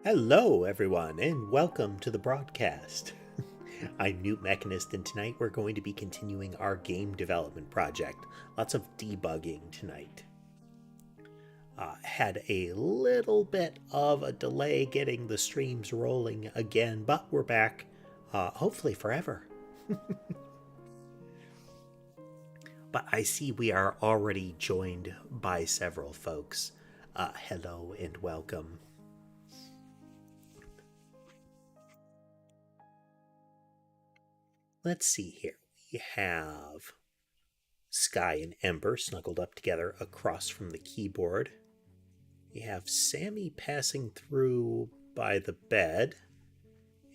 Hello, everyone, and welcome to the broadcast. I'm newtmechanist, and tonight we're going to be continuing our game development project. Lots of debugging tonight. Had a little bit of a delay getting the streams rolling again, but we're back, hopefully forever. But I see we are already joined by several folks. Hello and welcome. Let's see here. We have Sky and Ember snuggled up together across from the keyboard. We have Sammy passing through by the bed.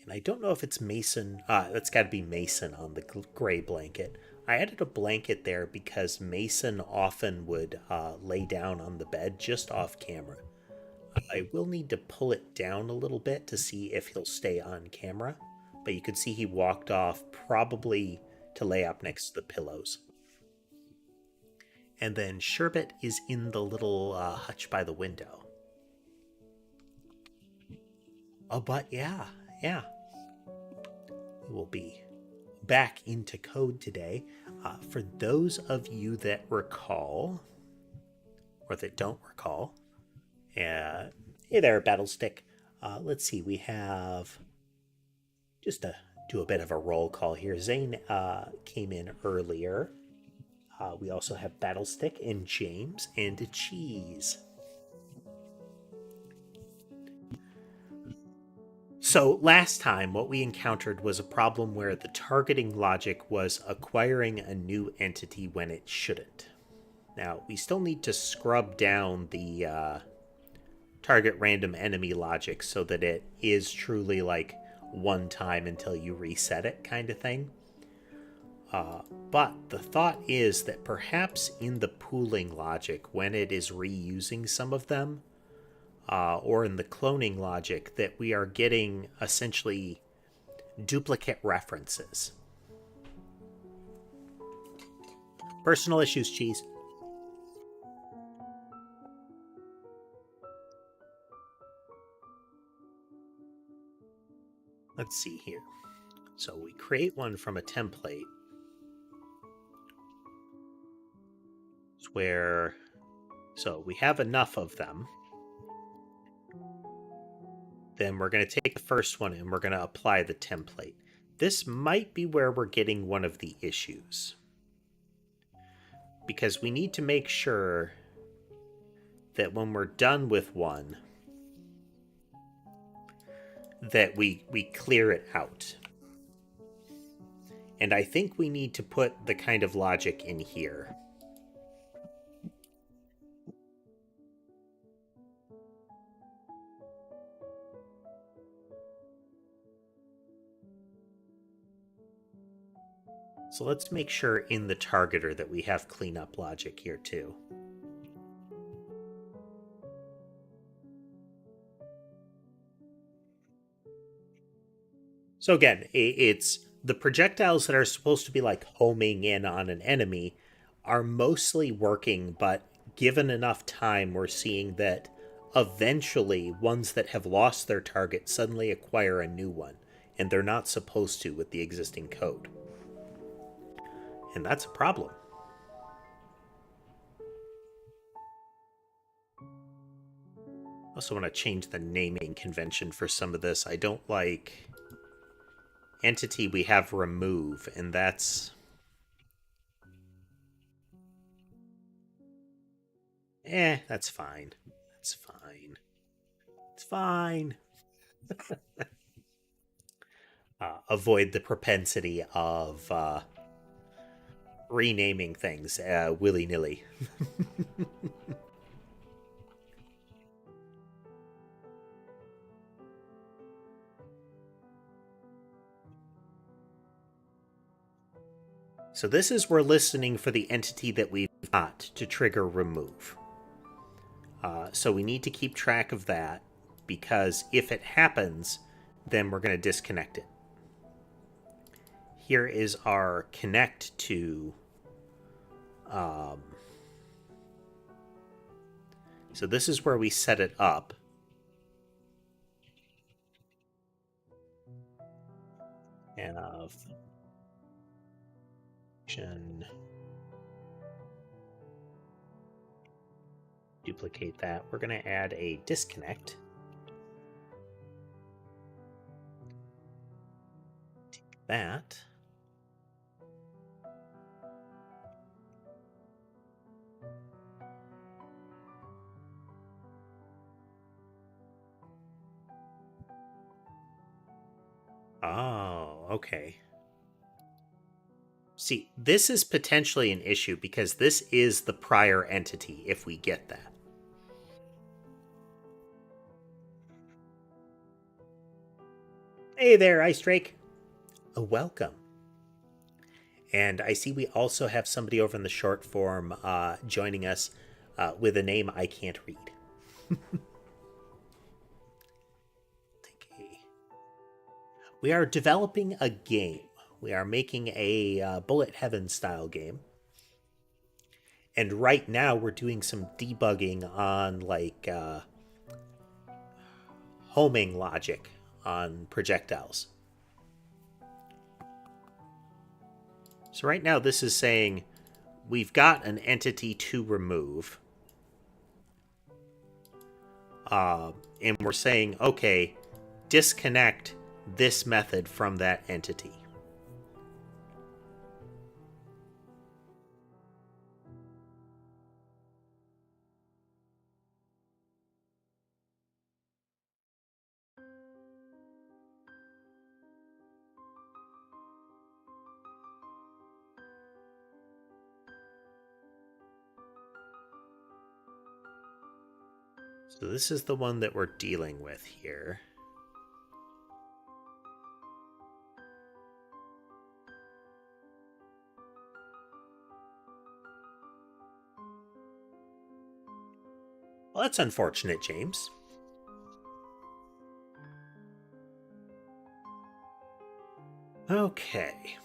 And I don't know if it's Mason. That's got to be Mason on the gray blanket. I added a blanket there because Mason often would lay down on the bed just off camera. I will need to pull it down a little bit to see if he'll stay on camera. But you could see he walked off probably to lay up next to the pillows. And then Sherbet is in the little hutch by the window. Oh, but yeah. We will be back into code today. For those of you that recall, or that don't recall, hey there, Battlestick. Let's see, we have... Just to do a bit of a roll call here, Zane came in earlier. We also have Battlestick and James and Cheese. So last time what we encountered was a problem where the targeting logic was acquiring a new entity when it shouldn't. Now, we still need to scrub down the target random enemy logic so that it is truly like one time until you reset it kind of thing. But the thought is that perhaps in the pooling logic, when it is reusing some of them, or in the cloning logic, that we are getting essentially duplicate references. Personal issues, Cheese. Let's see here. So we create one from a template. So we have enough of them. Then we're going to take the first one and we're going to apply the template. This might be where we're getting one of the issues. Because we need to make sure that when we're done with one, that we clear it out. And I think we need to put the kind of logic in here. So let's make sure in the targeter that we have cleanup logic here too. So again, it's the projectiles that are supposed to be like homing in on an enemy are mostly working, but given enough time, we're seeing that eventually ones that have lost their target suddenly acquire a new one, and they're not supposed to with the existing code. And that's a problem. I also want to change the naming convention for some of this. I don't like entity we have remove, and that's... that's fine. That's fine. It's fine. Avoid the propensity of renaming things willy-nilly. So this is we're listening for the entity that we've got to trigger remove. So we need to keep track of that, because if it happens, then we're going to disconnect it. Here is our connect to. So this is where we set it up. and of duplicate that. We're going to add a disconnect. Take that. Oh, okay. See, this is potentially an issue because this is the prior entity if we get that. Hey there, Ice Drake. Welcome. And I see we also have somebody over in the short form joining us with a name I can't read. We are developing a game. We are making a Bullet Heaven style game. And right now we're doing some debugging on like homing logic on projectiles. So right now this is saying we've got an entity to remove. And we're saying, okay, disconnect this method from that entity. So this is the one that we're dealing with here. Well, that's unfortunate, James. Okay.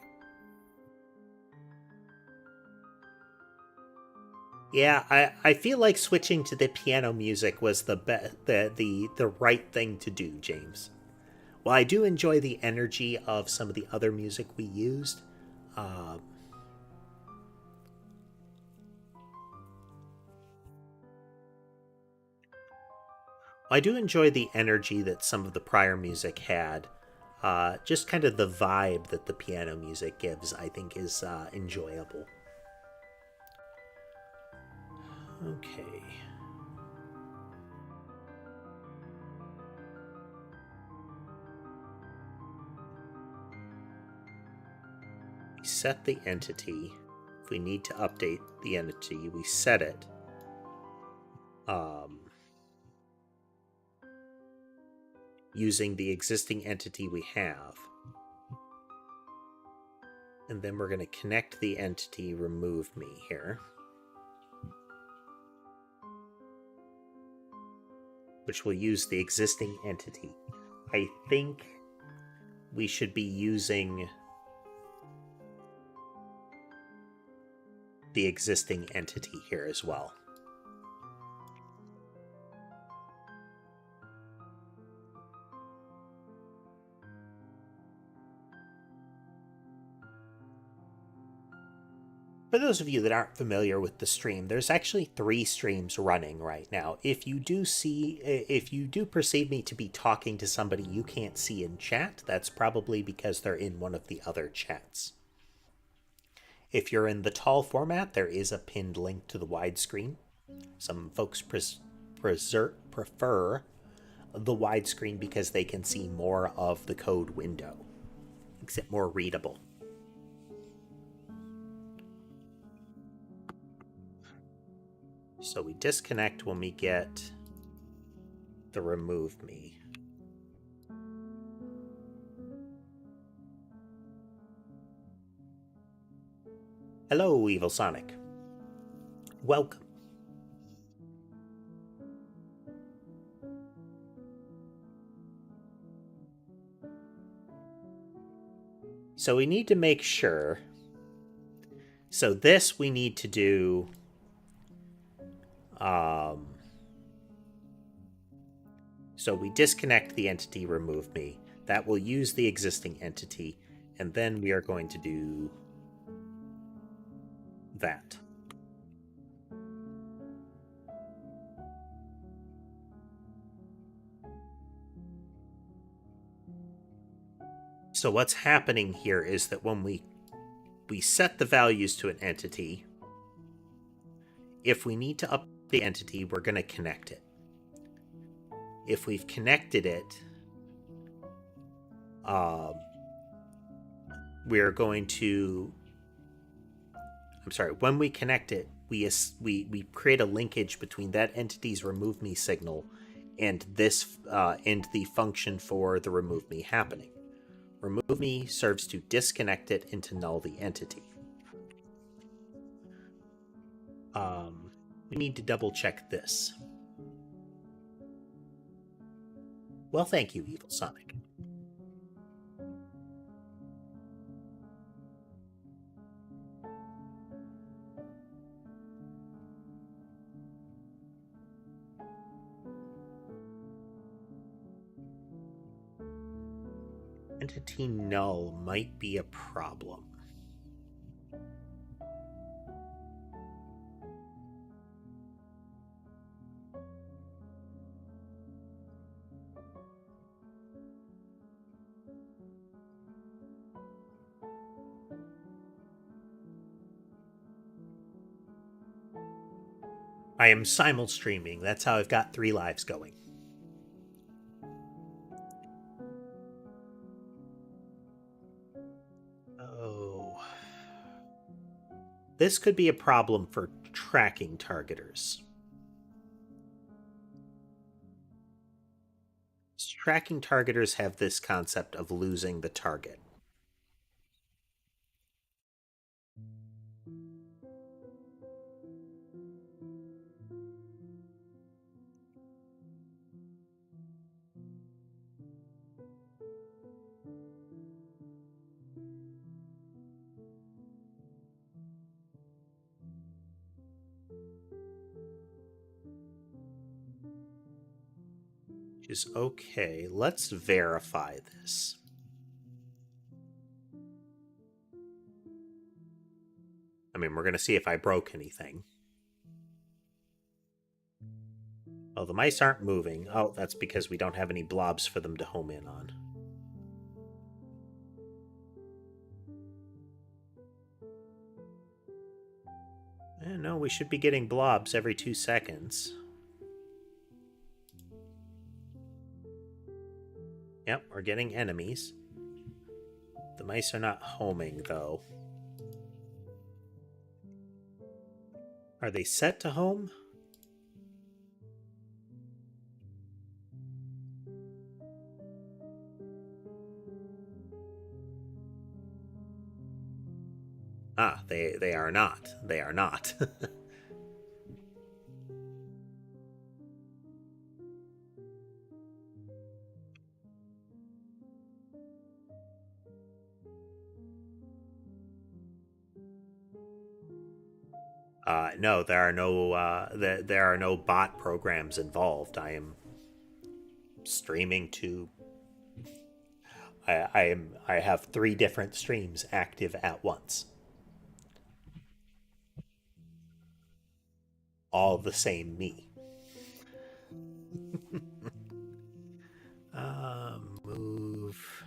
Yeah, I feel like switching to the piano music was the right thing to do, James. While I do enjoy the energy of some of the other music we used, I do enjoy the energy that some of the prior music had. Just kind of the vibe that the piano music gives, I think, is enjoyable. Okay. We set the entity. If we need to update the entity, we set it. Using the existing entity we have. And then we're going to connect the entity remove me here. Which will use the existing entity. I think we should be using the existing entity here as well. For those of you that aren't familiar with the stream, there's actually 3 streams running right now. If you do perceive me to be talking to somebody you can't see in chat, that's probably because they're in one of the other chats. If you're in the tall format, there is a pinned link to the widescreen. Some folks prefer the widescreen because they can see more of the code window. Makes it more readable. So we disconnect when we get the remove me. Hello, Evil Sonic. Welcome. So we need to make sure. So this we need to do. So we disconnect the entity remove me. That will use the existing entity. And then we are going to do that. So what's happening here is that when we set the values to an entity, if we need to update the entity, we're going to connect it. If we've connected it, we're going to... I'm sorry, when we connect it, we create a linkage between that entity's remove me signal and this and the function for the remove me happening. Remove me serves to disconnect it and to null the entity. We need to double check this. Well, thank you, Evil Sonic. Entity null might be a problem. I am simul-streaming. That's how I've got 3 lives going. Oh. This could be a problem for tracking targeters. Tracking targeters have this concept of losing the target. Which is okay. Let's verify this. I mean, we're going to see if I broke anything. Oh, the mice aren't moving. Oh, that's because we don't have any blobs for them to home in on. No, we should be getting blobs every 2 seconds. Yep, we're getting enemies. The mice are not homing, though. Are they set to home? Ah, they are not. They are not. No, there are no there are no bot programs involved. I am streaming to. I have 3 different streams active at once. All the same me. Move.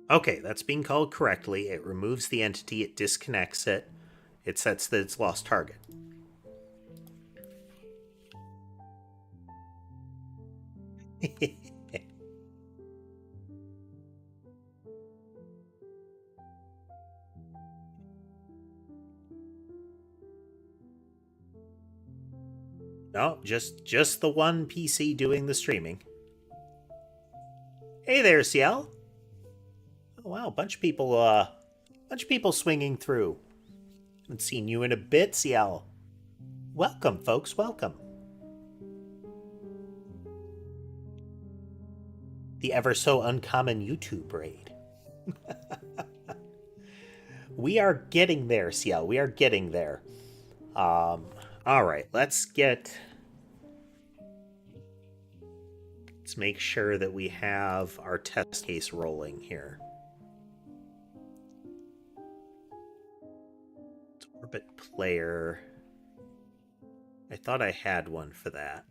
Okay, that's being called correctly. It removes the entity, it disconnects it, it sets that it's lost target. No, just the one PC doing the streaming. Hey there, Ciel. Oh wow, bunch of people swinging through. Haven't seen you in a bit, Ciel. Welcome, folks, welcome. the ever so uncommon YouTube raid. We are getting there, CL. We are getting there. All right, let's make sure that we have our test case rolling here. It's Orbit Player. I thought I had one for that.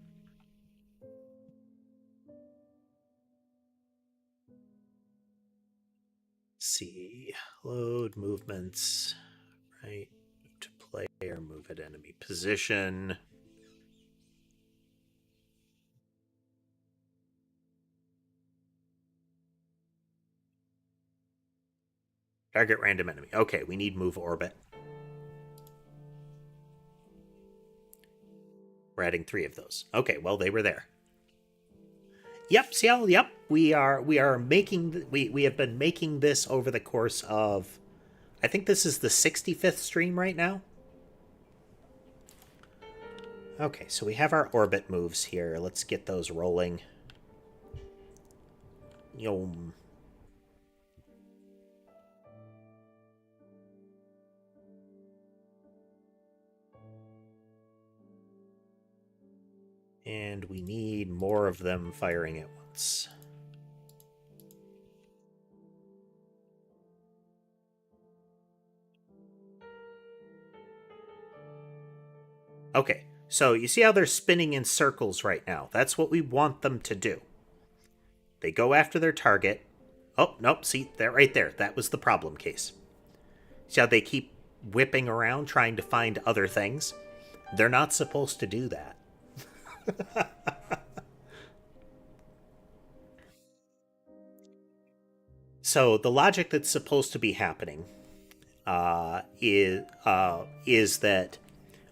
Let's see, load movements, right? Move to player, move at enemy position. Target random enemy. Okay, we need move orbit. We're adding 3 of those. Okay, well, they were there. Yep, CL, yep. We are making we have been making this over the course of, I think this is the 65th stream right now. Okay, so we have our orbit moves here. Let's get those rolling. Yom. And we need more of them firing at once. Okay, so you see how they're spinning in circles right now? That's what we want them to do. They go after their target. Oh, nope, see, that right there. That was the problem case. See how they keep whipping around trying to find other things? They're not supposed to do that. So the logic that's supposed to be happening is that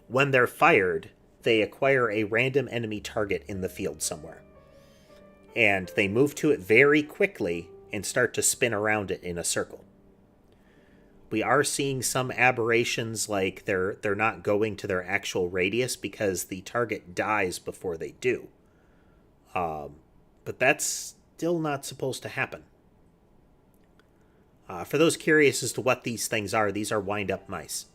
when they're fired, they acquire a random enemy target in the field somewhere. And they move to it very quickly and start to spin around it in a circle. We are seeing some aberrations, like they're not going to their actual radius because the target dies before they do. But that's still not supposed to happen. For those curious as to what these things are, these are wind-up mice.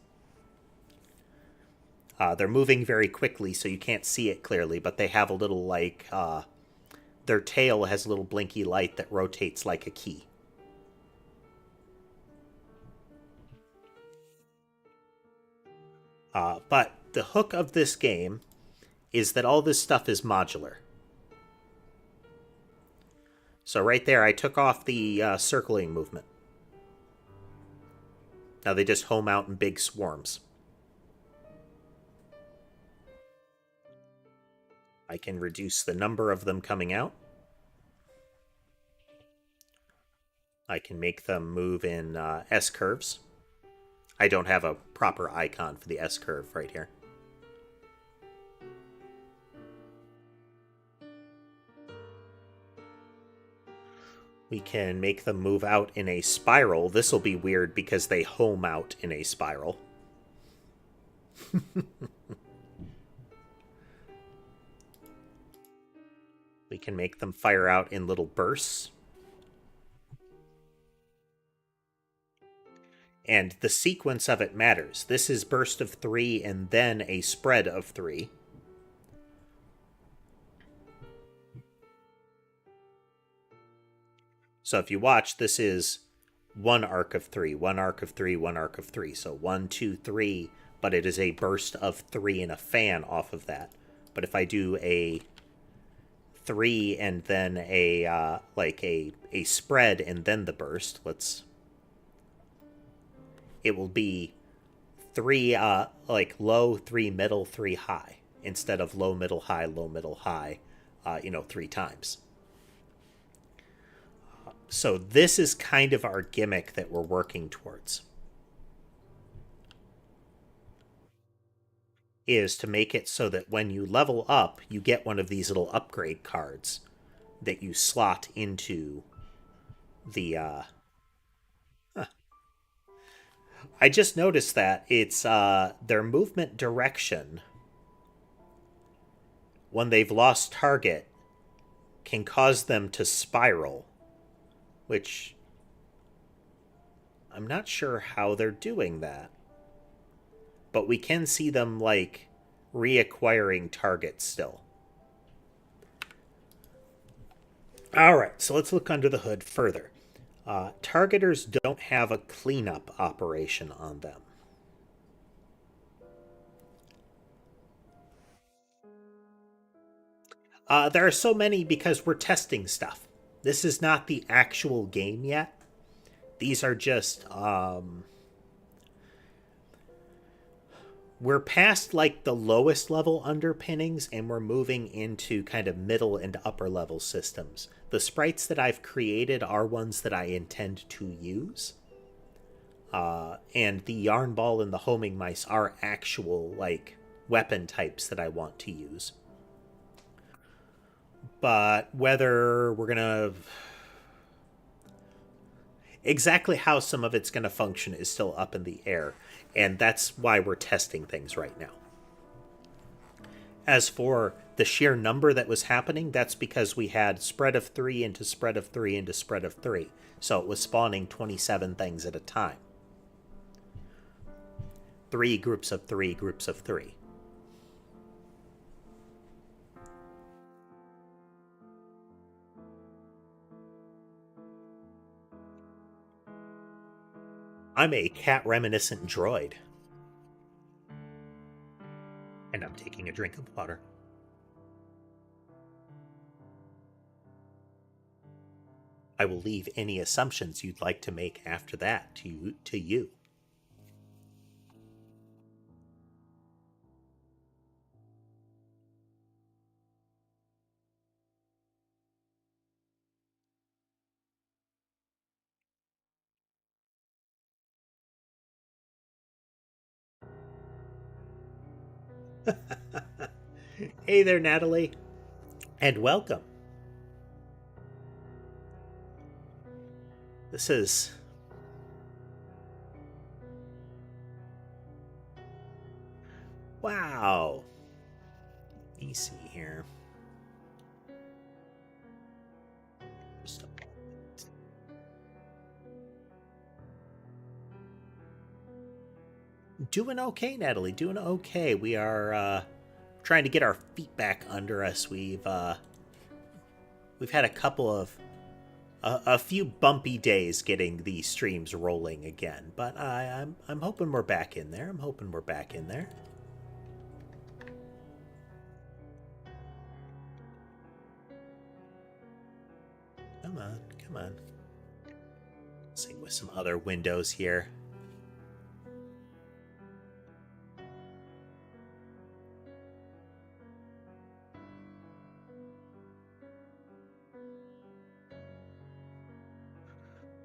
They're moving very quickly, so you can't see it clearly, but they have a little, like, their tail has a little blinky light that rotates like a key. But the hook of this game is that all this stuff is modular. So right there, I took off the circling movement. Now they just home out in big swarms. I can reduce the number of them coming out. I can make them move in S-curves. I don't have a proper icon for the S-curve right here. We can make them move out in a spiral. This will be weird because they home out in a spiral. We can make them fire out in little bursts. And the sequence of it matters. This is burst of 3 and then a spread of 3. So if you watch, this is one arc of 3, one arc of 3, one arc of 3. So 1, 2, 3, but it is a burst of 3 and a fan off of that. But if I do a 3 and then a spread and then the burst, it will be 3 low, 3 middle, 3 high, instead of low, middle, high, 3 times. So this is kind of our gimmick that we're working towards. Is to make it so that when you level up, you get one of these little upgrade cards that you slot into the... I just noticed that it's their movement direction when they've lost target can cause them to spiral, which I'm not sure how they're doing that. But we can see them, like, reacquiring targets still. Alright, so let's look under the hood further. Targeters don't have a cleanup operation on them. There are so many because we're testing stuff. This is not the actual game yet. These are just we're past like the lowest level underpinnings and we're moving into kind of middle and upper level systems. The sprites that I've created are ones that I intend to use. And the yarn ball and the homing mice are actual like weapon types that I want to use. But whether we're gonna exactly how some of it's gonna function is still up in the air. And that's why we're testing things right now. As for the sheer number that was happening, that's because we had spread of 3 into spread of 3 into spread of 3. So it was spawning 27 things at a time. 3 groups of 3 groups of 3. I'm a cat-reminiscent droid. And I'm taking a drink of water. I will leave any assumptions you'd like to make after that to you. Hey there, Natalie, and welcome. This is... Wow. Let me see here. Just a moment. Doing okay, Natalie. Doing okay. We are trying to get our feet back under us. We've had a couple of a few bumpy days getting the streams rolling again, but I'm hoping we're back in there. I'm hoping we're back in there. Come on, come on. Sing with some other windows here.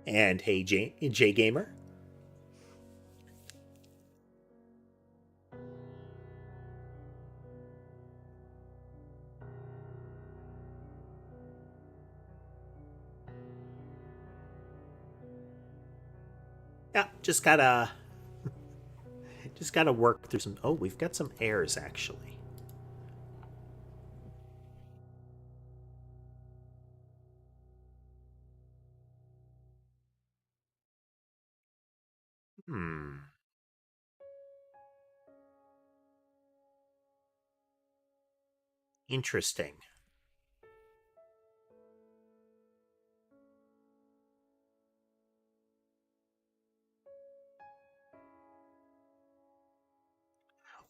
And hey, J Gamer. Yeah, just gotta work through some. Oh, we've got some airs actually. Interesting.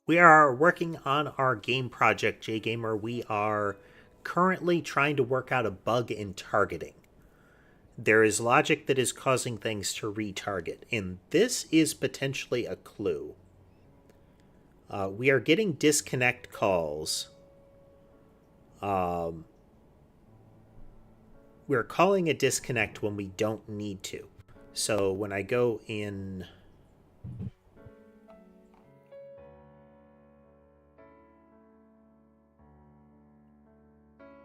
We are working on our game project, J Gamer. We are currently trying to work out a bug in targeting. There is logic that is causing things to retarget, and this is potentially a clue. We are getting disconnect calls. We're calling a disconnect when we don't need to. So when I go in...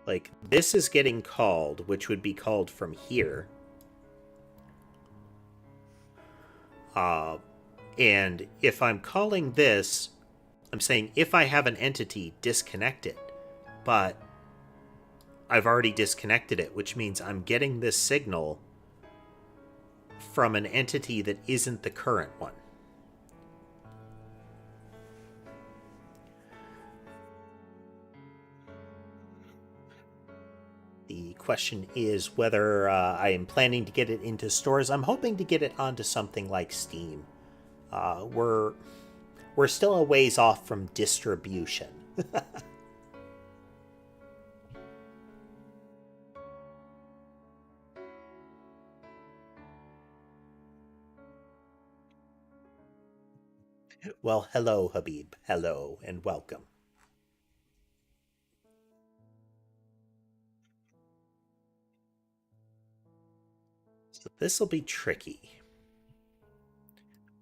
Like, this is getting called, which would be called from here. And if I'm calling this, I'm saying if I have an entity, disconnect it. But I've already disconnected it, which means I'm getting this signal from an entity that isn't the current one. The question is whether I am planning to get it into stores. I'm hoping to get it onto something like Steam. We're still a ways off from distribution. Well, hello, Habib. Hello, and welcome. So this will be tricky.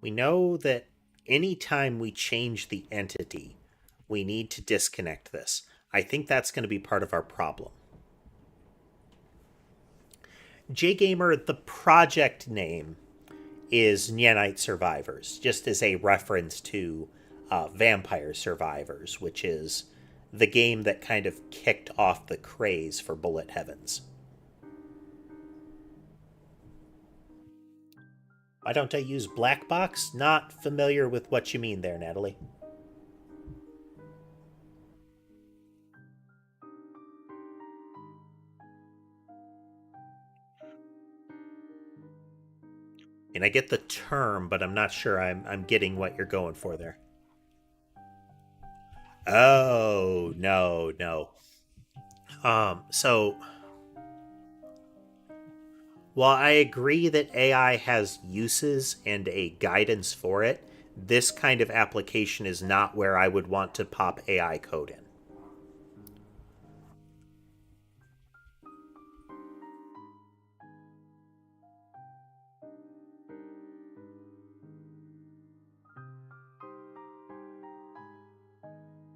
We know that anytime we change the entity, we need to disconnect this. I think that's going to be part of our problem. JGamer, the project name is Nyanite Survivors, just as a reference to Vampire Survivors, which is the game that kind of kicked off the craze for Bullet Heavens. Why don't I use Black Box? Not familiar with what you mean there, Natalie. And I get the term, but I'm not sure I'm getting what you're going for there. Oh, no, no. So while I agree that AI has uses and a guidance for it, this kind of application is not where I would want to pop AI code in.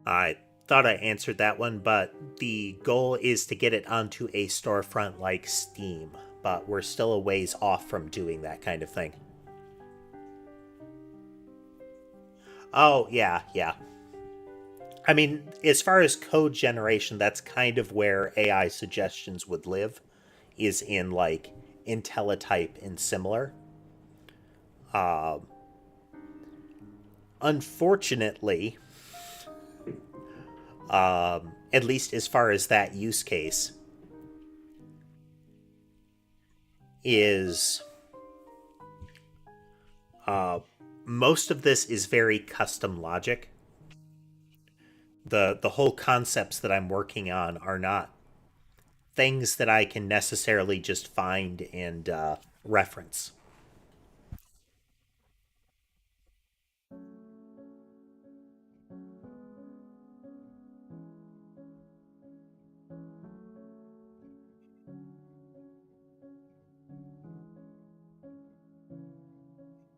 I thought I answered that one, but the goal is to get it onto a storefront like Steam, but we're still a ways off from doing that kind of thing. Oh, yeah, yeah. I mean, as far as code generation, that's kind of where AI suggestions would live, is in like IntelliType and similar. Uh, Unfortunately, at least as far as that use case, is uh, most of this is very custom logic. The whole concepts that I'm working on are not things that I can necessarily just find and reference.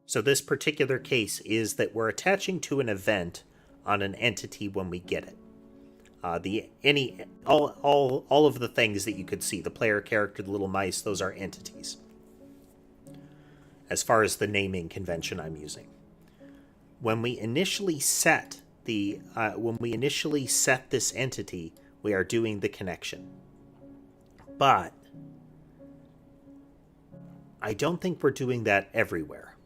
So this particular case is that we're attaching to an event on an entity when we get it. The any all of the things that you could see, the player character, the little mice, those are entities. As far as the naming convention I'm using, when we initially set this entity, we are doing the connection. But I don't think we're doing that everywhere.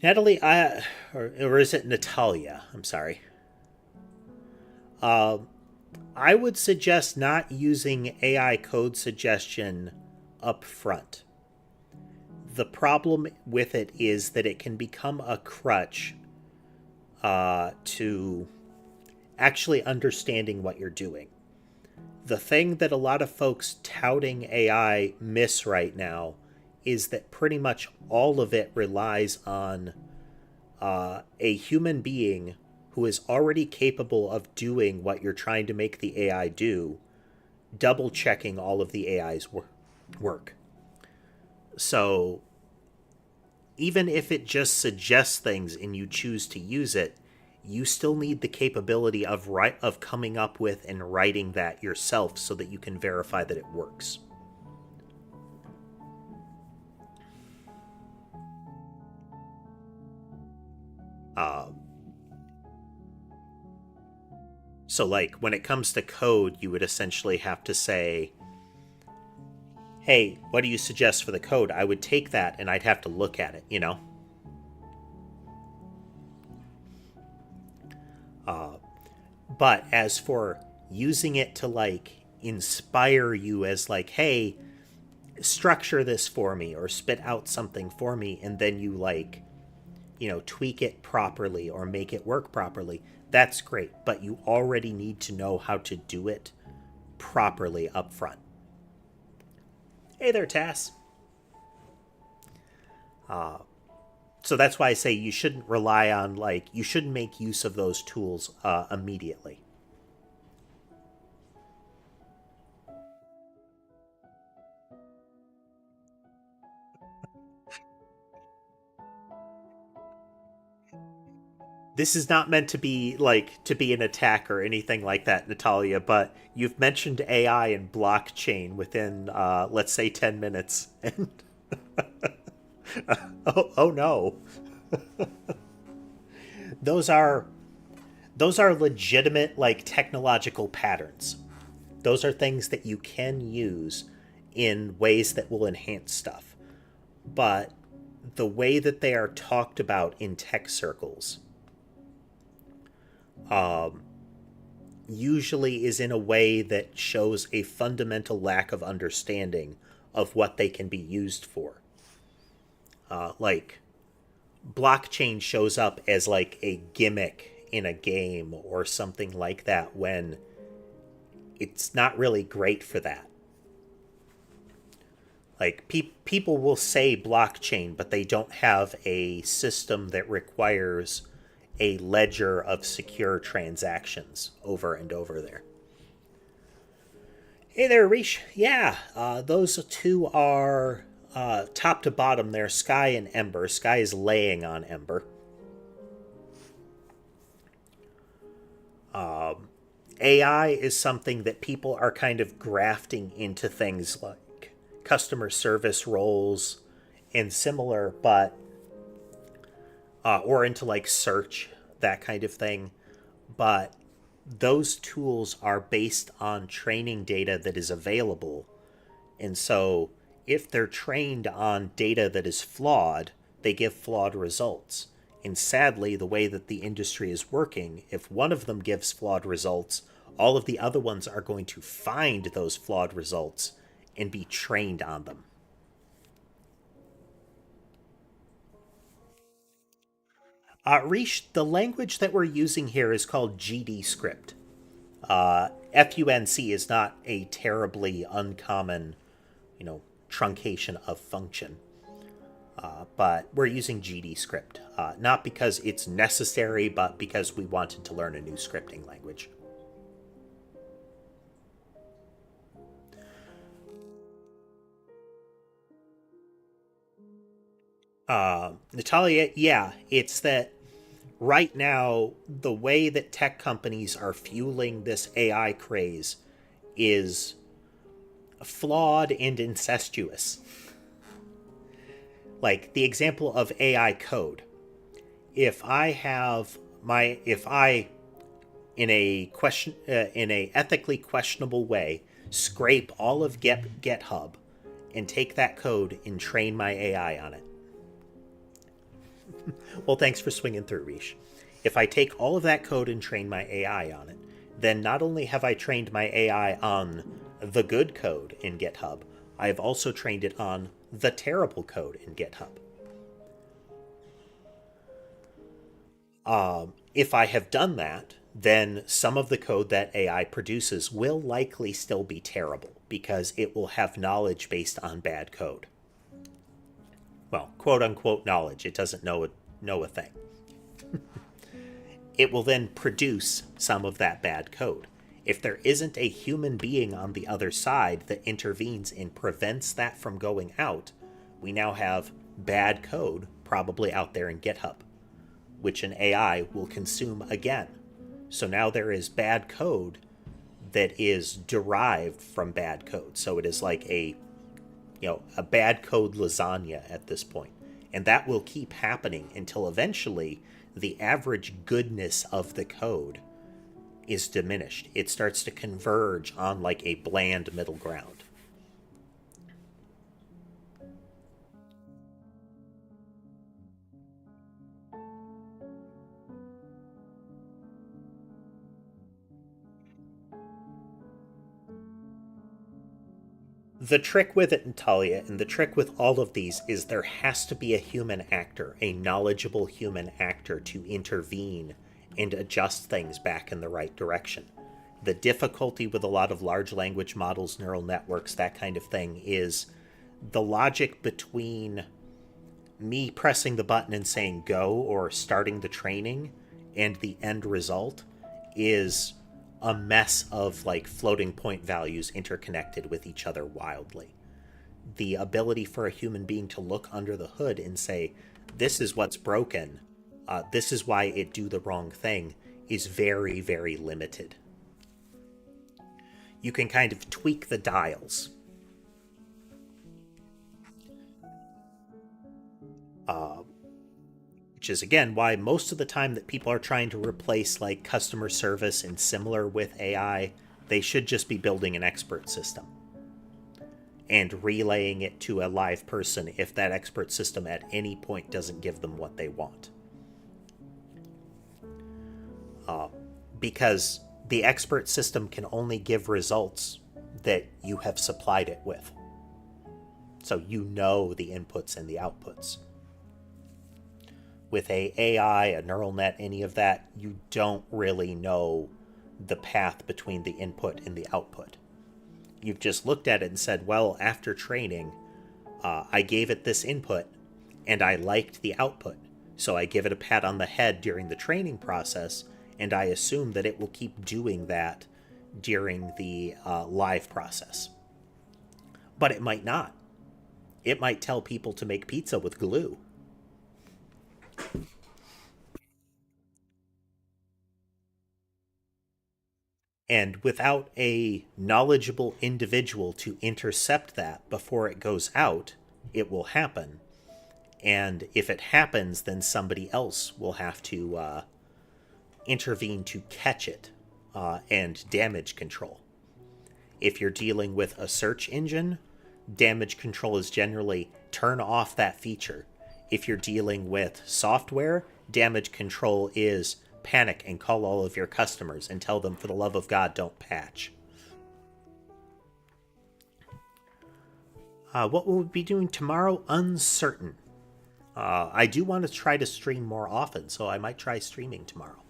Natalie, or is it Natalia? I'm sorry. Uh, I would suggest not using AI code suggestion up front. The problem with it is that it can become a crutch to actually understanding what you're doing. The thing that a lot of folks touting AI miss right now is that pretty much all of it relies on a human being who is already capable of doing what you're trying to make the AI do, double checking all of the AI's work. So even if it just suggests things and you choose to use it, you still need the capability of coming up with and writing that yourself so that you can verify that it works. So, like, when it comes to code, you would essentially have to say, hey, what do you suggest for the code? I would take that and I'd have to look at it, you know? But as for using it to, like, inspire you as, like, hey, structure this for me or spit out something for me, and then you, like, tweak it properly or make it work properly, that's great. But you already need to know how to do it properly up front. Hey there, Tass. So that's why I say you shouldn't rely on, like, you shouldn't make use of those tools immediately. This is not meant to be an attack or anything like that, Natalia, but you've mentioned AI and blockchain within, let's say, 10 minutes. And oh no. Those are legitimate, like, technological patterns. Those are things that you can use in ways that will enhance stuff. But the way that they are talked about in tech circles usually is in a way that shows a fundamental lack of understanding of what they can be used for. Like, blockchain shows up as, like, a gimmick in a game or something like that when it's not really great for that. Like, people will say blockchain, but they don't have a system that requires a ledger of secure transactions over and over there. Hey there, Rish. Yeah, those two are top to bottom there, Sky and Ember. Sky is laying on Ember. AI is something that people are kind of grafting into things like customer service roles and similar, but or into, like, search, that kind of thing. But those tools are based on training data that is available. And so if they're trained on data that is flawed, they give flawed results. And sadly, the way that the industry is working, if one of them gives flawed results, all of the other ones are going to find those flawed results and be trained on them. Rish, the language that we're using here is called GD script. FUNC is not a terribly uncommon, truncation of function. But we're using GD script, not because it's necessary, but because we wanted to learn a new scripting language. Natalia, yeah, it's that right now, the way that tech companies are fueling this AI craze is flawed and incestuous. Like the example of AI code. If I in a ethically questionable way scrape all of GitHub and take that code and train my AI on it. Well, thanks for swinging through, Rish. If I take all of that code and train my AI on it, then not only have I trained my AI on the good code in GitHub, I have also trained it on the terrible code in GitHub. If I have done that, then some of the code that AI produces will likely still be terrible because it will have knowledge based on bad code. Well, quote unquote knowledge. It doesn't know a thing. It will then produce some of that bad code. If there isn't a human being on the other side that intervenes and prevents that from going out, we now have bad code probably out there in GitHub, which an AI will consume again. So now there is bad code that is derived from bad code. So it is like a bad code lasagna at this point. And that will keep happening until eventually the average goodness of the code is diminished. It starts to converge on like a bland middle ground. The trick with it, Natalia, and the trick with all of these is there has to be a human actor, a knowledgeable human actor to intervene and adjust things back in the right direction. The difficulty with a lot of large language models, neural networks, that kind of thing, is the logic between me pressing the button and saying go or starting the training and the end result is a mess of like floating point values interconnected with each other wildly. The ability for a human being to look under the hood and say, this is what's broken, this is why it do the wrong thing, is very, very limited. You can kind of tweak the dials. Which is, again, why most of the time that people are trying to replace like customer service and similar with AI, they should just be building an expert system and relaying it to a live person if that expert system at any point doesn't give them what they want. Because the expert system can only give results that you have supplied it with. So you know the inputs and the outputs. With a AI, a neural net, any of that, you don't really know the path between the input and the output. You've just looked at it and said, well, after training, I gave it this input and I liked the output. So I give it a pat on the head during the training process, and I assume that it will keep doing that during the live process. But it might not. It might tell people to make pizza with glue. And without a knowledgeable individual to intercept that before it goes out, it will happen. And if it happens, then somebody else will have to intervene to catch it and damage control. If you're dealing with a search engine, damage control is generally turn off that feature. If you're dealing with software, damage control is panic and call all of your customers and tell them, for the love of God, don't patch. What will we be doing tomorrow? Uncertain. I do want to try to stream more often, so I might try streaming tomorrow.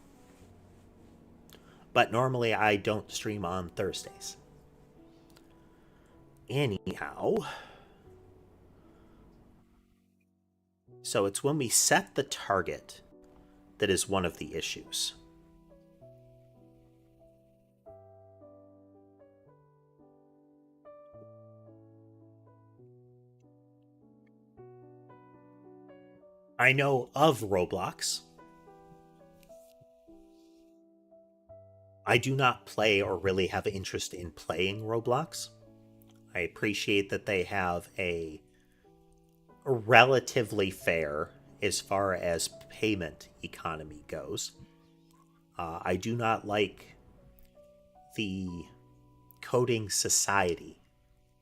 But normally I don't stream on Thursdays. Anyhow, so it's when we set the target that is one of the issues. I know of Roblox. I do not play or really have interest in playing Roblox. I appreciate that they have a relatively fair, as far as payment economy goes. I do not like the coding society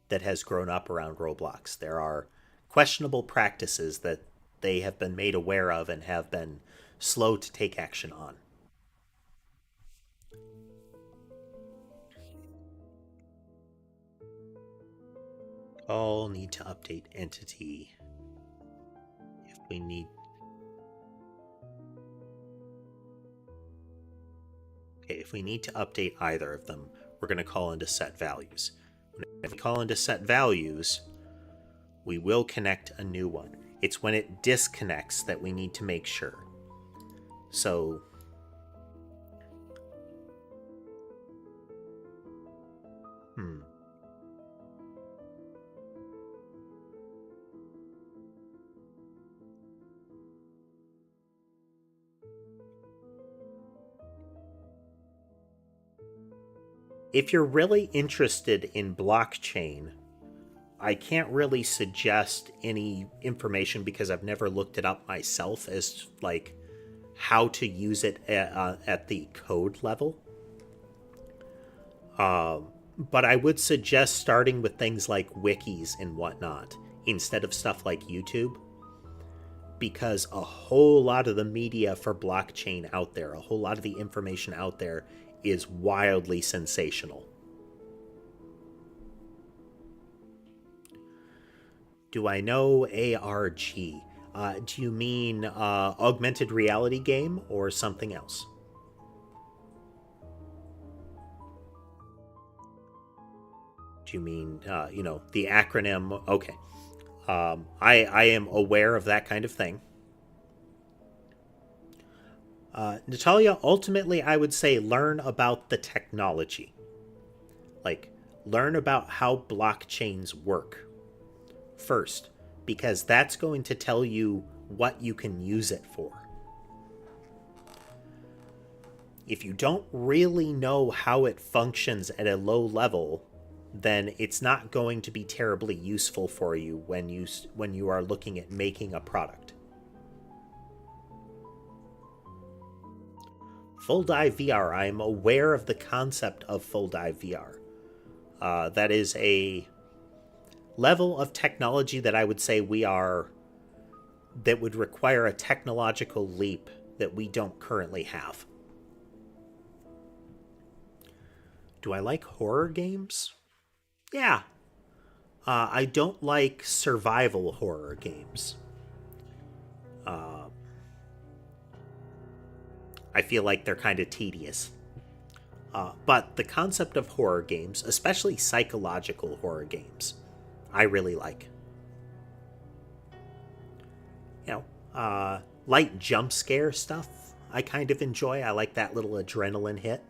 that has grown up around Roblox. There are questionable practices that they have been made aware of and have been slow to take action on. All need to update entity if we need. Okay, if we need to update either of them, we're going to call into set values. If we call into set values, we will connect a new one. It's when it disconnects that we need to make sure. So if you're really interested in blockchain, I can't really suggest any information because I've never looked it up myself as like how to use it at the code level. But I would suggest starting with things like wikis and whatnot instead of stuff like YouTube, because a whole lot of the media for blockchain out there, a whole lot of the information out there is wildly sensational. Do I know ARG? Do you mean augmented reality game or something else? Do you mean, the acronym? Okay. I am aware of that kind of thing. Natalia, ultimately, I would say learn about the technology. Like, learn about how blockchains work first, because that's going to tell you what you can use it for. If you don't really know how it functions at a low level, then it's not going to be terribly useful for you when you are looking at making a product. Full dive VR. I am aware of the concept of full dive VR. That is a level of technology that I would say that would require a technological leap that we don't currently have. Do I like horror games? Yeah. I don't like survival horror games. I feel like they're kind of tedious. But the concept of horror games, especially psychological horror games, I really like. Light jump scare stuff, I kind of enjoy. I like that little adrenaline hit.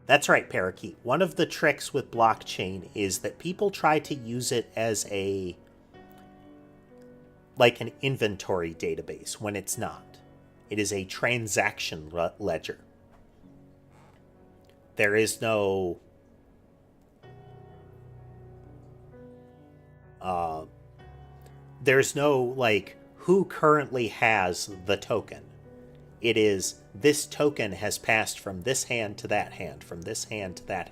That's right, Parakeet. One of the tricks with blockchain is that people try to use it as an inventory database when it's not. It is a transaction ledger. There is no there's no like who currently has the token. It is this token has passed from this hand to that hand, from this hand to that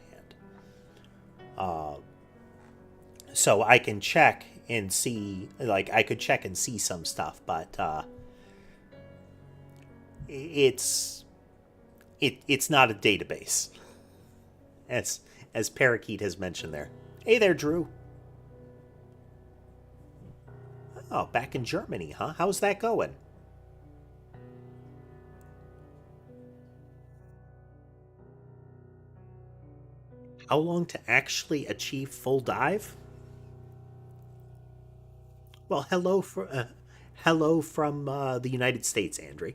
hand. So I can check and see, I could check and see some stuff, but it's not a database, as Parakeet has mentioned there. Hey there, Drew. Oh, back in Germany, huh? How's that going? How long to actually achieve full dive? Well, hello from the United States, Andre.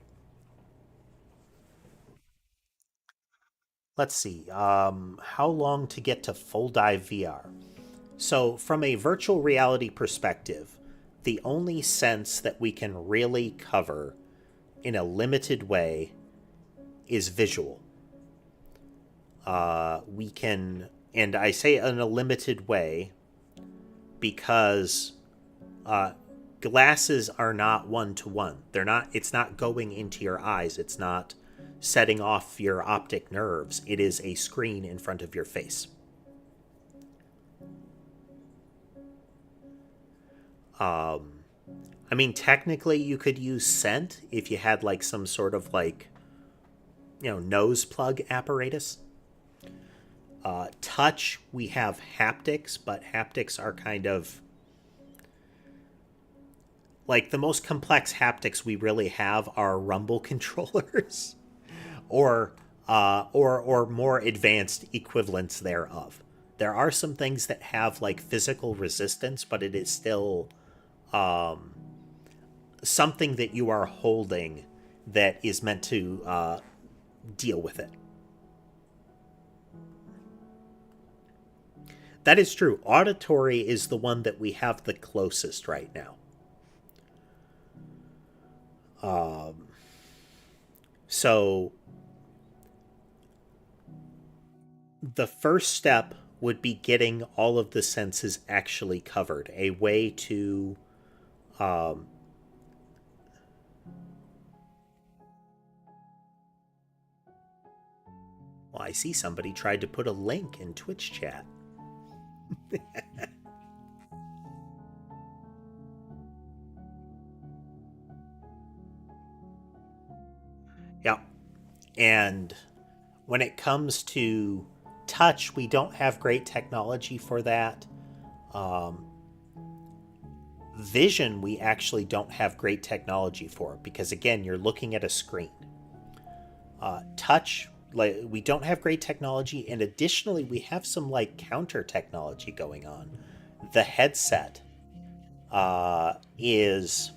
Let's see. How long to get to full dive VR? So, from a virtual reality perspective, the only sense that we can really cover in a limited way is visual. We can, and I say in a limited way because glasses are not one to one. They're not. It's not going into your eyes. It's not setting off your optic nerves. It is a screen in front of your face. I mean, technically, you could use scent if you had like some sort of nose plug apparatus. Touch, we have haptics, but haptics are kind of like the most complex haptics we really have are rumble controllers, or more advanced equivalents thereof. There are some things that have like physical resistance, but it is still something that you are holding that is meant to deal with it. That is true. Auditory is the one that we have the closest right now. So the first step would be getting all of the senses actually covered. A way to Well, I see somebody tried to put a link in Twitch chat. Yeah. And when it comes to touch, we don't have great technology for that. Um, Vision, we actually don't have great technology for because, again, you're looking at a screen. Touch, like, we don't have great technology, and additionally, we have some like counter technology going on. The headset is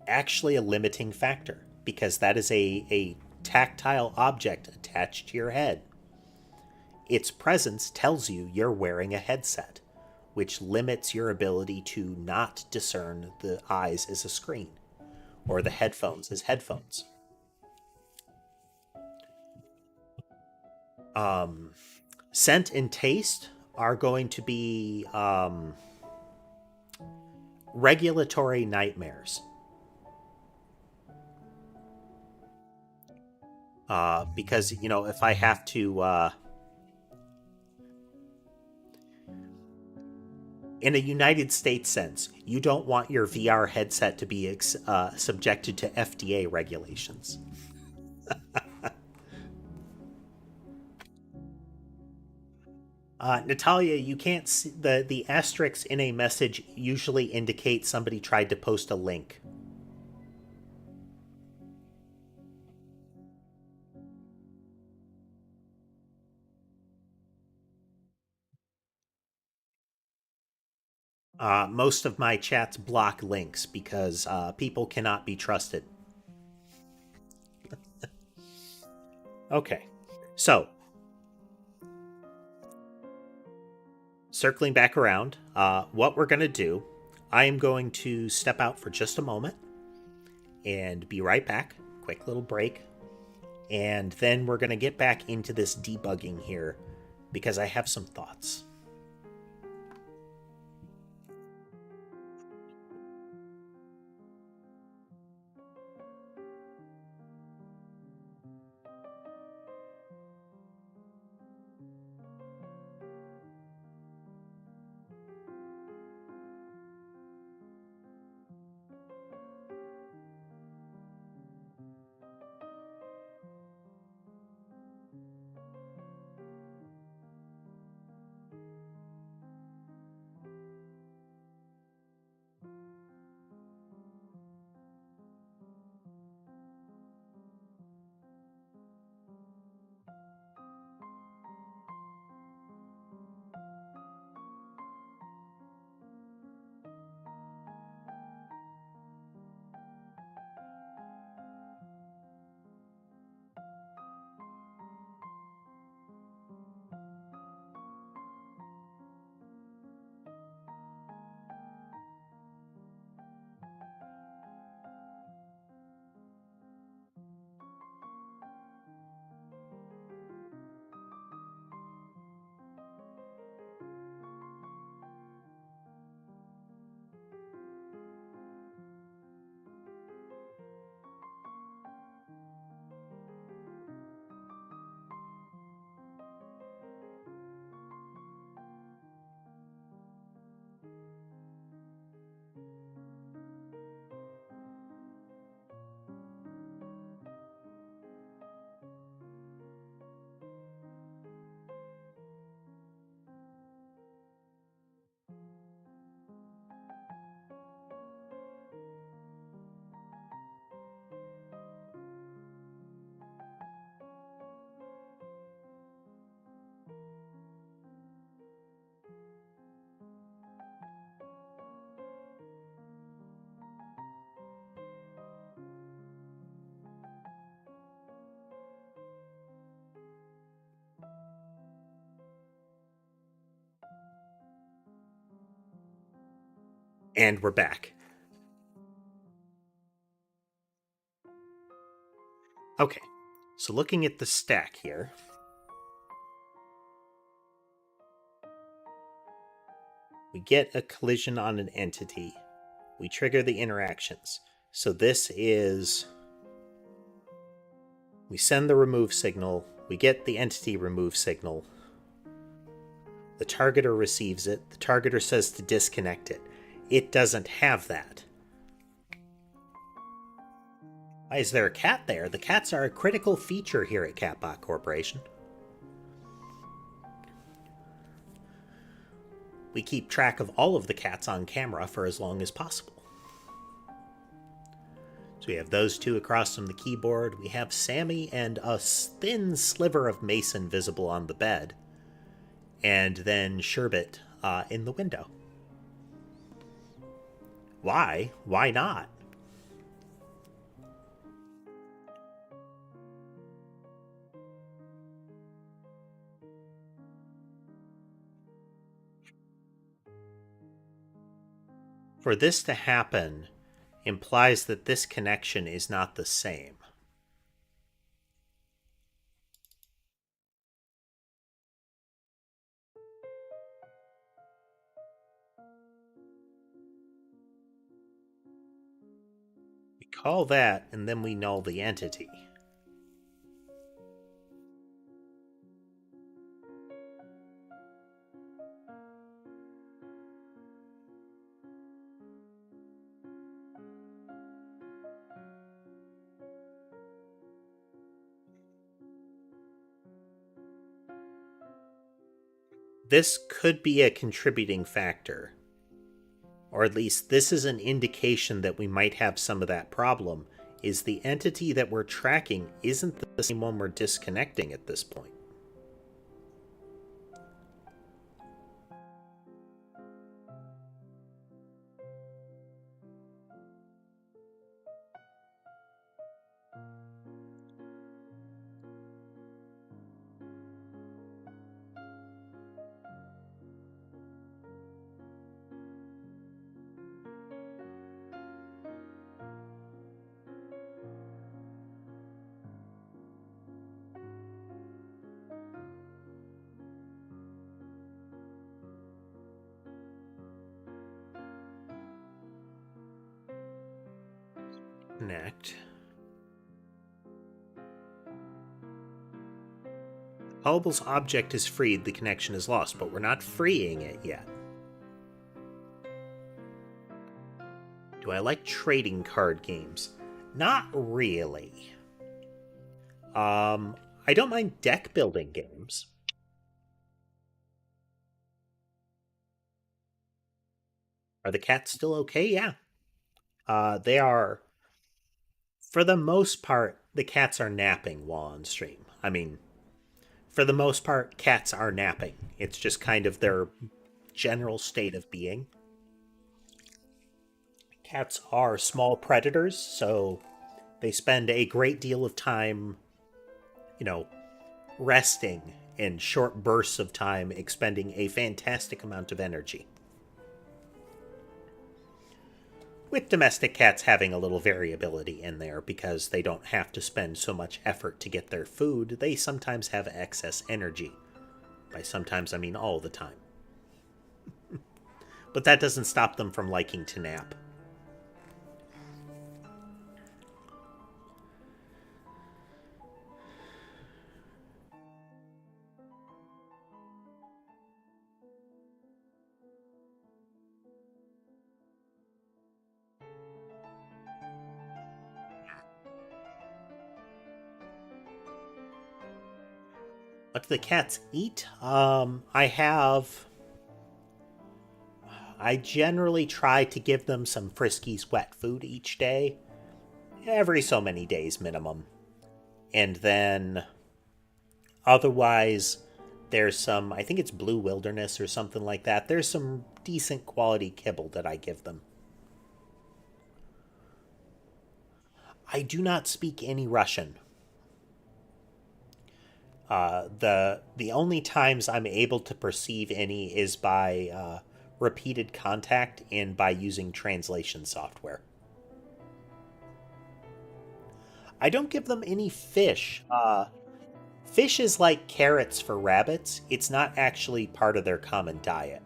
actually a limiting factor because that is a tactile object attached to your head. Its presence tells you you're wearing a headset, which limits your ability to not discern the eyes as a screen or the headphones as headphones. Scent and taste are going to be regulatory nightmares. Because, if I have to, in a United States sense, you don't want your VR headset to be subjected to FDA regulations. Natalia, you can't see the asterisks in a message usually indicate somebody tried to post a link. Most of my chats block links because people cannot be trusted. Okay, so circling back around, what we're going to do, I am going to step out for just a moment and be right back. Quick little break. And then we're going to get back into this debugging here because I have some thoughts. And we're back. Okay, so looking at the stack here, we get a collision on an entity. We trigger the interactions. So this is We send the remove signal, we get the entity remove signal. The targeter receives it, the targeter says to disconnect it. It doesn't have that. Why is there a cat there? The cats are a critical feature here at Catbot Corporation. We keep track of all of the cats on camera for as long as possible. So we have those two across from the keyboard. We have Sammy and a thin sliver of Mason visible on the bed. And then Sherbet in the window. Why? Why not? For this to happen implies that this connection is not the same. We call that, and then we null the entity. This could be a contributing factor. Or at least this is an indication that we might have some of that problem, is the entity that we're tracking isn't the same one we're disconnecting at this point. Connect. Hullable's object is freed, the connection is lost, but we're not freeing it yet. Do I like trading card games? Not really. I don't mind deck building games. Are the cats still okay? Yeah. They are. For the most part, the cats are napping while on stream. I mean, for the most part, cats are napping. It's just kind of their general state of being. Cats are small predators, so they spend a great deal of time, resting in short bursts of time, expending a fantastic amount of energy. With domestic cats having a little variability in there because they don't have to spend so much effort to get their food, they sometimes have excess energy. By sometimes, I mean all the time. But that doesn't stop them from liking to nap. What do the cats eat? I generally try to give them some Friskies wet food each day. Every so many days minimum. And then otherwise, there's some, I think it's Blue Wilderness or something like that. There's some decent quality kibble that I give them. I do not speak any Russian. The only times I'm able to perceive any is by repeated contact and by using translation software. I don't give them any fish. Fish is like carrots for rabbits. It's not actually part of their common diet.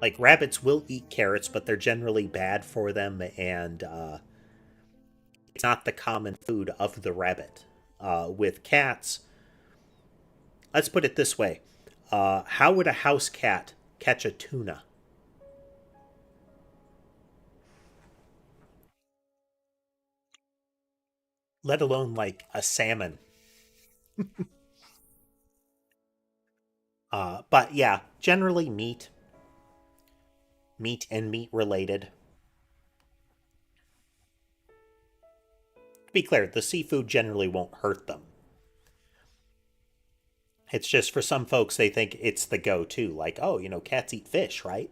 Like, rabbits will eat carrots, but they're generally bad for them, and it's not the common food of the rabbit. With cats, let's put it this way: how would a house cat catch a tuna? Let alone like a salmon. But yeah, generally meat and meat related. To be clear, the seafood generally won't hurt them. It's just for some folks, they think it's the go to. Like, oh, cats eat fish, right?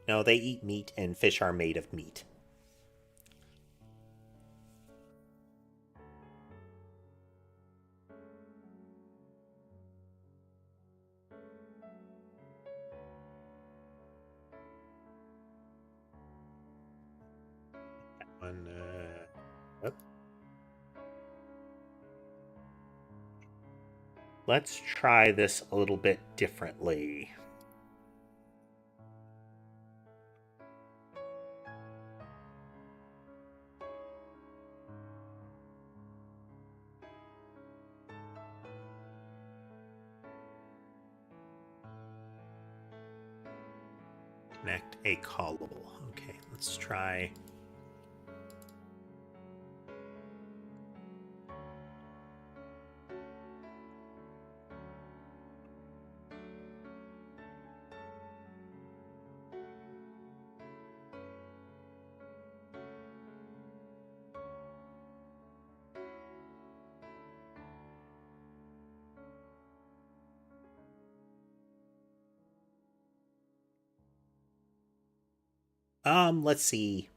No, they eat meat, and fish are made of meat. One, yep. Let's try this a little bit differently. Connect a callable. Okay, let's try. Let's see.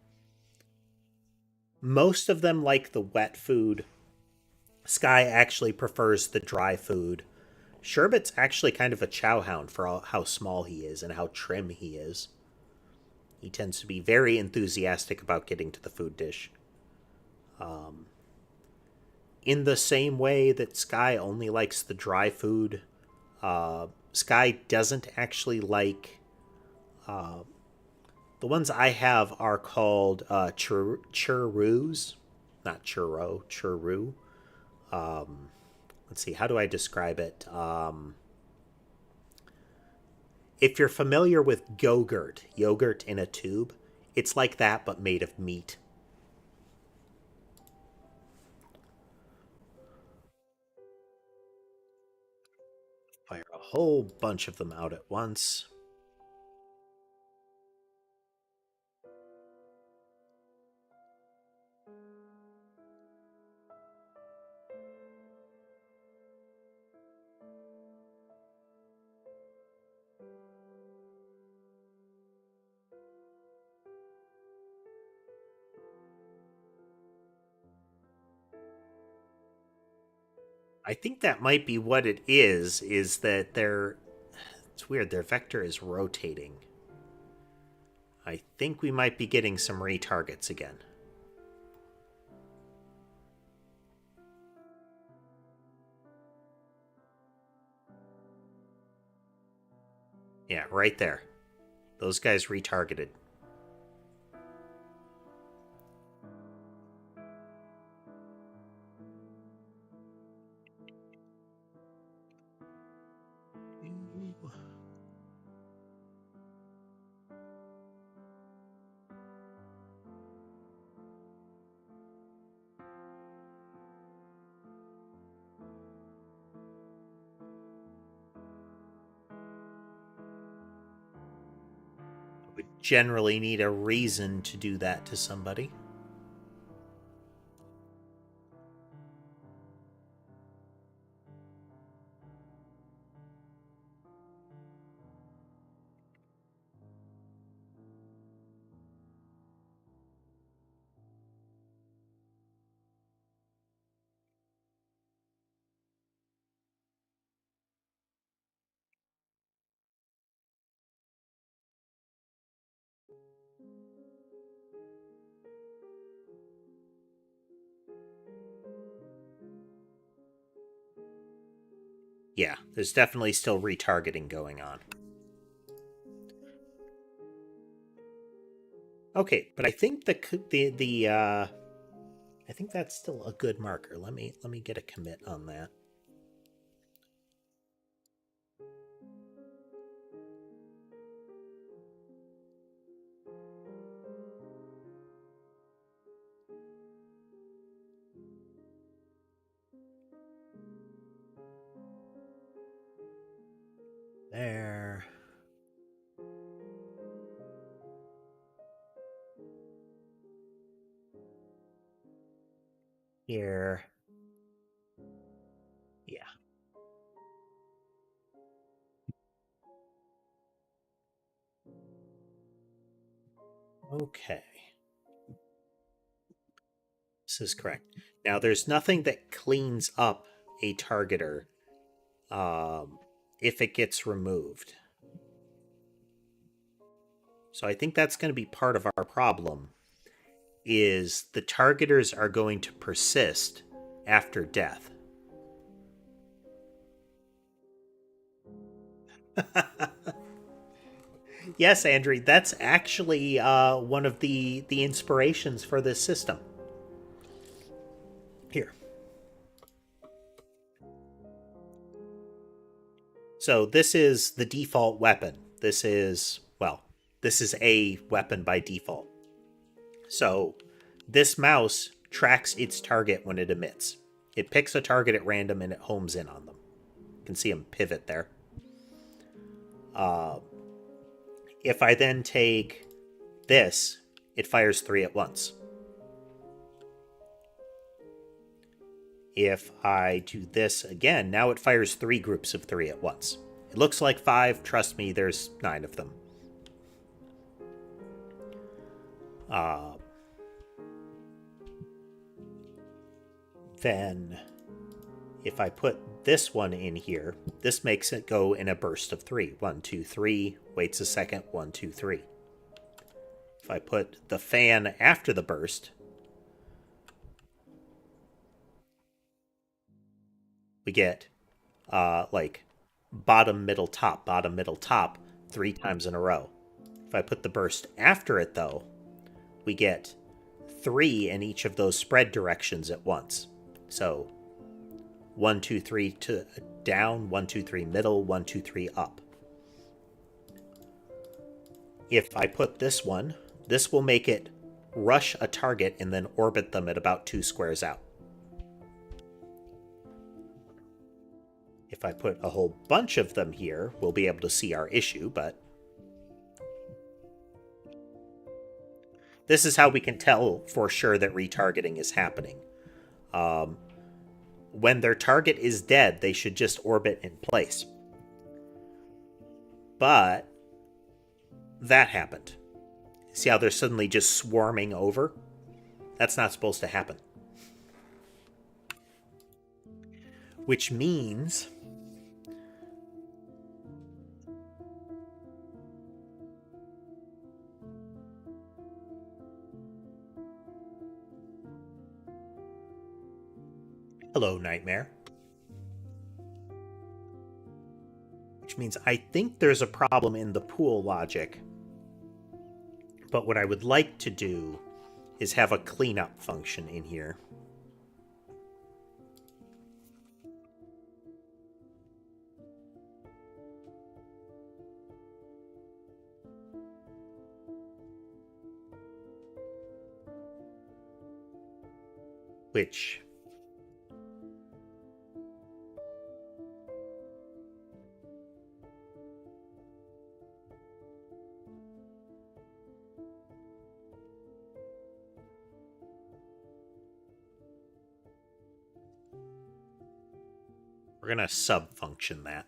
Most of them like the wet food. Sky actually prefers the dry food. Sherbet's actually kind of a chowhound for how small he is and how trim he is. He tends to be very enthusiastic about getting to the food dish. In the same way that Sky only likes the dry food, Sky doesn't actually like. The ones I have are called churros, not churro, churru. Let's see, how do I describe it? If you're familiar with Go-Gurt, yogurt in a tube, it's like that but made of meat. Fire a whole bunch of them out at once. I think that might be what it is that it's weird, their vector is rotating. I think we might be getting some retargets again. Yeah, right there. Those guys retargeted. Would generally need a reason to do that to somebody. There's definitely still retargeting going on. Okay, but I think I think that's still a good marker. Let me get a commit on that. There. Here. Yeah. Okay. This is correct. Now, there's nothing that cleans up a targeter if it gets removed. So I think that's going to be part of our problem, is the targeters are going to persist after death. Yes, Andrew, that's actually one of the inspirations for this system. Here. So this is the default weapon. This is a weapon by default. So this mouse tracks its target when it emits. It picks a target at random and it homes in on them. You can see them pivot there. If I then take this, it fires 3 at once. If I do this again, now it fires 3 groups of 3 at once. It looks like 5. Trust me, there's 9 of them. Then, if I put this one in here, this makes it go in a burst of 3. 1, 2, 3. Waits a second. 1, 2, 3. If I put the fan after the burst, we get like bottom, middle, top, 3 times in a row. If I put the burst after it, though, we get 3 in each of those spread directions at once. So 1, 2, 3 to down, 1, 2, 3 middle, 1, 2, 3 up. If I put this one, this will make it rush a target and then orbit them at about 2 squares out. If I put a whole bunch of them here, we'll be able to see our issue, but this is how we can tell for sure that retargeting is happening. When their target is dead, they should just orbit in place. But that happened. See how they're suddenly just swarming over? That's not supposed to happen. Which means hello, Nightmare. Which means I think there's a problem in the pool logic. But what I would like to do is have a cleanup function in here. Which we're going to sub-function that.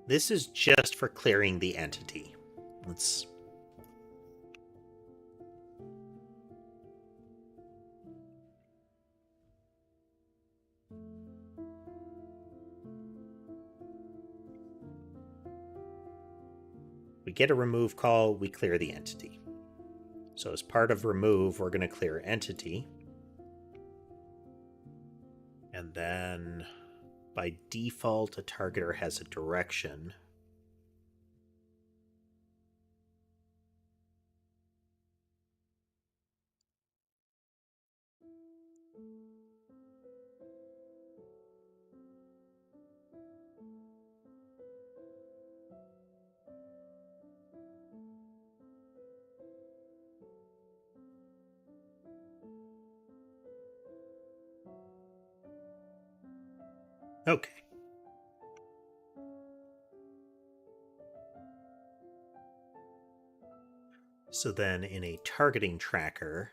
This is just for clearing the entity. Let's... We get a remove call, we clear the entity. So as part of remove, we're going to clear entity. And then by default, a targeter has a direction. Okay. So then in a targeting tracker,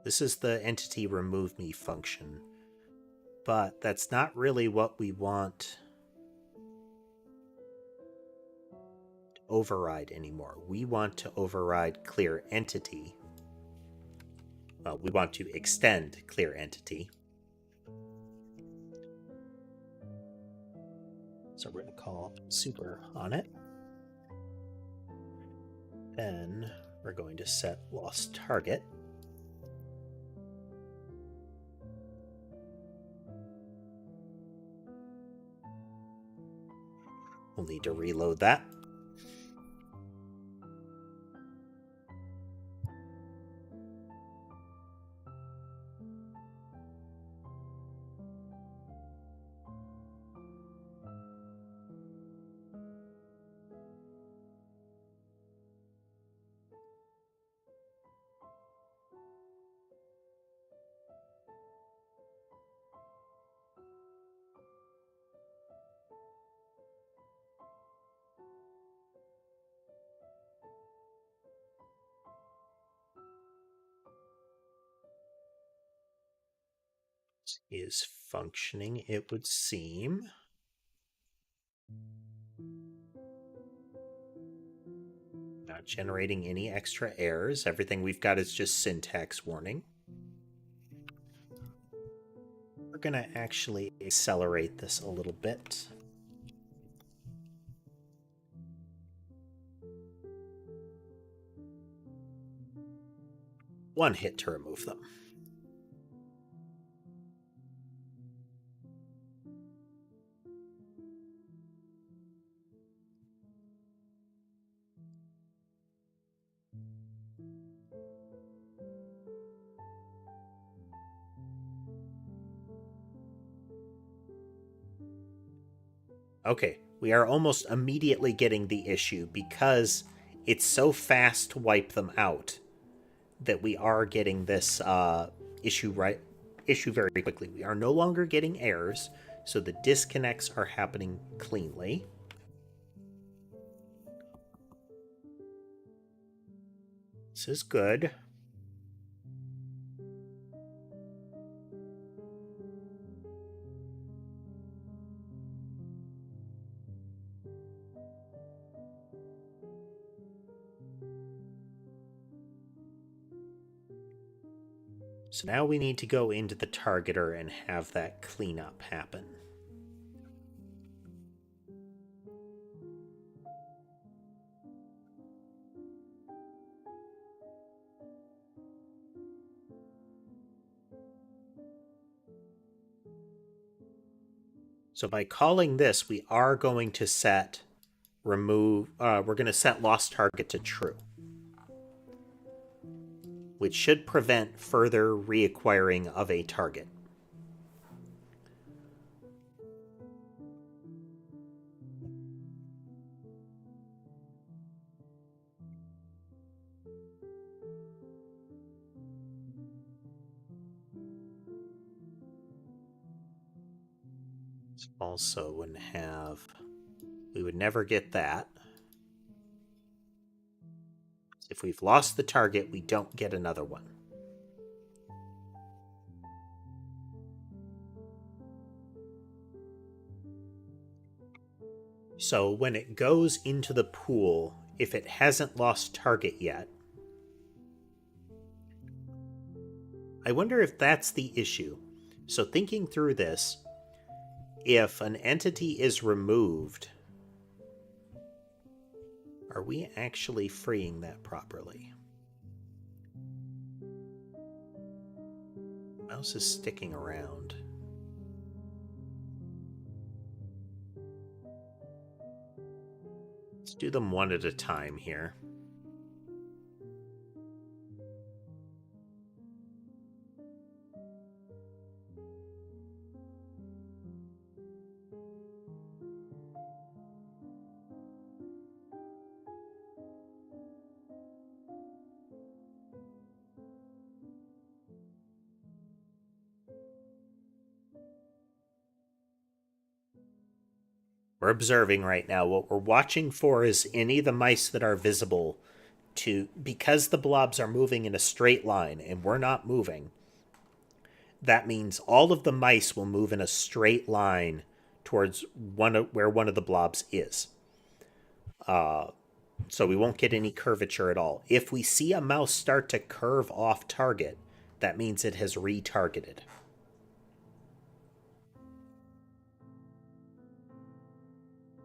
this is the entity remove me function, but that's not really what we want to override anymore. We want to override clear entity. Well, we want to extend clear entity. So we're going to call super on it. Then we're going to set lost target. We'll need to reload that. Is functioning, it would seem. Not generating any extra errors. Everything we've got is just syntax warning. We're going to actually accelerate this a little bit. One hit to remove them. Okay, we are almost immediately getting the issue because it's so fast to wipe them out that we are getting this issue very quickly. We are no longer getting errors, so the disconnects are happening cleanly. This is good. So now we need to go into the targeter and have that cleanup happen. So by calling this, we are going to set we're going to set lost target to true, which should prevent further reacquiring of a target. Also wouldn't have... We would never get that. If we've lost the target, we don't get another one. So when it goes into the pool, if it hasn't lost target yet, I wonder if that's the issue. So thinking through this, if an entity is removed, are we actually freeing that properly? Mouse is sticking around. Let's do them one at a time here. We're observing right now. What we're watching for is any of the mice that are visible to, because the blobs are moving in a straight line and we're not moving, that means all of the mice will move in a straight line towards where one of the blobs is. So we won't get any curvature at all. If we see a mouse start to curve off target, that means it has retargeted.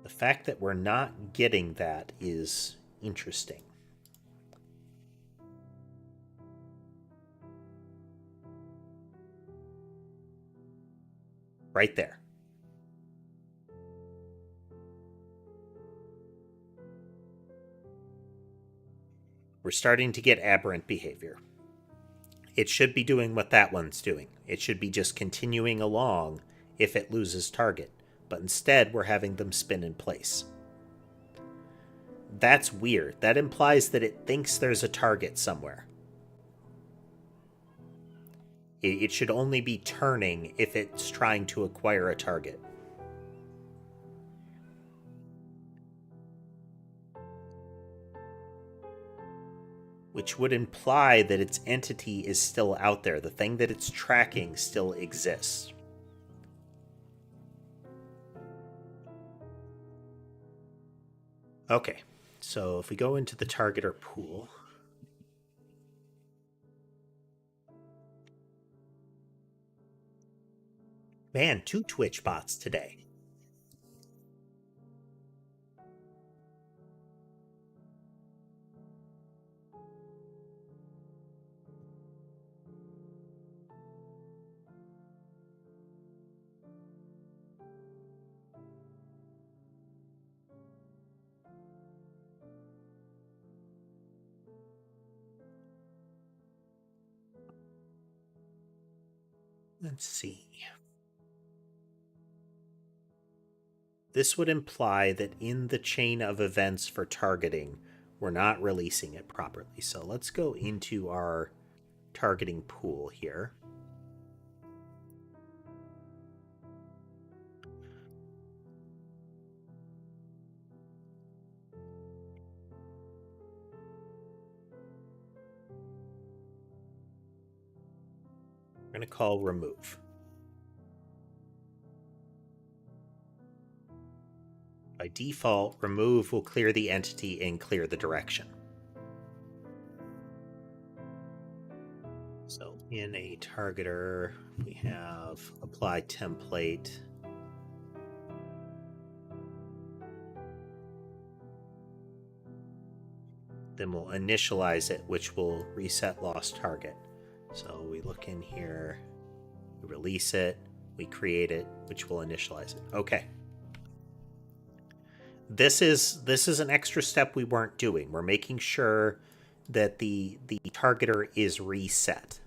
The fact that we're not getting that is interesting. Right there. We're starting to get aberrant behavior. It should be doing what that one's doing. It should be just continuing along if it loses target. But instead, we're having them spin in place. That's weird. That implies that it thinks there's a target somewhere. It should only be turning if it's trying to acquire a target. Which would imply that its entity is still out there. The thing that it's tracking still exists. Okay, so if we go into the targeter pool, man, 2 Twitch bots today. Let's see. This would imply that in the chain of events for targeting, we're not releasing it properly. So let's go into our targeting pool here. We're going to call remove. By default, remove will clear the entity and clear the direction. So in a targeter, we have apply template. Then we'll initialize it, which will reset lost target. So we look in here, we release it, we create it, which will initialize it. Okay. This is an extra step we weren't doing. We're making sure that the targeter is reset.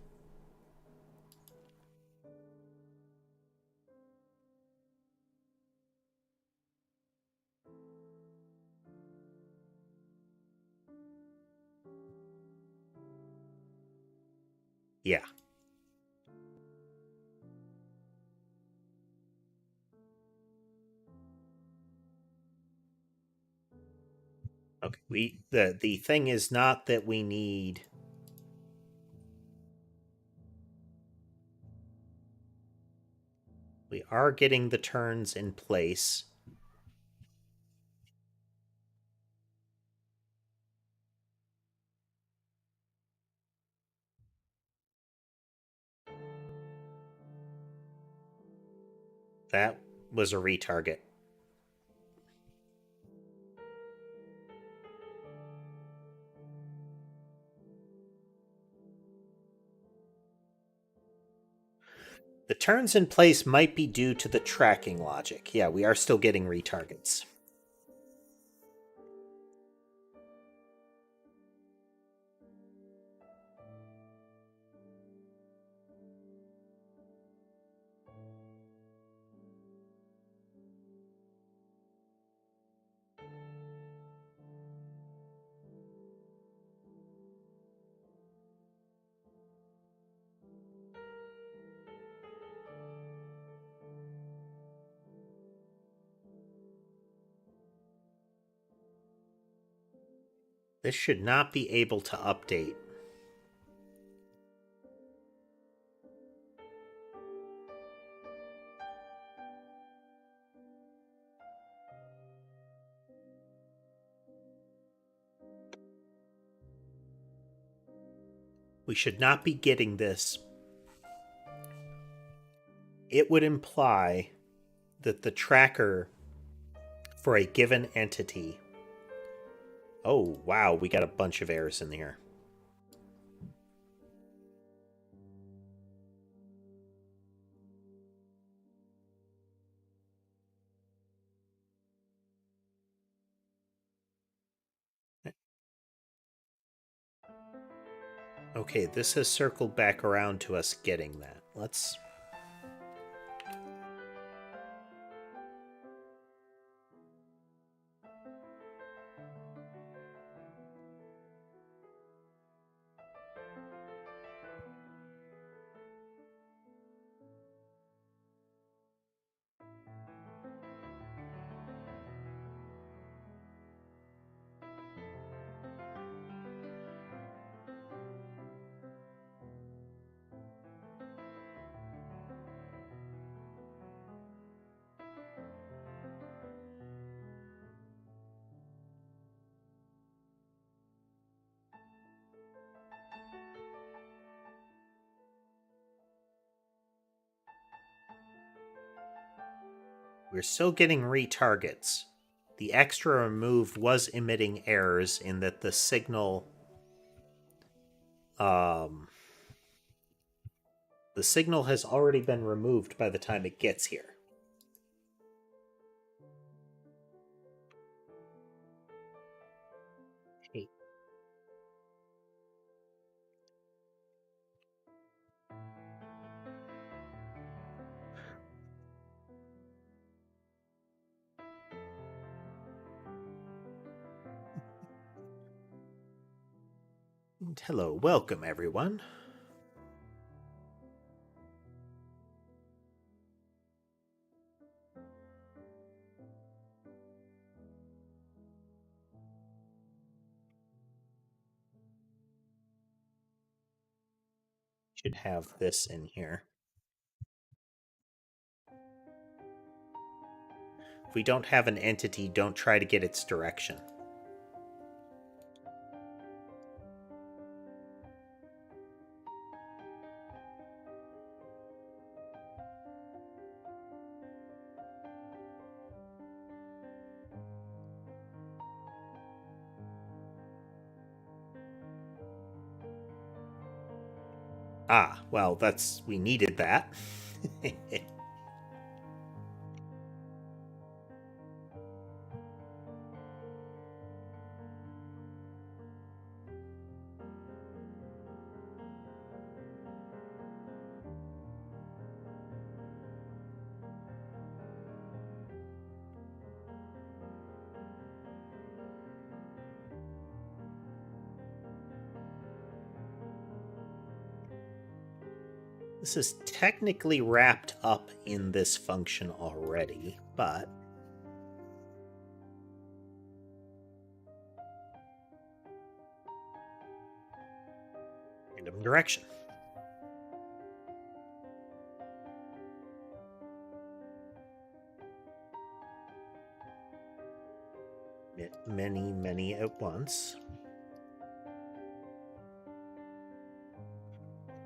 Yeah. Okay. The thing is not that we need. We are getting the turns in place. That was a retarget. The turns in place might be due to the tracking logic. Yeah, we are still getting retargets. This should not be able to update. We should not be getting this. It would imply that the tracker for a given entity. Oh, wow, we got a bunch of errors in here. Okay, this has circled back around to us getting that. Let's... We're still getting retargets. The extra remove was emitting errors in that the signal... the signal has already been removed by the time it gets here. Hey. And hello, welcome everyone. Should have this in here. If we don't have an entity, don't try to get its direction. Ah, well, that's... we needed that. This is technically wrapped up in this function already, but... random direction. Many at once.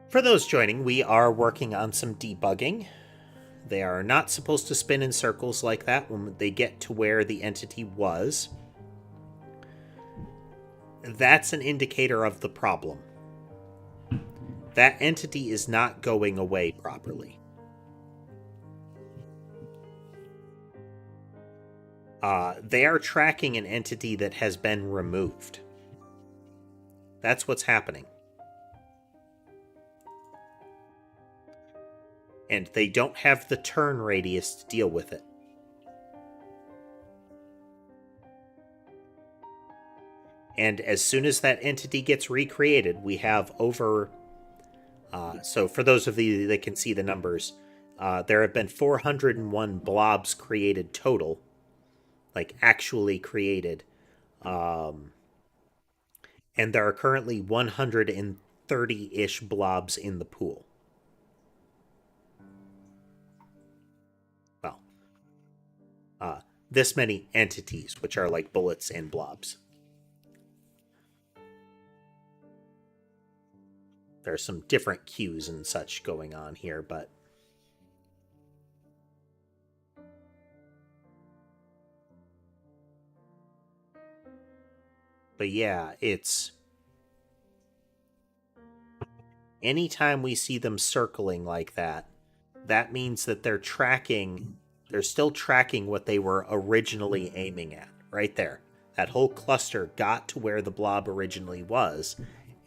For those joining, we are working on some debugging. They are not supposed to spin in circles like that when they get to where the entity was. That's an indicator of the problem. That entity is not going away properly. They are tracking an entity that has been removed. That's what's happening. And they don't have the turn radius to deal with it. And as soon as that entity gets recreated, we have over... so for those of you that can see the numbers, there have been 401 blobs created total, like actually created. And there are currently 130-ish blobs in the pool. Well, this many entities, which are like bullets and blobs. There's some different cues and such going on here, but yeah, it's anytime we see them circling like that, that means that they're still tracking what they were originally aiming at. Right there. That whole cluster got to where the blob originally was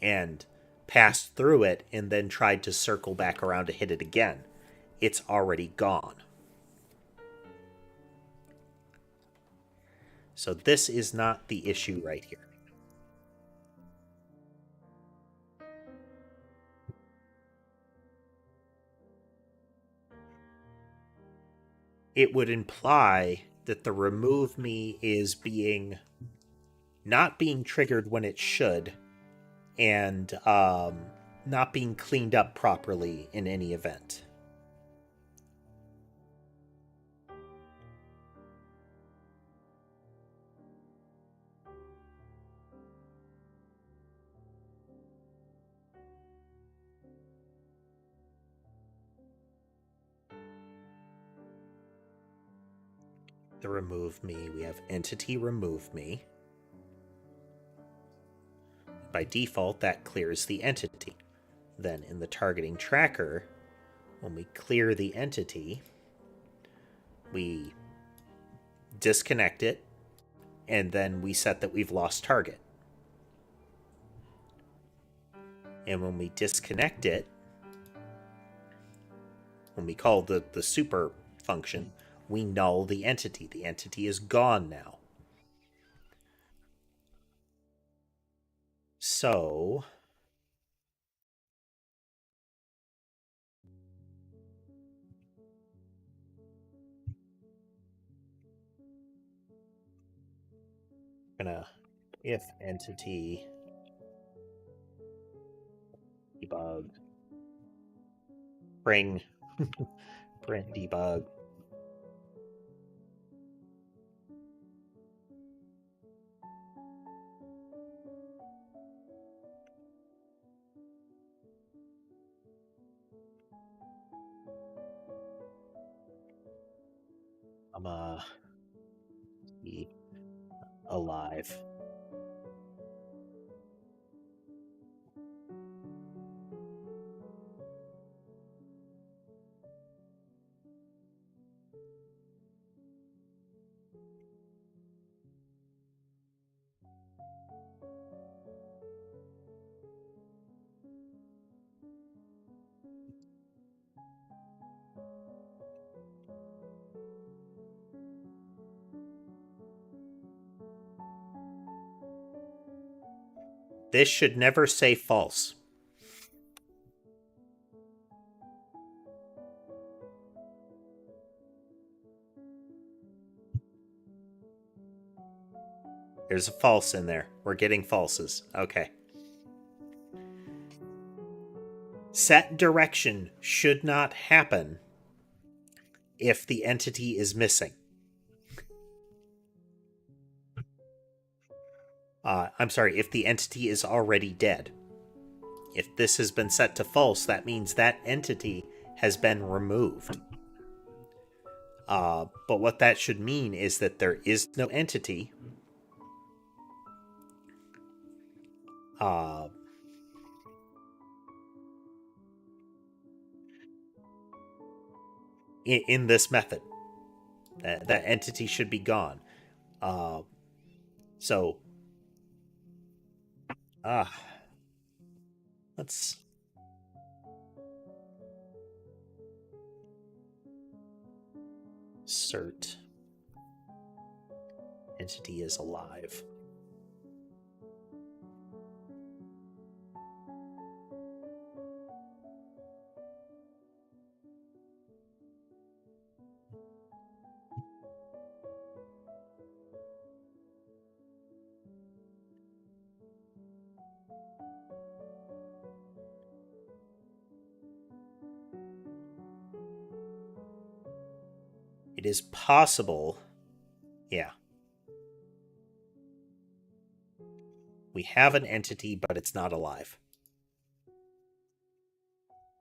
and passed through it and then tried to circle back around to hit it again. It's already gone. So this is not the issue right here. It would imply that the remove me is not being triggered when it should, and not being cleaned up properly in any event. The remove me, we have entity remove me. By default, that clears the entity. Then in the targeting tracker, when we clear the entity, we disconnect it, and then we set that we've lost target. And when we disconnect it, when we call the super function, we null the entity. The entity is gone now. So I'm gonna if entity debug bring print debug be alive. This should never say false. There's a false in there. We're getting falses. Okay. Set direction should not happen if the entity is missing. I'm sorry, if the entity is already dead. If this has been set to false, that means that entity has been removed. But what that should mean is that there is no entity uh, in this method. That entity should be gone. Uh, so, uh, let's assert entity is alive. It is possible. Yeah. We have an entity, but it's not alive.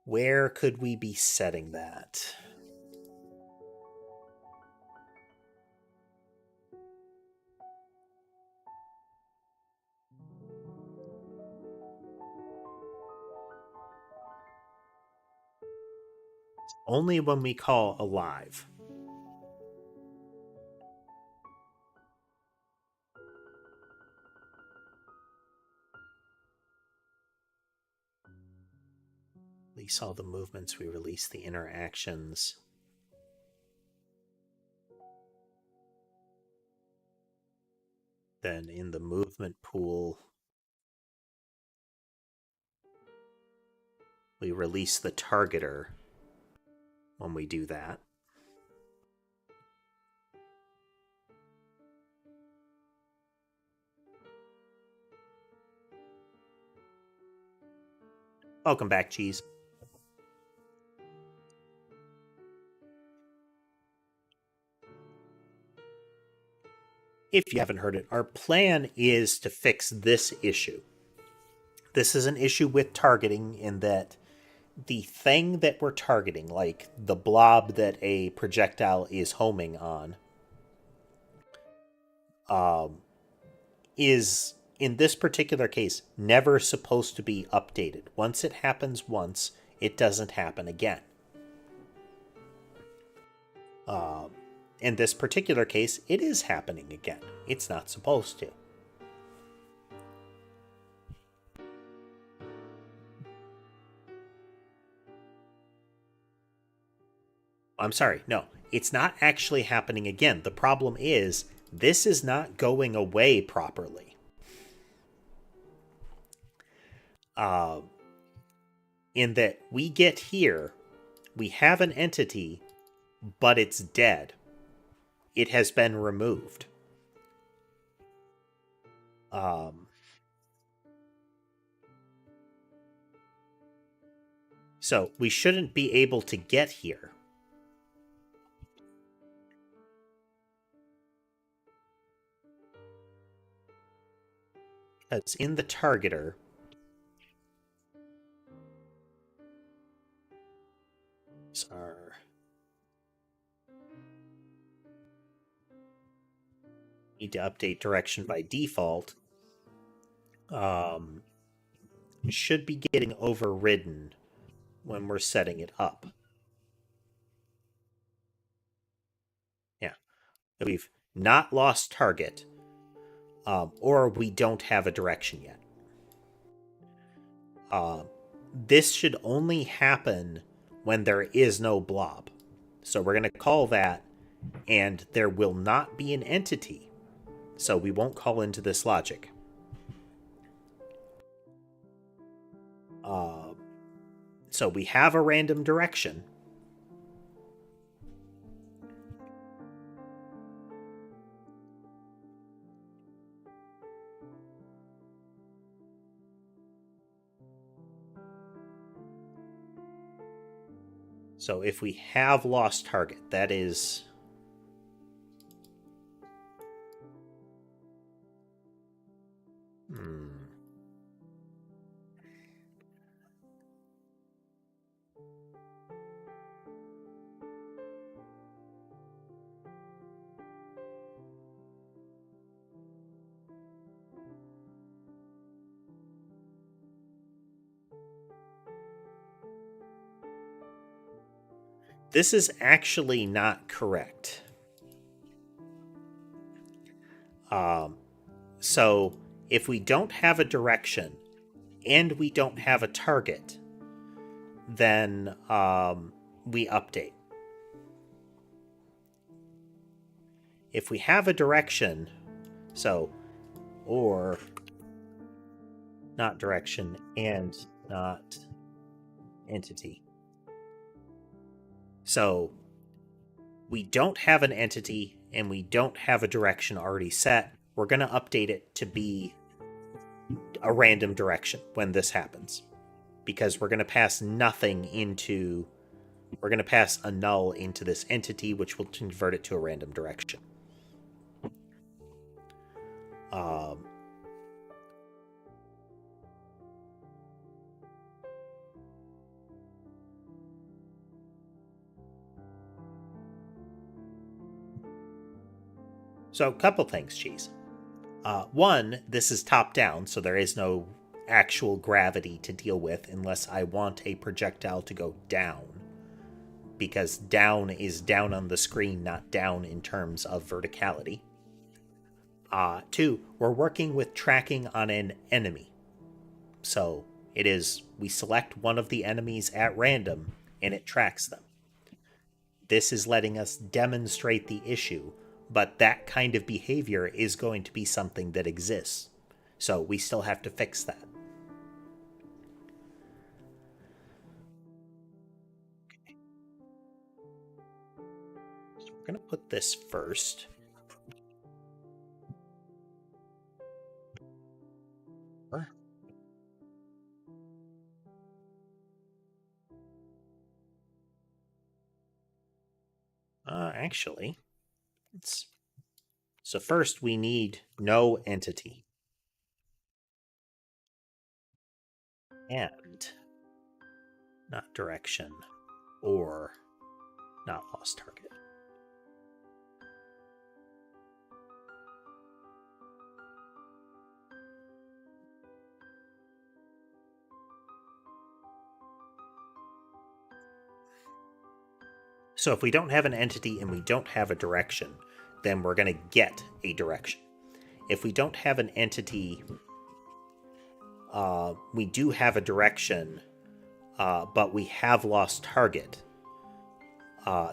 Where could we be setting that? Only when we call alive. Release all the movements, we release the interactions. Then in the movement pool, we release the targeter when we do that. Welcome back, Cheese. If you haven't heard it, our plan is to fix this issue. This is an issue with targeting in that the thing that we're targeting, like the blob that a projectile is homing on, is in this particular case never supposed to be updated. Once it happens once, it doesn't happen again. In this particular case, it is happening again. It's not supposed to. I'm sorry, no, it's not actually happening again. The problem is, this is not going away properly. In that we get here, we have an entity, but it's dead. It has been removed. So we shouldn't be able to get here. Because in the targeter, need to update direction by default. Should be getting overridden when we're setting it up. Yeah. We've not lost target, or we don't have a direction yet. This should only happen when there is no blob. So we're going to call that, and there will not be an entity. So we won't call into this logic. So we have a random direction. So if we have lost target, that is... This is actually not correct. So if we don't have a direction and we don't have a target, then we update. If we have a direction, or not direction and not entity. So we don't have an entity and we don't have a direction already set. We're going to update it to be a random direction when this happens, because we're going to pass nothing into, we're going to pass a null into this entity, which will convert it to a random direction. So a couple things, Cheese. One, this is top down, so there is no actual gravity to deal with unless I want a projectile to go down, because down is down on the screen, not down in terms of verticality. Two, we're working with tracking on an enemy. So it is, we select one of the enemies at random and it tracks them. This is letting us demonstrate the issue, but that kind of behavior is going to be something that exists. So we still have to fix that. Okay. So we're going to put this first. Actually, so first we need no entity. And not direction or not lost target. So if we don't have an entity and we don't have a direction, then we're going to get a direction. If we don't have an entity, we do have a direction, but we have lost target,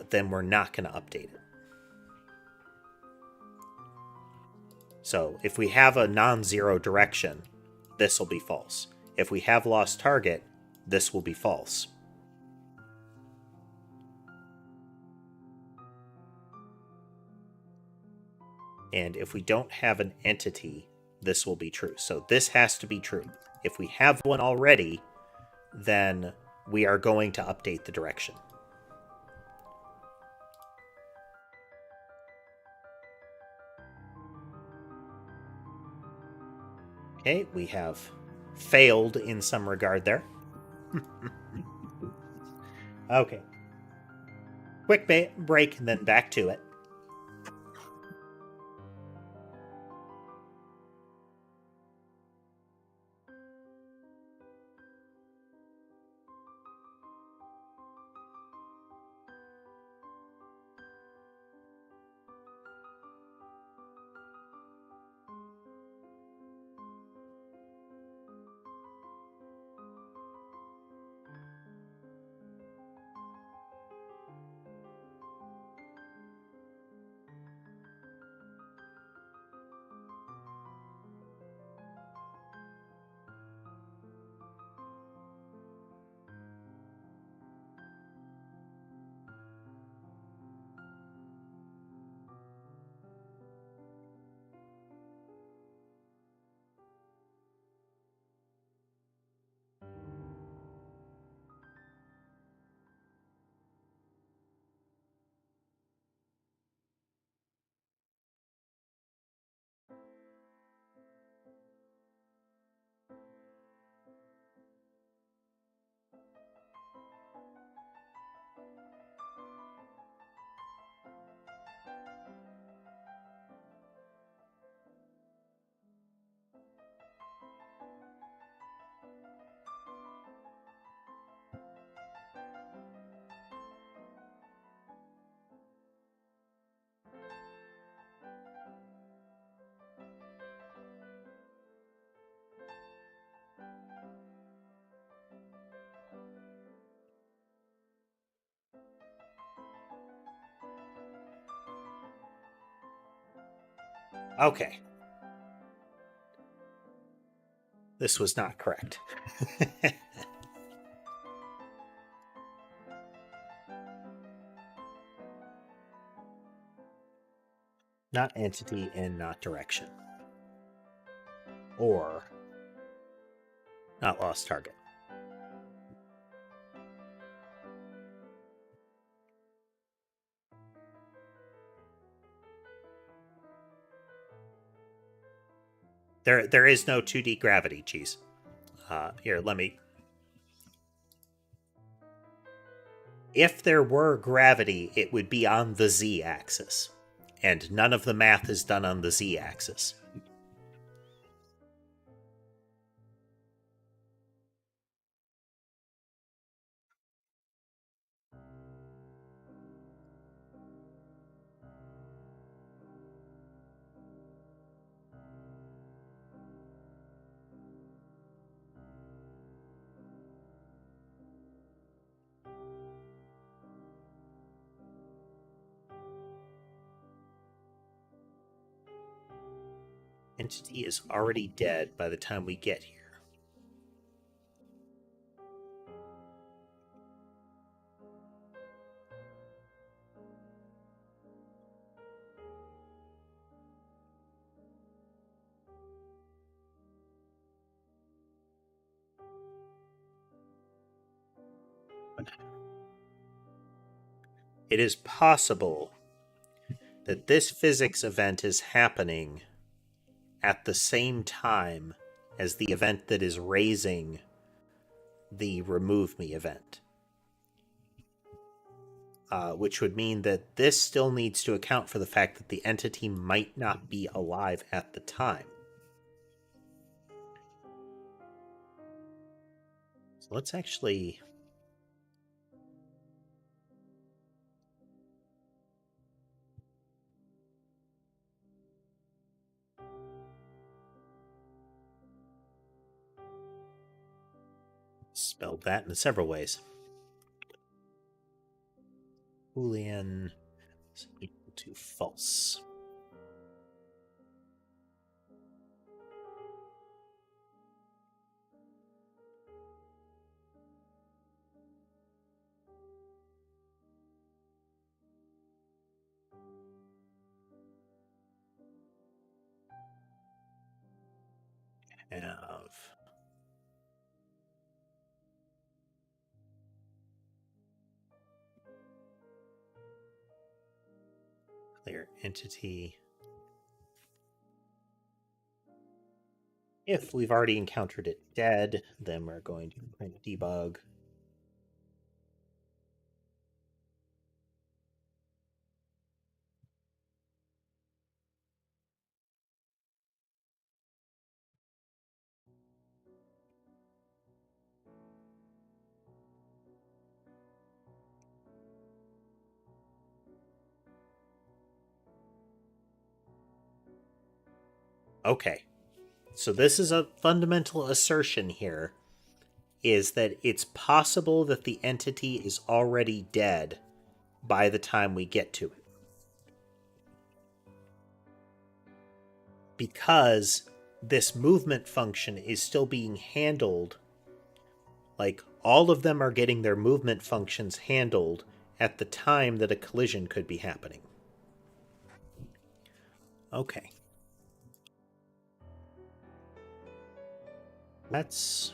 then we're not going to update it. So if we have a non-zero direction, this will be false. If we have lost target, this will be false. And if we don't have an entity, this will be true. So this has to be true. If we have one already, then we are going to update the direction. Okay, we have failed in some regard there. Okay. Quick break and then back to it. Okay. This was not correct. Not entity and not direction. Or not lost target. There is no 2D gravity, Cheese. Here, let me. If there were gravity, it would be on the z-axis, and none of the math is done on the z-axis. Entity is already dead by the time we get here. It is possible that this physics event is happening at the same time as the event that is raising the remove me event. Which would mean that this still needs to account for the fact that the entity might not be alive at the time. So let's actually... spell that in several ways. Boolean is equal to false. Have clear entity. If we've already encountered it dead, then we're going to print debug. Okay, so this is a fundamental assertion here, is that it's possible that the entity is already dead by the time we get to it. Because this movement function is still being handled, like all of them are getting their movement functions handled at the time that a collision could be happening. Okay. Let's...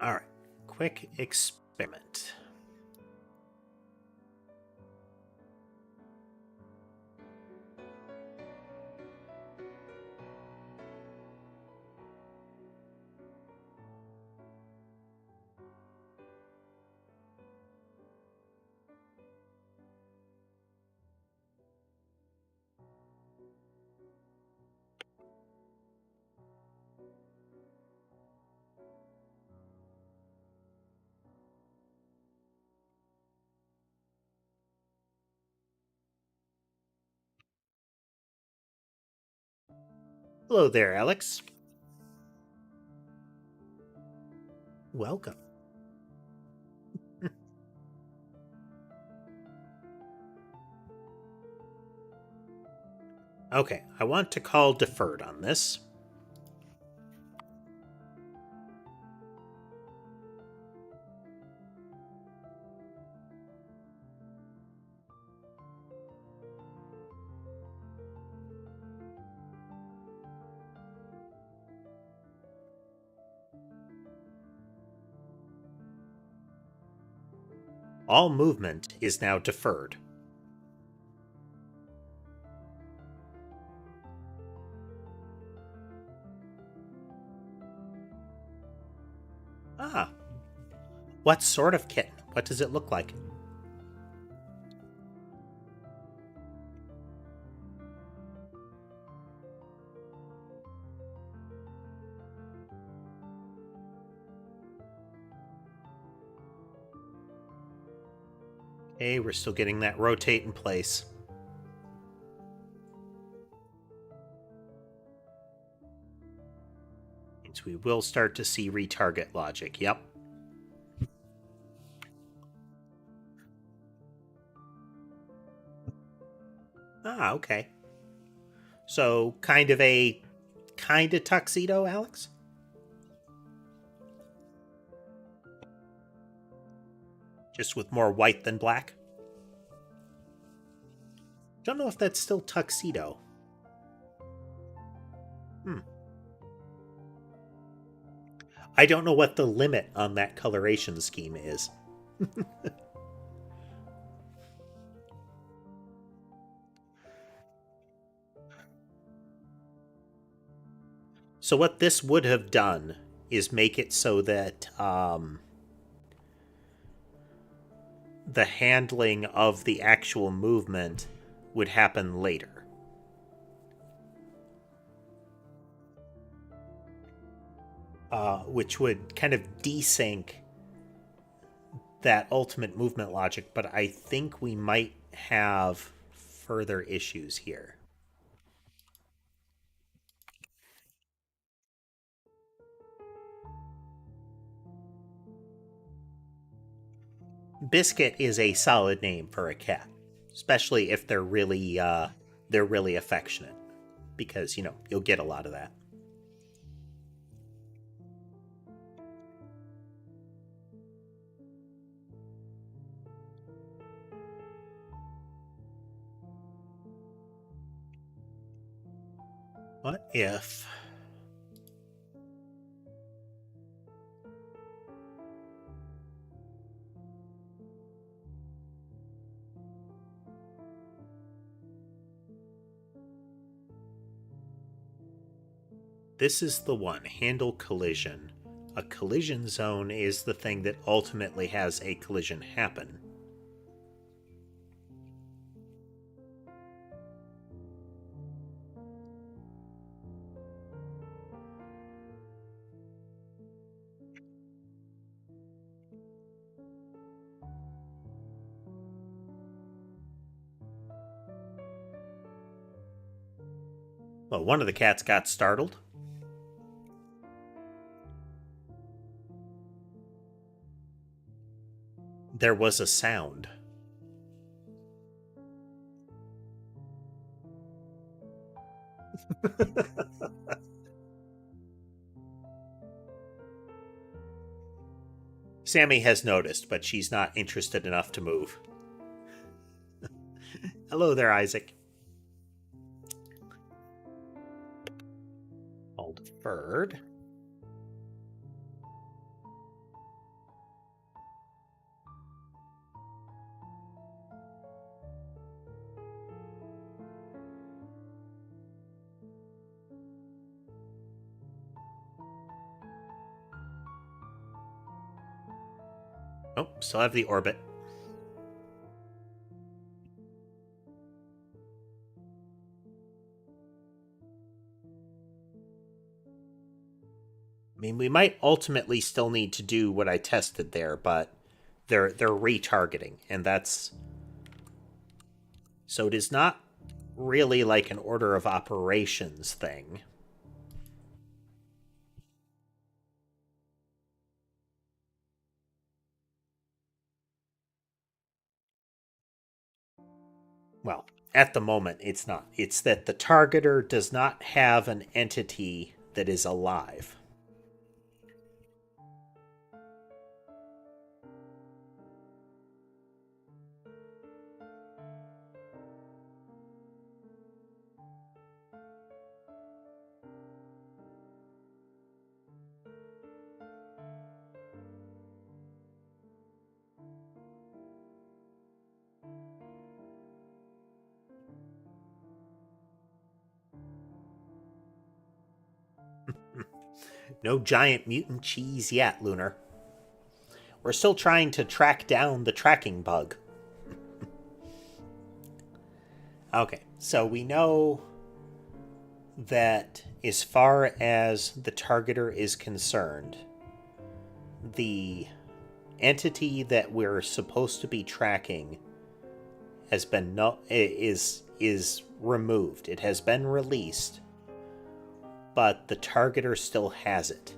all right. Quick experiment. Hello there, Alex. Welcome. Okay, I want to call deferred on this. All movement is now deferred. Ah. What sort of kitten? What does it look like? Okay, we're still getting that rotate in place. Means we will start to see retarget logic. Yep. Ah, okay. So kind of tuxedo, Alex? Just with more white than black? Don't know if that's still tuxedo. I don't know what the limit on that coloration scheme is. So what this would have done is make it so that the handling of the actual movement would happen later. Which would kind of desync that ultimate movement logic, but I think we might have further issues here. Biscuit is a solid name for a cat, especially if they're really affectionate, because you'll get a lot of that. What if this is the one, handle collision? A collision zone is the thing that ultimately has a collision happen. Well, one of the cats got startled. There was a sound. Sammy has noticed, but she's not interested enough to move. Hello there, Isaac. All deferred. Oh, still have the orbit. I mean, we might ultimately still need to do what I tested there, but they're retargeting, and that's... So it is not really like an order of operations thing. Well, at the moment, it's not. It's that the targeter does not have an entity that is alive. No giant mutant cheese yet, Lunar. We're still trying to track down the tracking bug. Okay, so we know that as far as the targeter is concerned, the entity that we're supposed to be tracking has been is removed. It has been released, but the targeter still has it.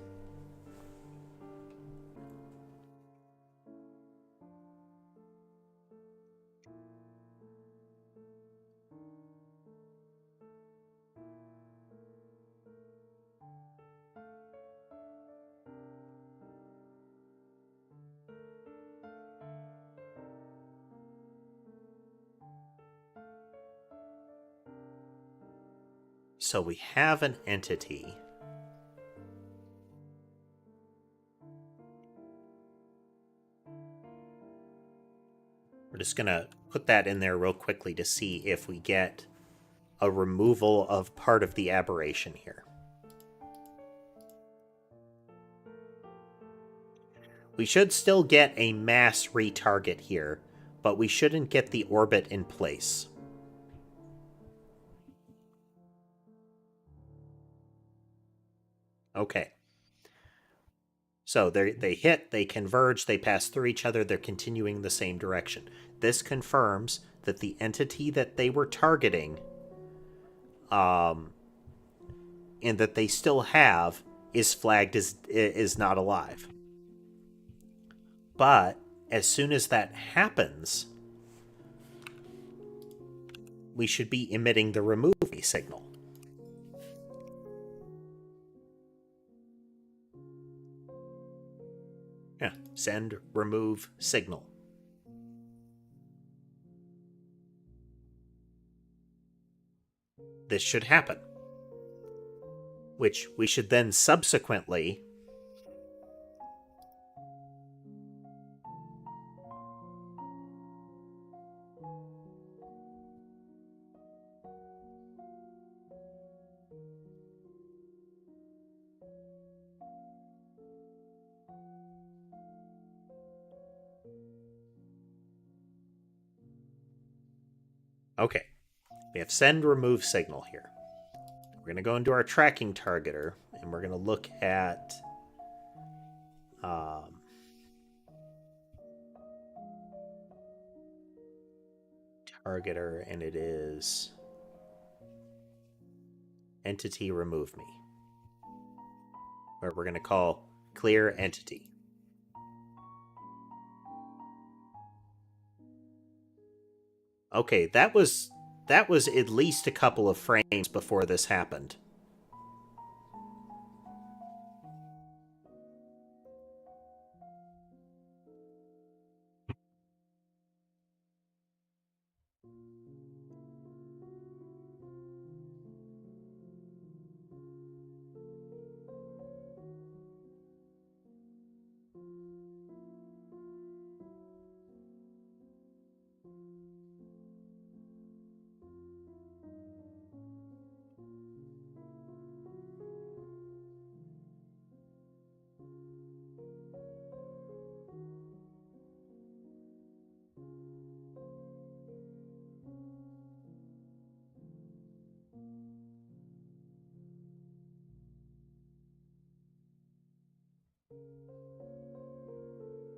So we have an entity. We're just going to put that in there real quickly to see if we get a removal of part of the aberration here. We should still get a mass retarget here, but we shouldn't get the orbit in place. Okay. So they hit, they converge, they pass through each other, they're continuing the same direction. This confirms that the entity that they were targeting, and that they still have, is flagged as is not alive. But as soon as that happens, we should be emitting the remove me signal. Yeah, send remove signal. This should happen, which we should then subsequently okay. We have send remove signal here. We're going to go into our tracking targeter, and we're going to look at targeter, and it is entity remove me, or we're going to call clear entity. Okay, that was at least a couple of frames before this happened.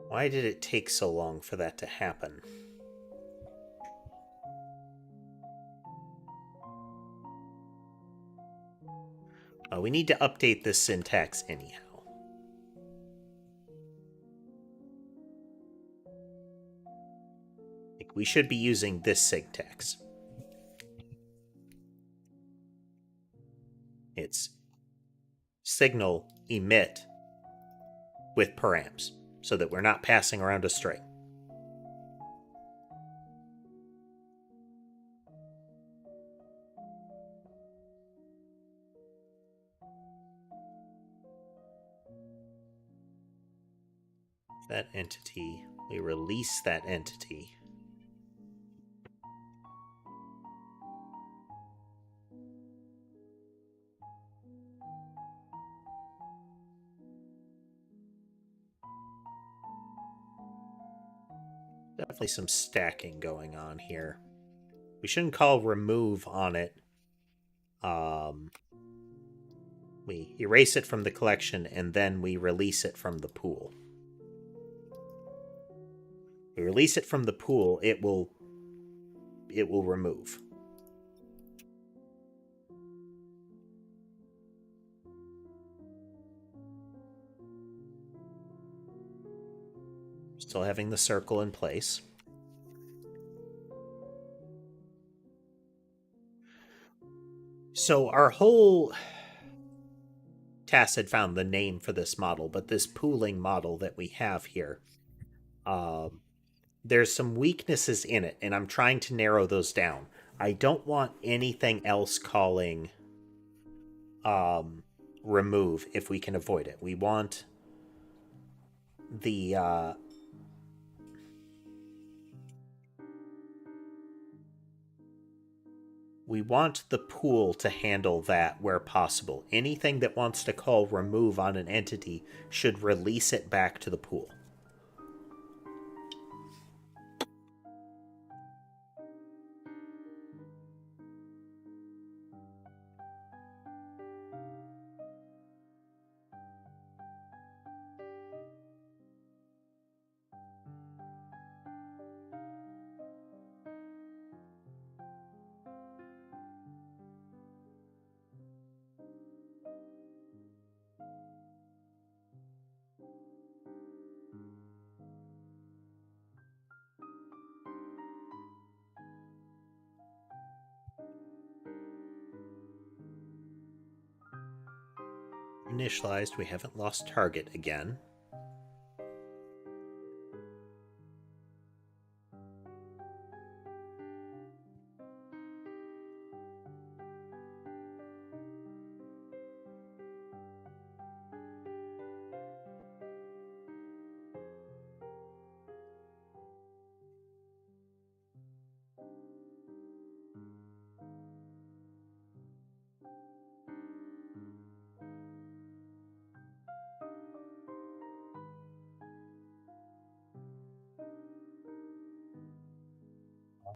Why did it take so long for that to happen? We need to update this syntax anyhow. Like, we should be using this syntax. It's signal emit with params, so that we're not passing around a string. That entity, we release that entity. Definitely some stacking going on here. We shouldn't call remove on it. We erase it from the collection and then we release it from the pool. We release it from the pool, it will remove. Still having the circle in place. So our whole task had found the name for this model, but this pooling model that we have here, there's some weaknesses in it, and I'm trying to narrow those down. I don't want anything else calling remove if we can avoid it. We want the pool to handle that where possible. Anything that wants to call remove on an entity should release it back to the pool. Initialized, we haven't lost target again.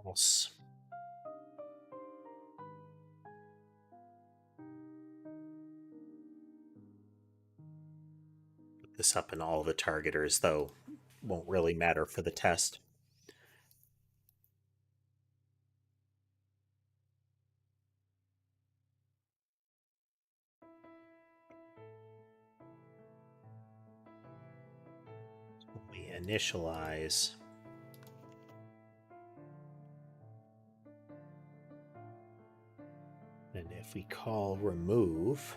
Almost. Put this up in all the targeters, though won't really matter for the test. We initialize. And if we call remove,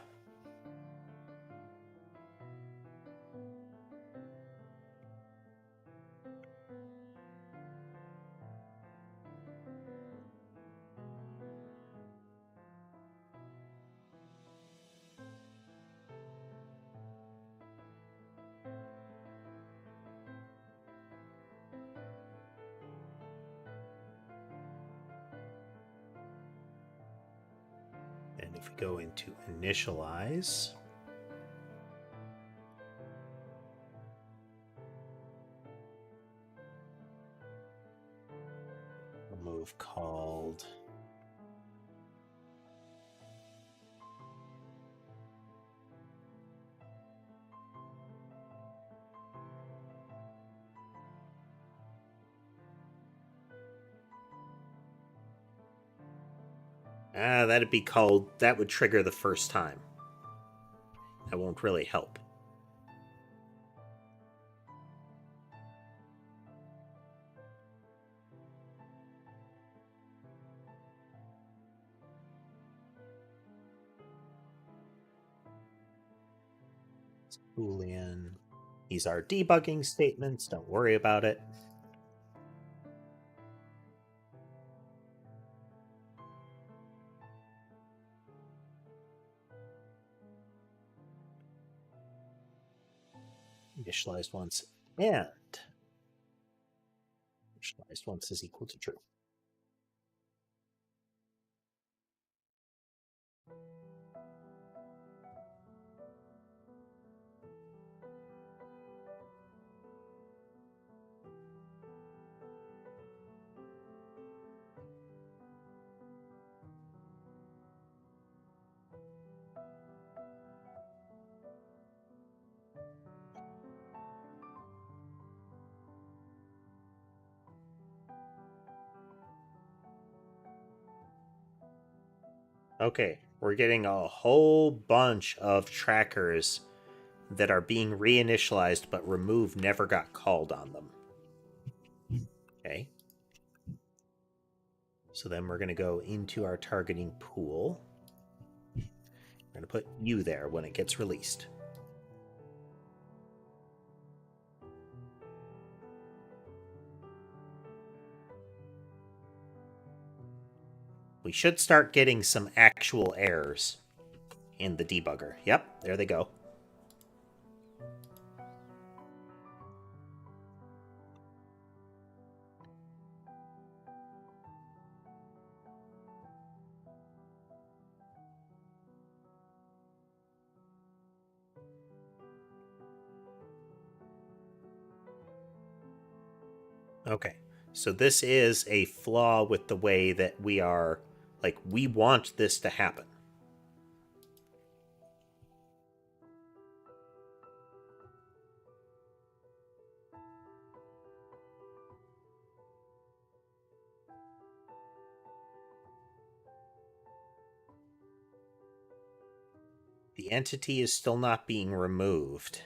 and if we go into initialize, remove called. That'd be called, that would trigger the first time. That won't really help. Boolean. These are debugging statements, don't worry about it. Initialized once and initialized once is equal to true. Okay, we're getting a whole bunch of trackers that are being reinitialized, but remove never got called on them. Okay. So then we're going to go into our targeting pool. We're going to put you there when it gets released. We should start getting some actual errors in the debugger. Yep, there they go. Okay, so this is a flaw with the way that we are, like, we want this to happen. The entity is still not being removed.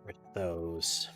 With those.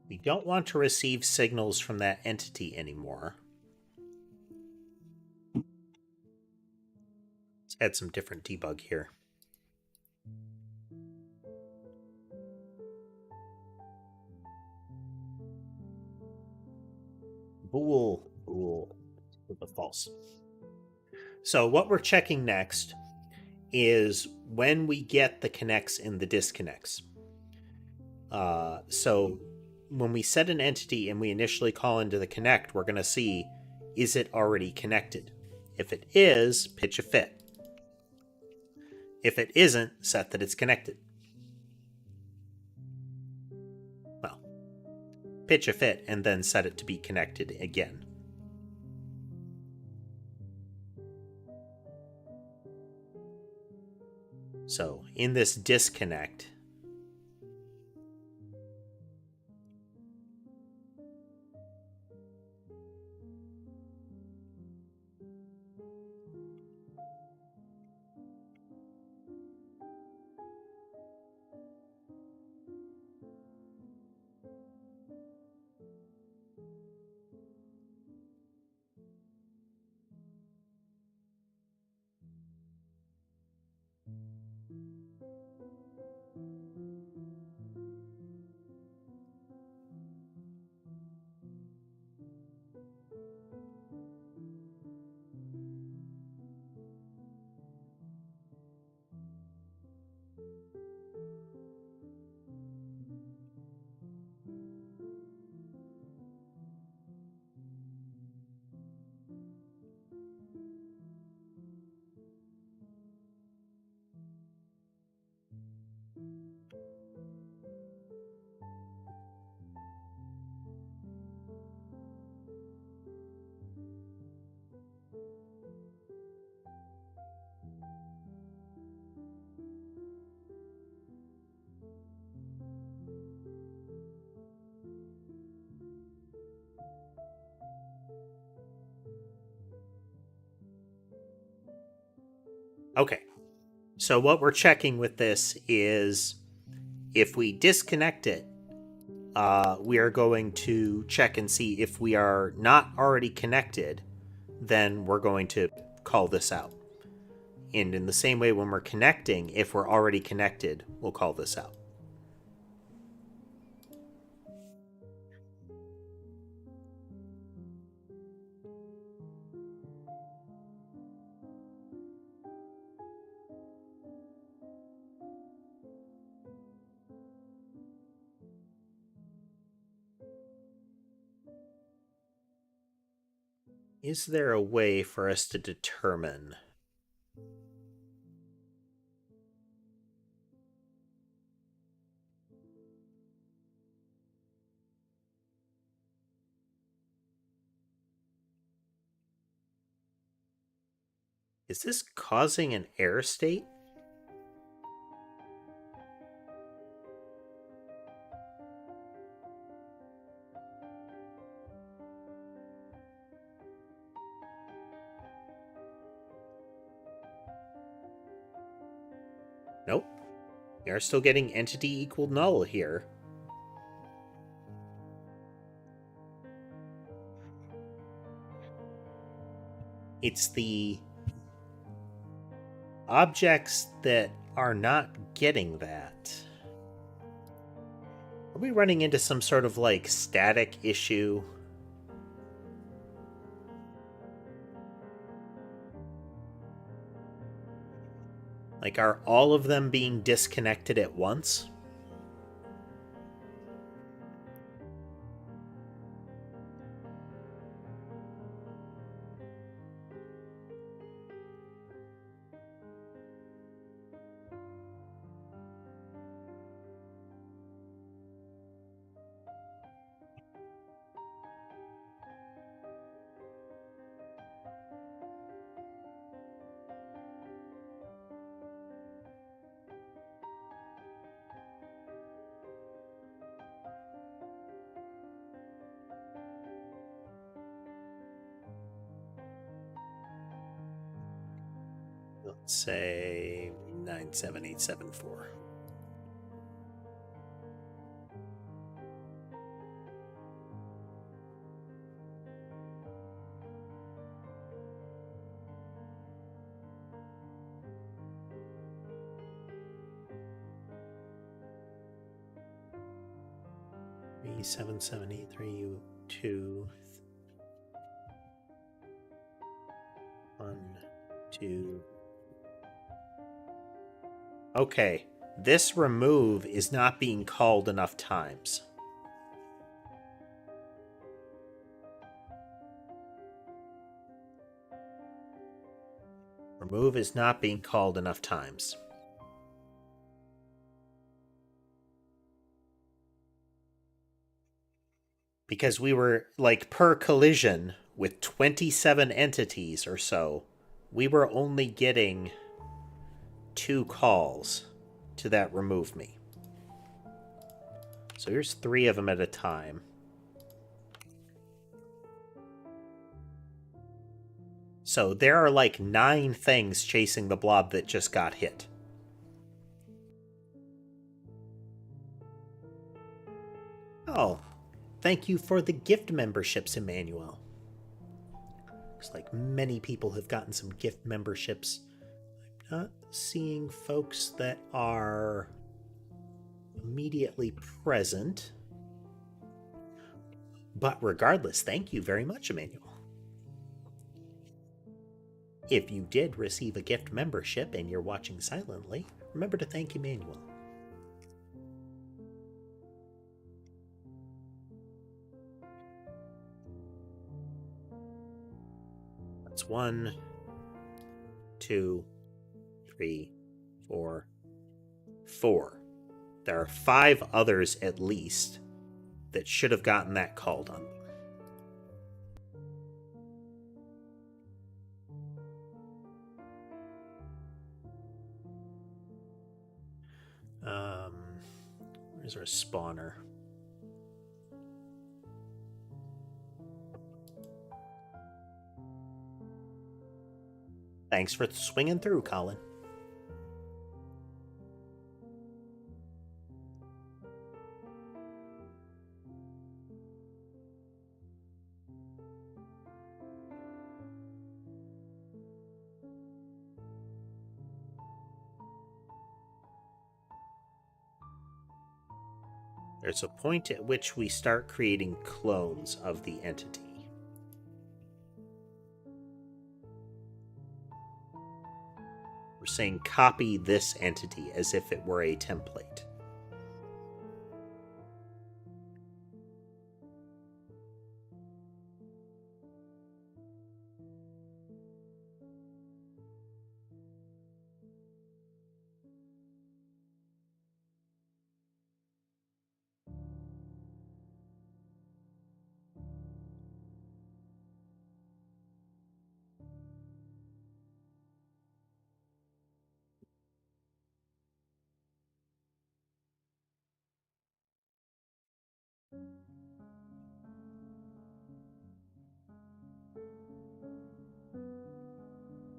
We don't want to receive signals from that entity anymore. Let's add some different debug here. Bool, with the false. So what we're checking next is when we get the connects and the disconnects. So when we set an entity and we initially call into the connect, we're going to see, is it already connected? If it is, pitch a fit. If it isn't, set that it's connected. Well, pitch a fit and then set it to be connected again. So in this disconnect, So what we're checking with this is if we disconnect it, we are going to check and see if we are not already connected, then we're going to call this out. And in the same way, when we're connecting, if we're already connected, we'll call this out. Is there a way for us to determine? Is this causing an error state? Nope. We are still getting entity equal null here. It's the objects that are not getting that. Are we running into some sort of like static issue? Like, are all of them being disconnected at once? Let's say 97874. E7783U2 1 2. Okay, this remove is not being called enough times. Remove is not being called enough times. Because we were, like, per collision with 27 entities or so, we were only getting 2 calls to that remove me. So here's 3 of them at a time. So there are like 9 things chasing the blob that just got hit. Oh, thank you for the gift memberships, Emmanuel. Looks like many people have gotten some gift memberships. I'm not seeing folks that are immediately present. But regardless, thank you very much, Emmanuel. If you did receive a gift membership and you're watching silently, remember to thank Emmanuel. That's 1, 2, 3, 4, 4. There are 5 others at least that should have gotten that called on them. Where's our spawner? Thanks for swinging through, Colin. there's a point at which we start creating clones of the entity. We're saying copy this entity as if it were a template.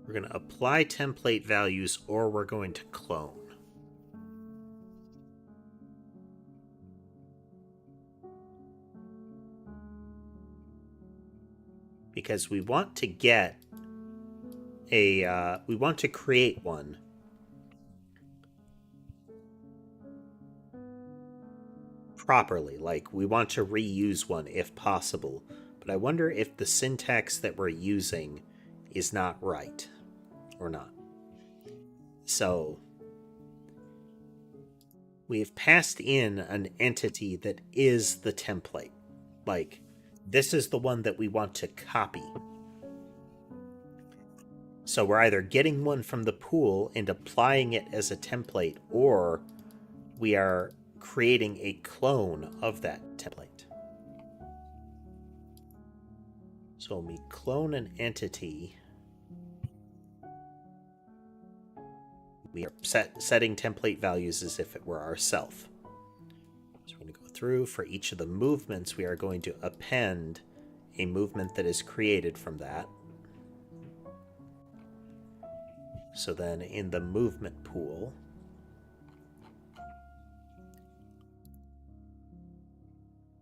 We're going to apply template values, or we're going to clone. Because we want to get we want to create one properly. Like, we want to reuse one if possible. But I wonder if the syntax that we're using is not right or not. So we've passed in an entity that is the template. Like, this is the one that we want to copy. So we're either getting one from the pool and applying it as a template, or we are creating a clone of that template. So when we clone an entity, we are setting template values as if it were ourself. So we're going to go through for each of the movements. We are going to append a movement that is created from that. So then in the movement pool,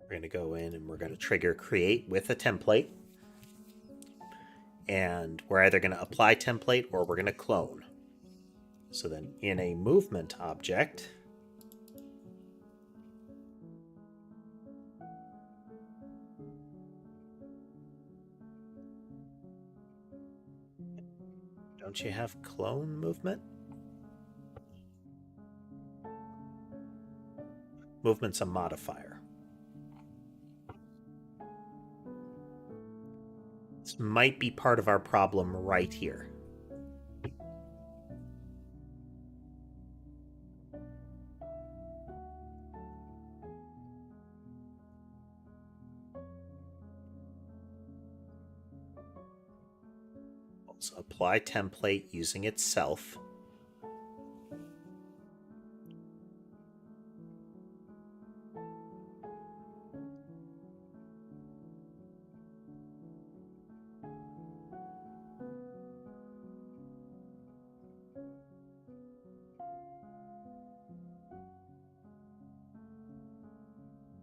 we're going to go in and we're going to trigger create with a template. And we're either going to apply template or we're going to clone. So then in a movement object, don't you have clone movement? Movement's a modifier. This might be part of our problem right here. So apply template using itself.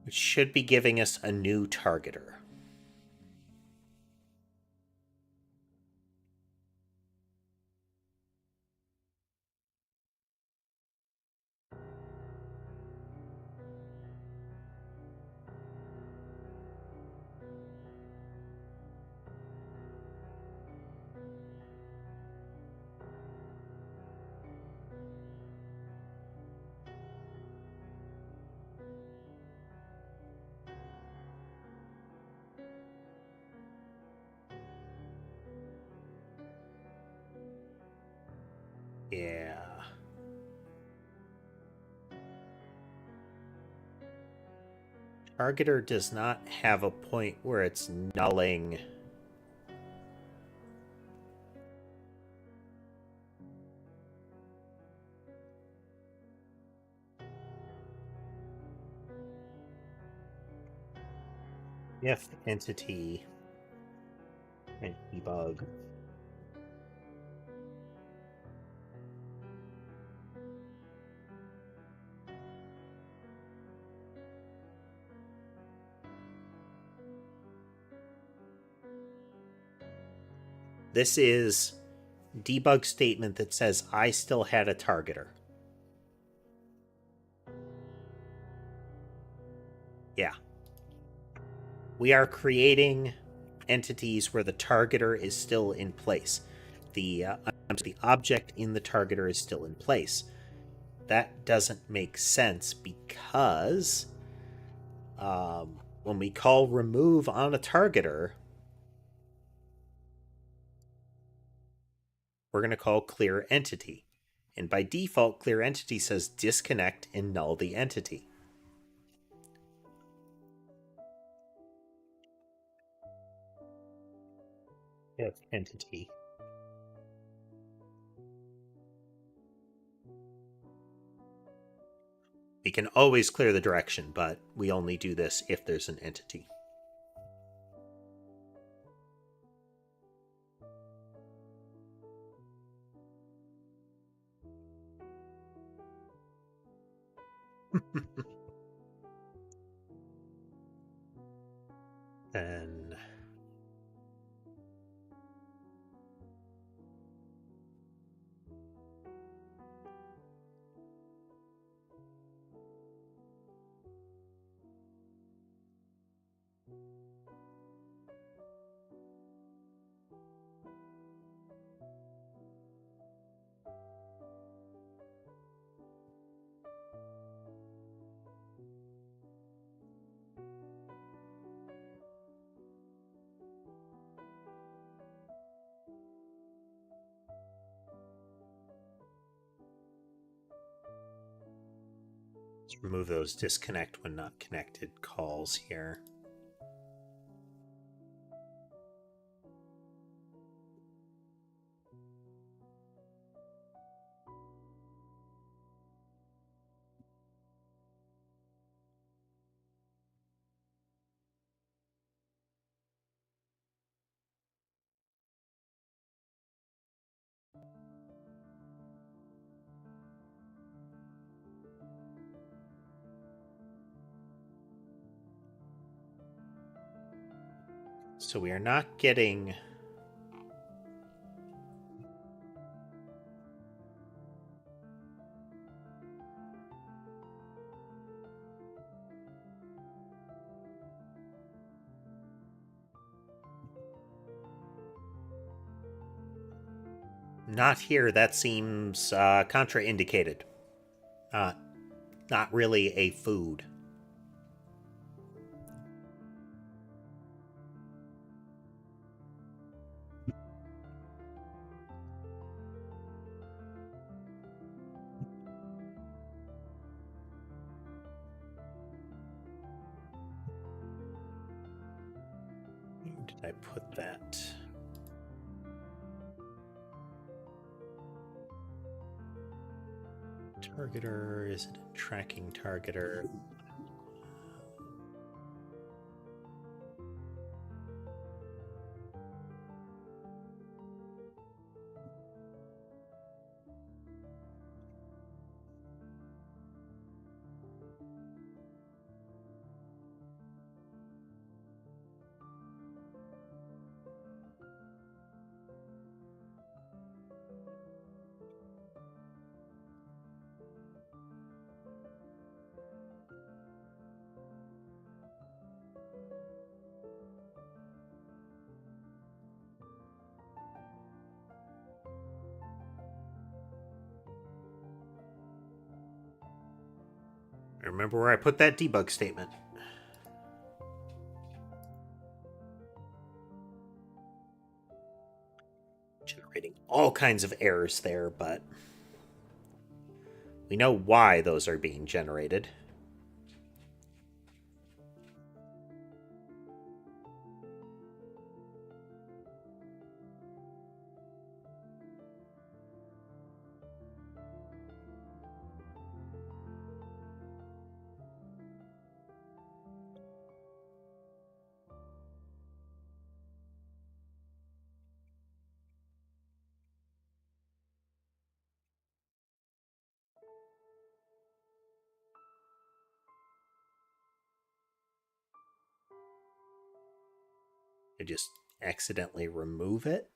Which should be giving us a new targeter. Yeah. Targeter does not have a point where it's nulling. If entity and debug. This is debug statement that says I still had a targeter. we are creating entities where the targeter is still in place. The object in the targeter is still in place. That doesn't make sense because when we call remove on a targeter, we're going to call clear entity. And by default, clear entity says disconnect and null the entity. If entity. We can always clear the direction, but we only do this if there's an entity. Then let's remove those disconnect when not connected calls here. So we are not getting not here. That seems contraindicated. Not really a food. Where did I put that? Targeter, is it a tracking targeter? I remember where I put that debug statement. Generating all kinds of errors there, but we know why those are being generated. I just accidentally remove it.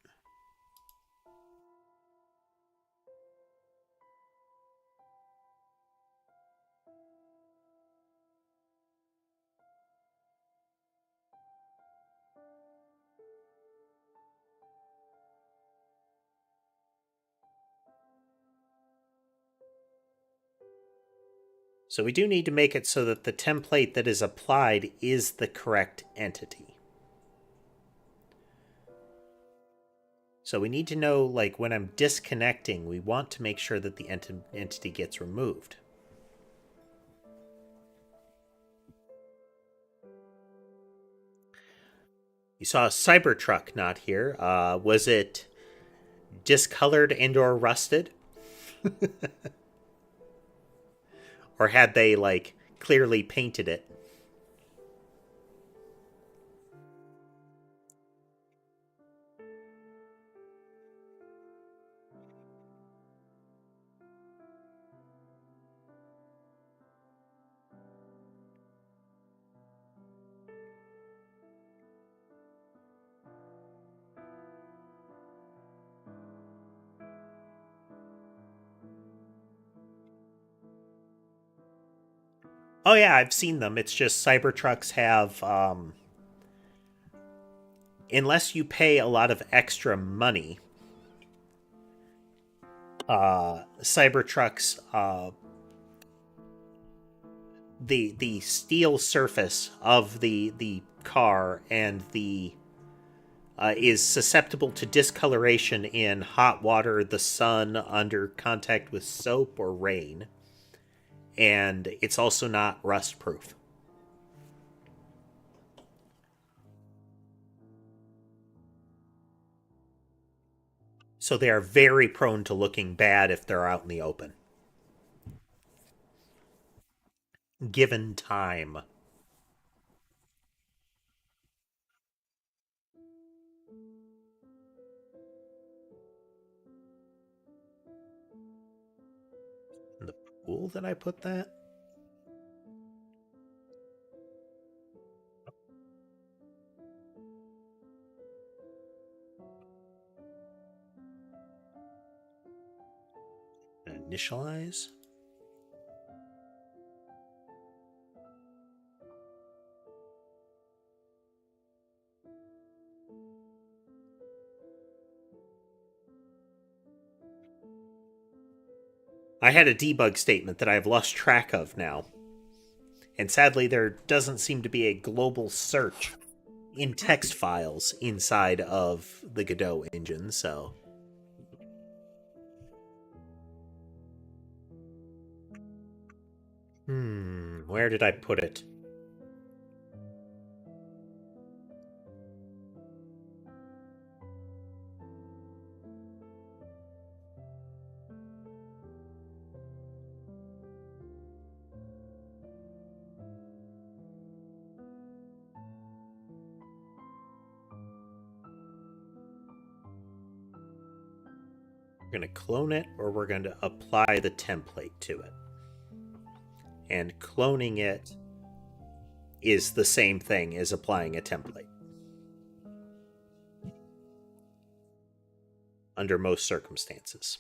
So we do need to make it so that the template that is applied is the correct entity. So we need to know, like, when I'm disconnecting, we want to make sure that the entity gets removed. You saw a Cybertruck not here. Was it discolored and or rusted? Or had they, like, clearly painted it? Oh yeah, I've seen them. It's just Cybertrucks have, unless you pay a lot of extra money, Cybertrucks, the steel surface of the car and the is susceptible to discoloration in hot water, the sun, under contact with soap or rain, and it's also not rust proof. So they are very prone to looking bad if they're out in the open, given time. In the pool that I put that? Initialize? I had a debug statement that I've lost track of now. And sadly, there doesn't seem to be a global search in text files inside of the Godot engine, so. Where did I put it? We're going to clone it, or we're going to apply the template to it. And cloning it is the same thing as applying a template under most circumstances.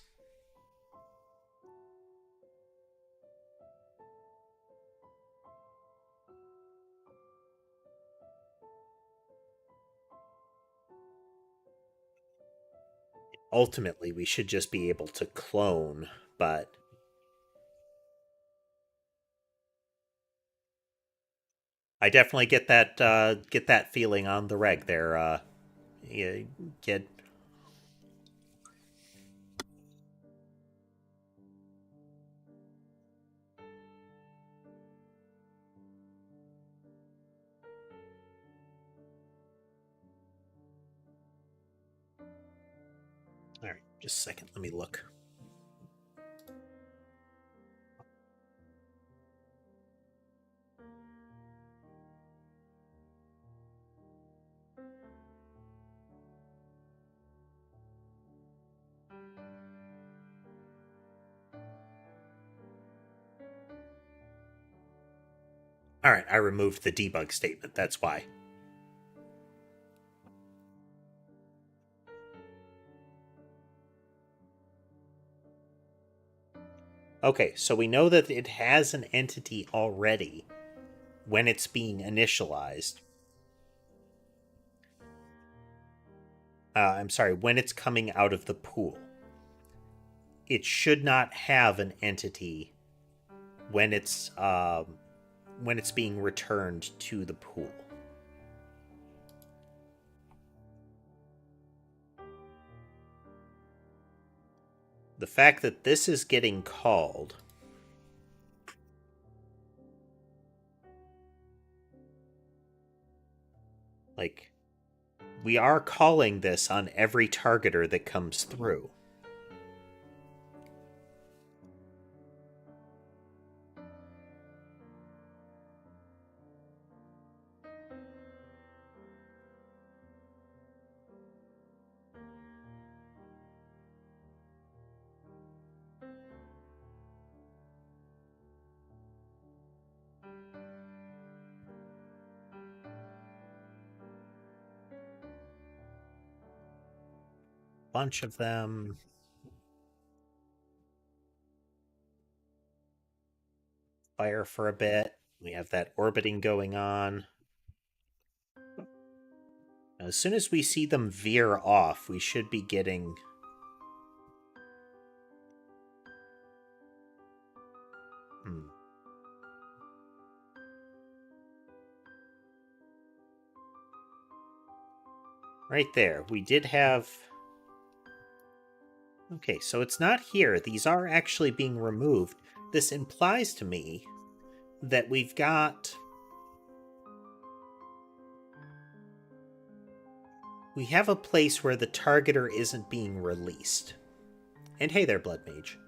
Ultimately, we should just be able to clone, but I definitely get that feeling on the reg there. You get. All right, just a second. Let me look. All right, I removed the debug statement. That's why. Okay, so we know that it has an entity already when it's being initialized. I'm sorry, when it's coming out of the pool. It should not have an entity when it's being returned to the pool. The fact that this is getting called, like, we are calling this on every targeter that comes through. Bunch of them. Fire for a bit. We have that orbiting going on. As soon as we see them veer off, we should be getting... Right there. We did have... Okay, so it's not here. These are actually being removed. This implies to me that we've got... We have a place where the targeter isn't being released. And hey there, Blood Mage.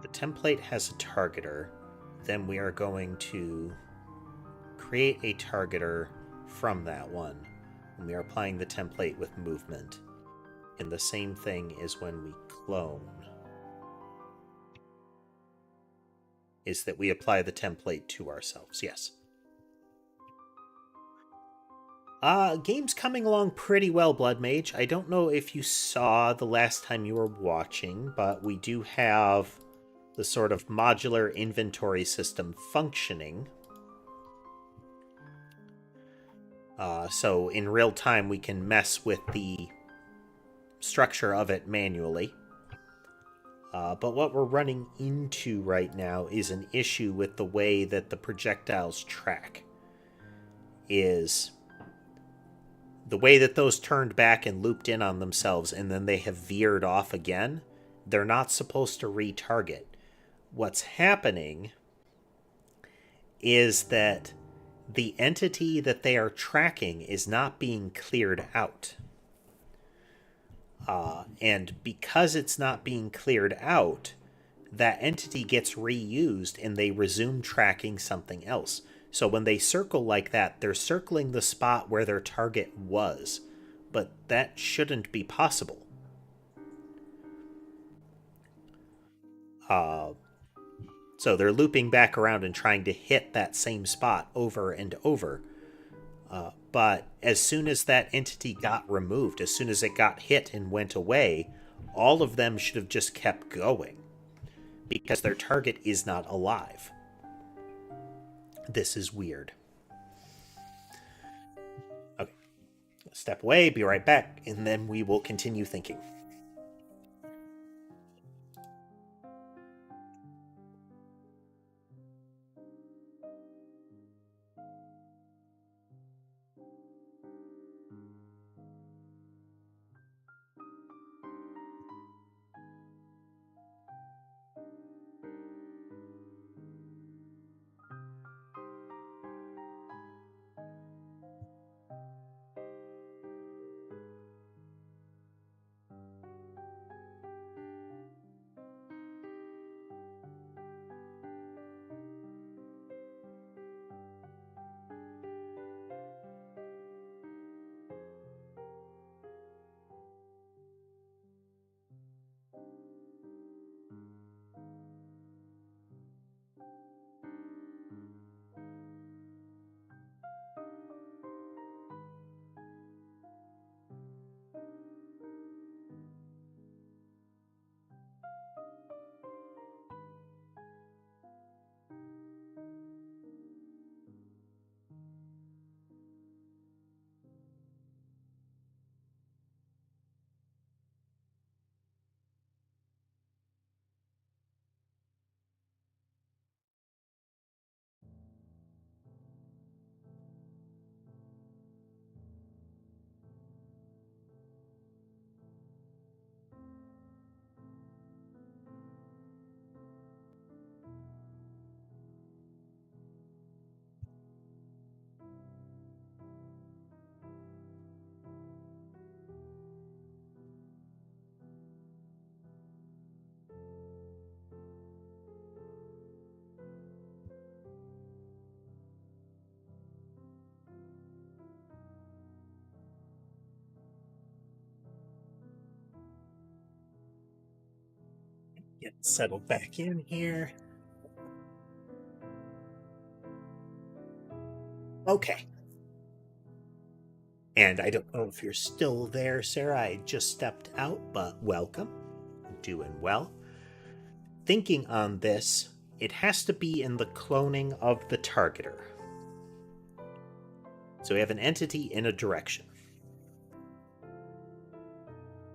The template has a targeter. Then we are going to create a targeter from that one. And we are applying the template with movement. And the same thing is when we clone. Is that we apply the template to ourselves, yes. Game's coming along pretty well, Blood Mage. I don't know if you saw the last time you were watching, but we do have the sort of modular inventory system functioning. So in real time, we can mess with the structure of it manually. But what we're running into right now is an issue with the way that the projectiles track. Is the way that those turned back and looped in on themselves and then they have veered off again, they're not supposed to retarget. What's happening is that the entity that they are tracking is not being cleared out. And because it's not being cleared out, that entity gets reused and they resume tracking something else. So when they circle like that, they're circling the spot where their target was. But that shouldn't be possible. So they're looping back around and trying to hit that same spot over and over. But as soon as that entity got removed, as soon as it got hit and went away, all of them should have just kept going. Because their target is not alive. This is weird. Okay. Step away, be right back, and then we will continue thinking. Get settled back in here. Okay. And I don't know if you're still there, Sarah. I just stepped out, but welcome. Doing well. Thinking on this, it has to be in the cloning of the targeter. So we have an entity in a direction.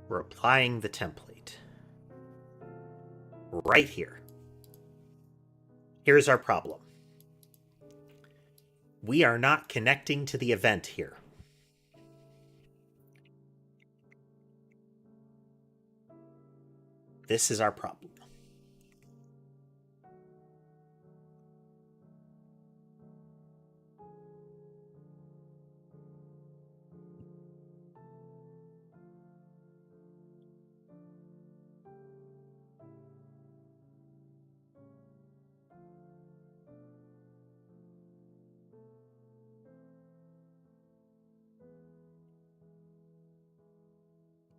We're applying the template. Right here. Here's our problem. We are not connecting to the event here. This is our problem.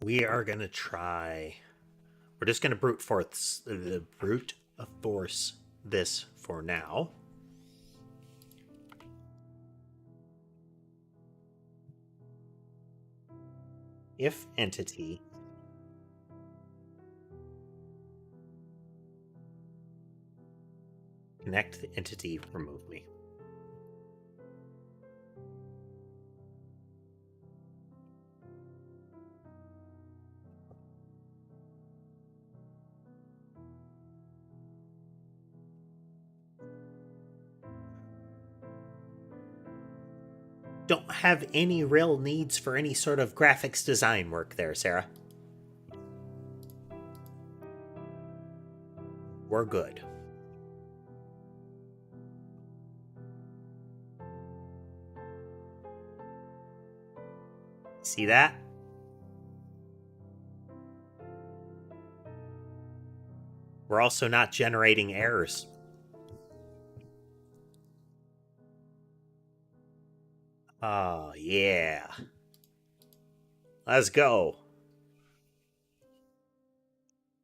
We are going to try. We're just going to brute force this for now. If entity connect the entity, remove me. Don't have any real needs for any sort of graphics design work there, Sarah. We're good. See that? We're also not generating errors. Oh, yeah. Let's go.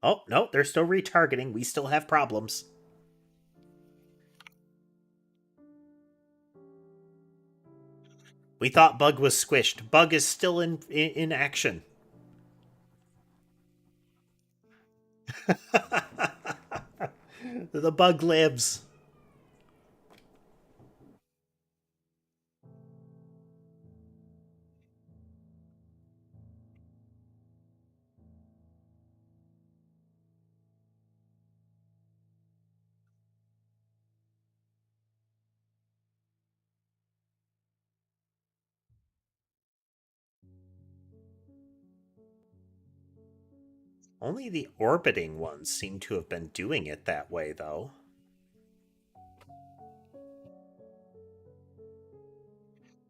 Oh, no, they're still retargeting. We still have problems. We thought Bug was squished. Bug is still in action. The bug lives. Only the orbiting ones seem to have been doing it that way, though.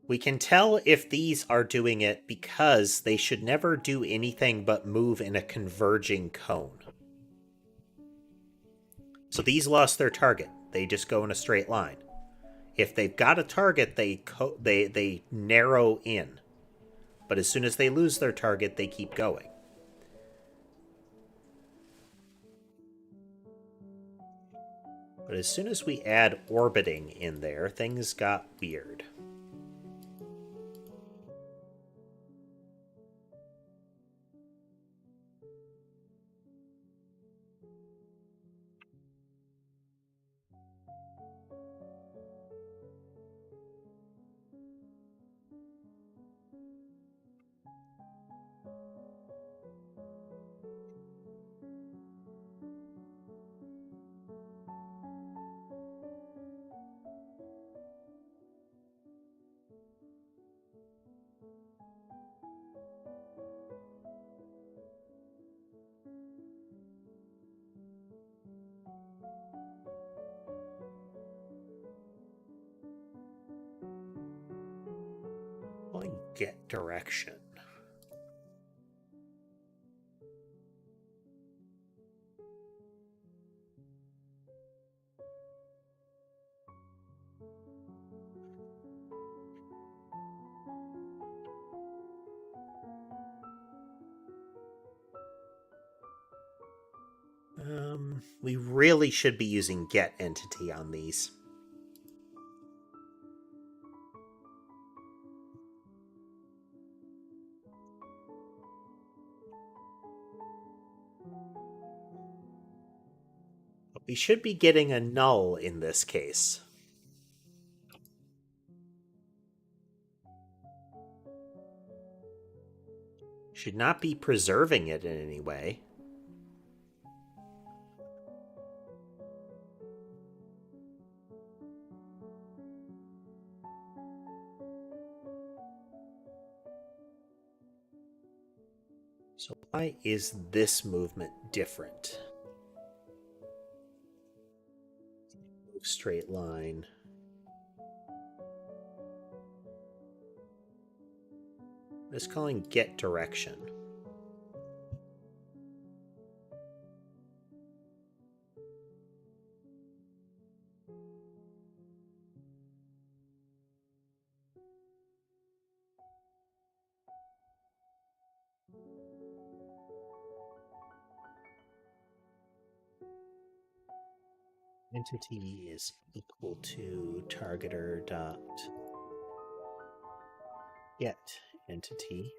We can tell if these are doing it because they should never do anything but move in a converging cone. So these lost their target. They just go in a straight line. If they've got a target, they narrow in. But as soon as they lose their target, they keep going. But as soon as we add orbiting in there, things got weird. Get direction. We really should be using get entity on these. But we should be getting a null in this case. Should not be preserving it in any way. So why is this movement different? Move straight line. It's calling get direction. Entity is equal to targeter dot get entity.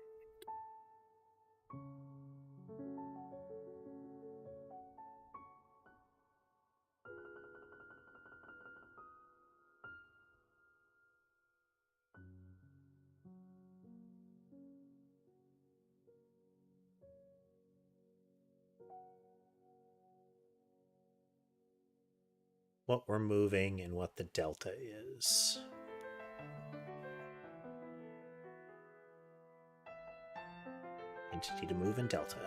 What we're moving and what the delta is. Entity to move and delta.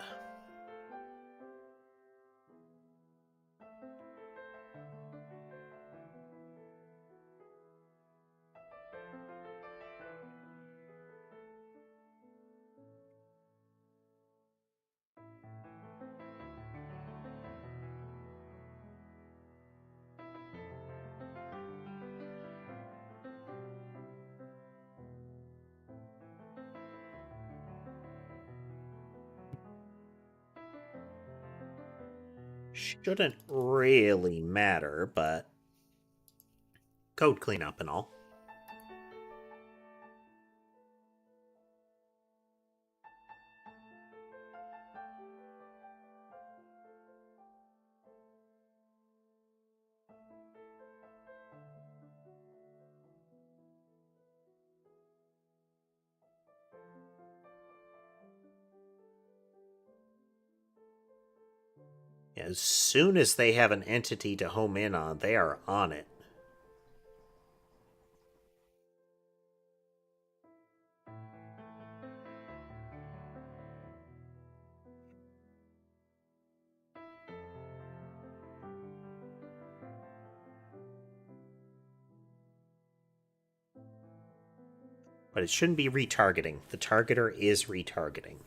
Shouldn't really matter, but code cleanup and all. As soon as they have an entity to home in on, they are on it. But it shouldn't be retargeting. The targeter is retargeting.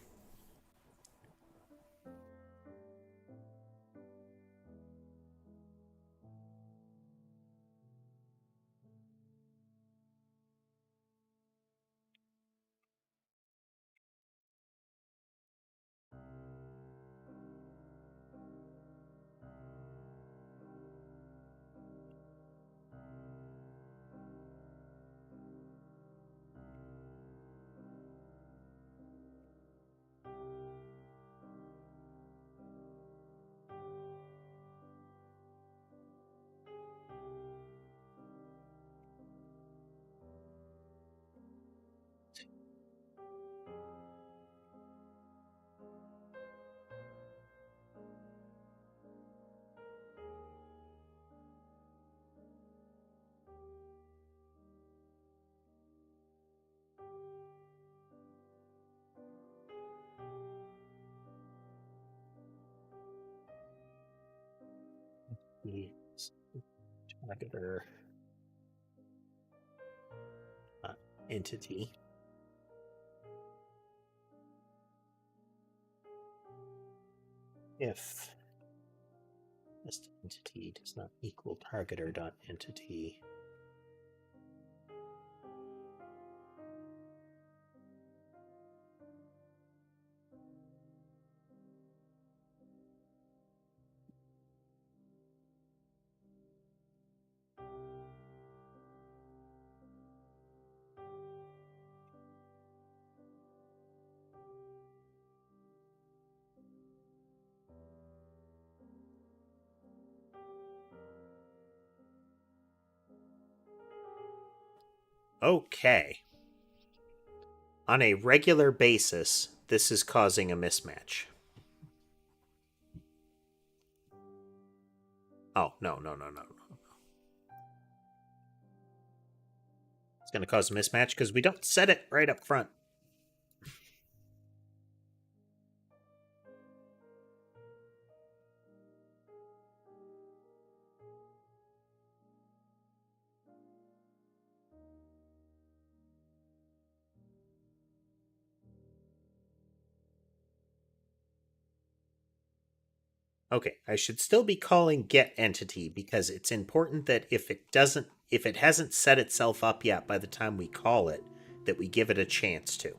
Yes. Targeter entity. If this entity does not equal targeter.entity. Okay. On a regular basis, this is causing a mismatch. Oh, no. It's going to cause a mismatch because we don't set it right up front. Okay, I should still be calling get entity because it's important that if it hasn't set itself up yet by the time we call it, that we give it a chance to.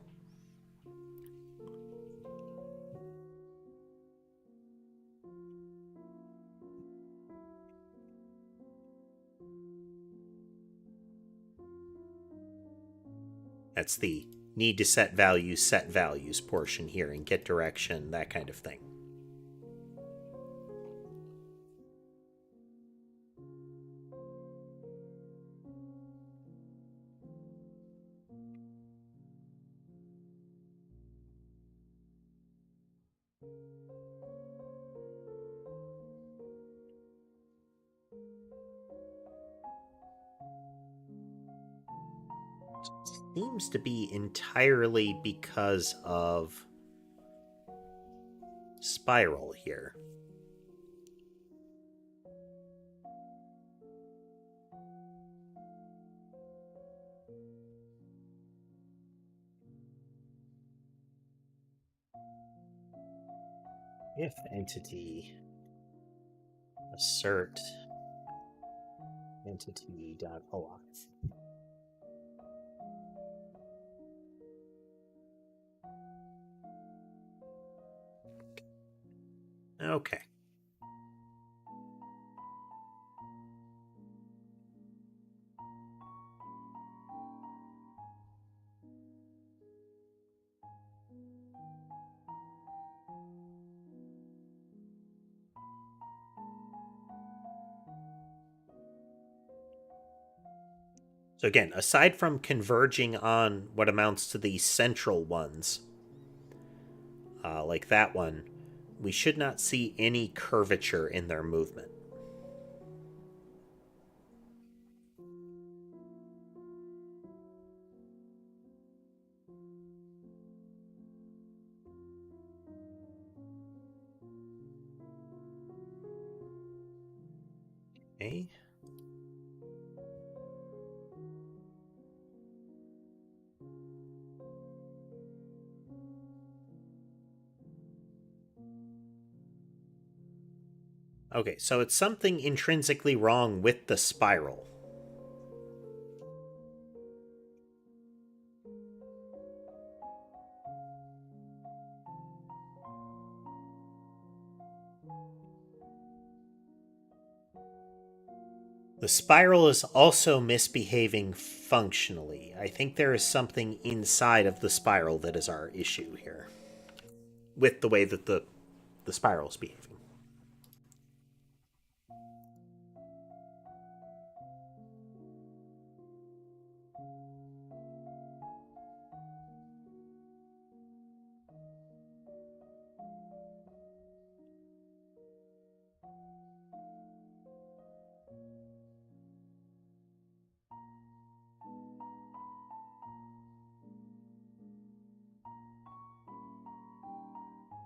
That's the need to set values portion here and get direction, that kind of thing. Seems to be entirely because of spiral here. If entity assert entity.alive. Okay. So again, aside from converging on what amounts to the central ones, like that one, we should not see any curvature in their movement. Okay. Okay, so it's something intrinsically wrong with the spiral. The spiral is also misbehaving functionally. I think there is something inside of the spiral that is our issue here. With the way that the spiral is behaving.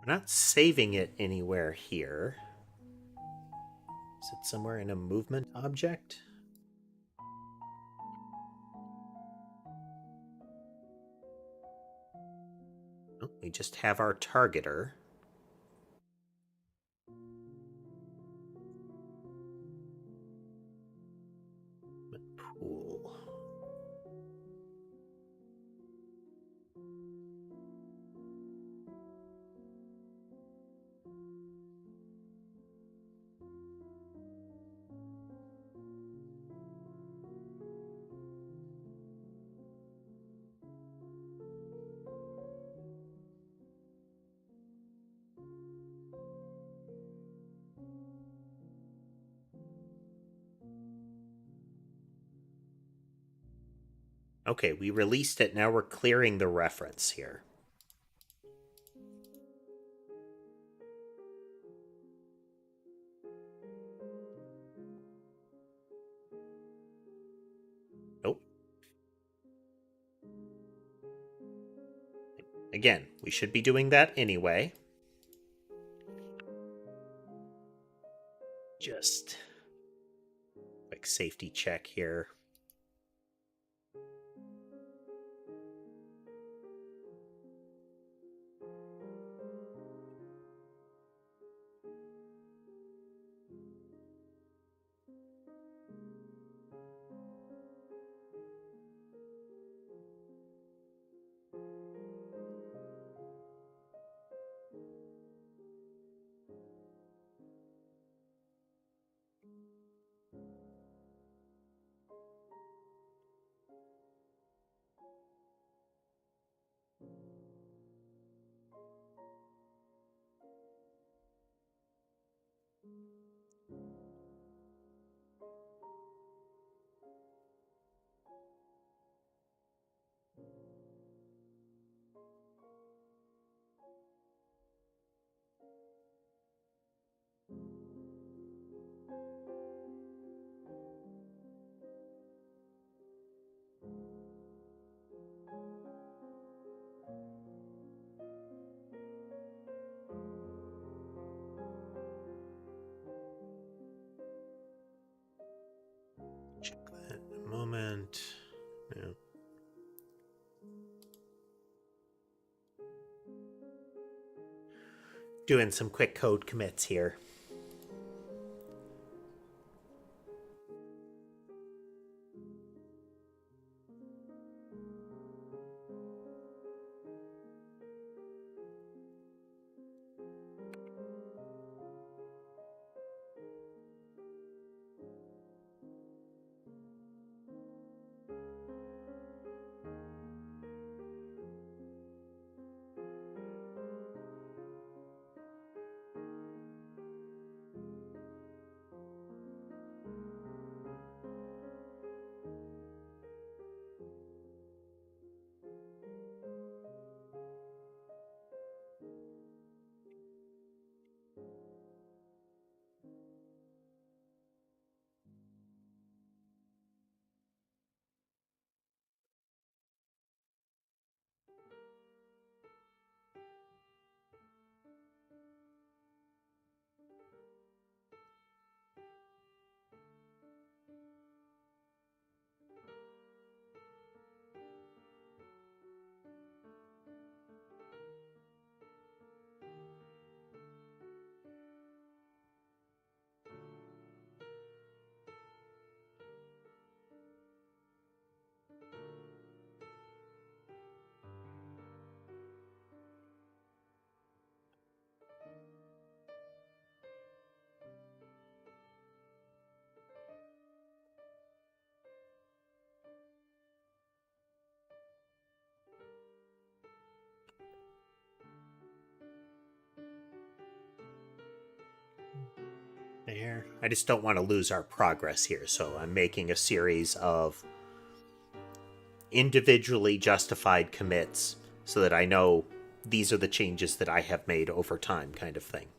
We're not saving it anywhere here. Is it somewhere in a movement object? Oh, we just have our targeter. Pool. Okay, we released it. Now we're clearing the reference here. Nope. Again, we should be doing that anyway. Just quick safety check here. Check that in a moment. Yeah. Doing some quick code commits here. There. I just don't want to lose our progress here, so I'm making a series of individually justified commits so that I know these are the changes that I have made over time, kind of thing.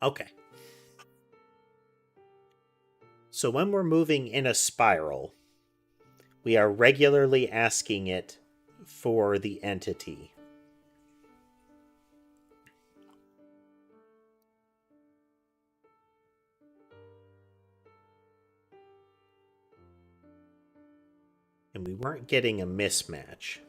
Okay. So when we're moving in a spiral, we are regularly asking it for the entity. And we weren't getting a mismatch.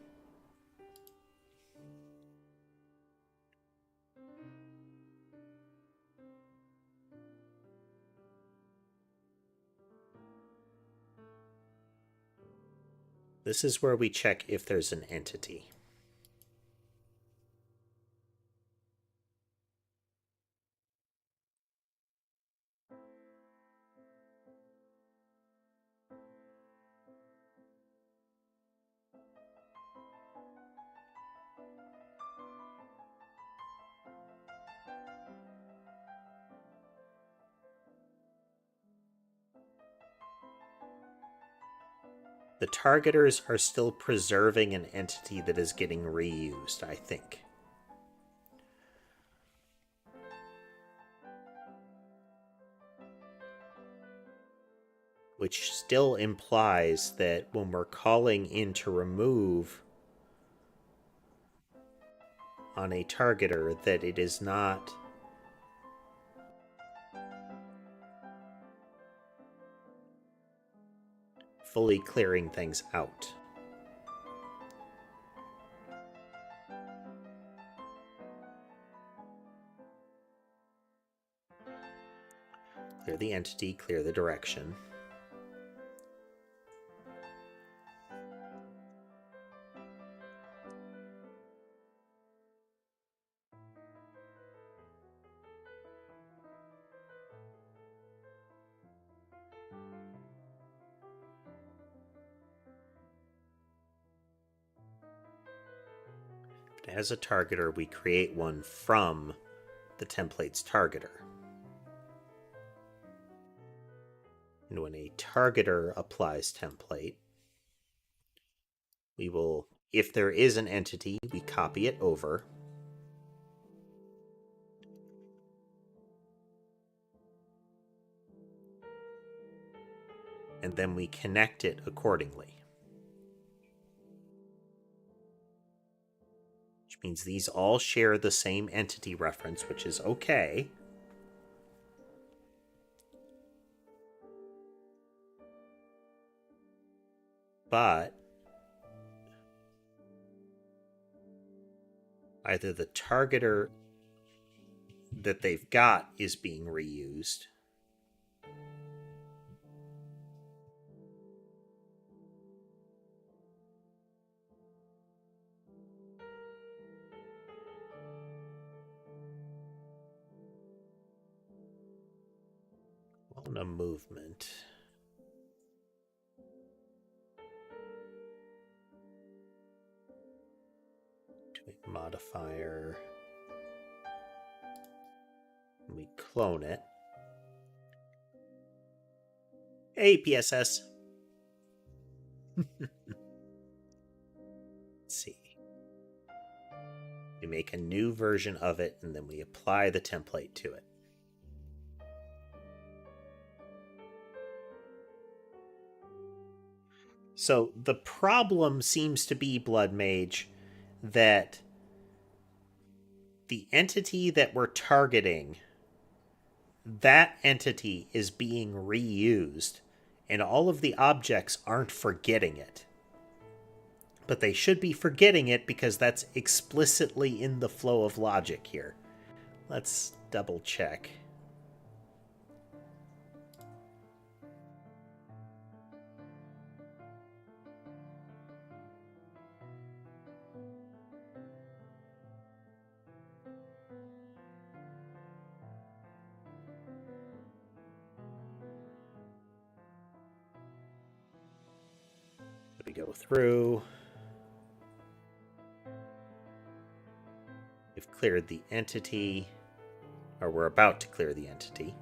This is where we check if there's an entity. The targeters are still preserving an entity that is getting reused, I think. Which still implies that when we're calling in to remove on a targeter, that it is not fully clearing things out. Clear the entity, clear the direction. As a targeter, we create one from the template's targeter. And when a targeter applies template, we will, if there is an entity, we copy it over. And then we connect it accordingly. Which means these all share the same entity reference, which is okay. But either the targeter that they've got is being reused, on a movement. To a modifier. We clone it. Hey, PSS. Let's see. We make a new version of it, and then we apply the template to it. So the problem seems to be, Blood Mage, that the entity that we're targeting, that entity is being reused, and all of the objects aren't forgetting it. But they should be forgetting it because that's explicitly in the flow of logic here. Let's double check. We go through. We've cleared the entity, or we're about to clear the entity.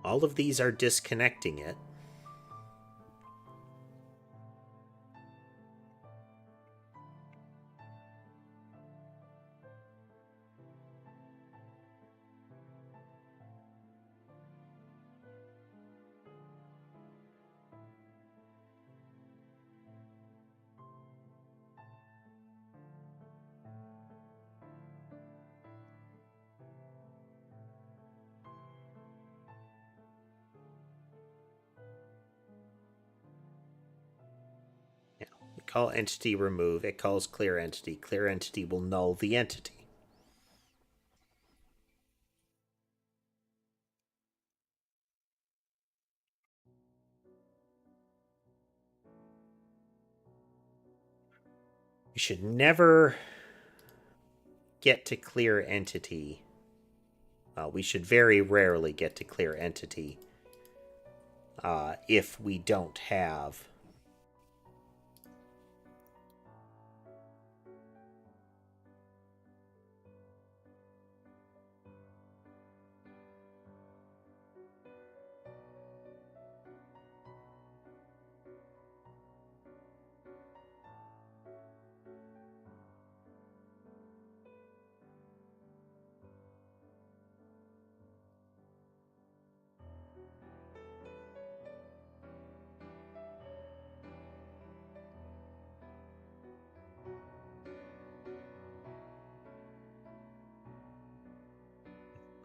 All of these are disconnecting it. We call entity remove, it calls clear entity. Clear entity will null the entity. We should never get to clear entity. We should very rarely get to clear entity if we don't have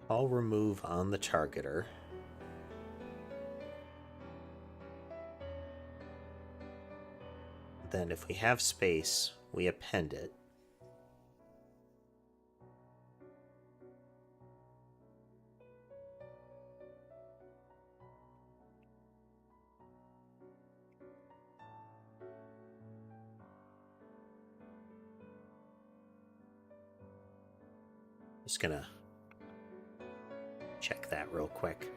all remove on the targeter. Then if we have space, we append it. Just gonna check that real quick.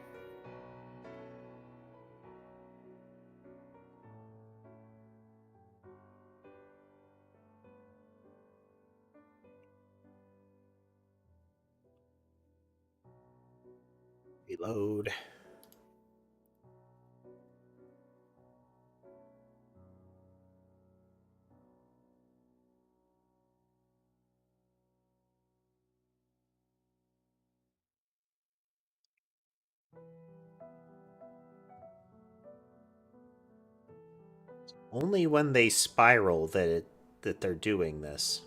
Reload. Only when they spiral that they're doing this.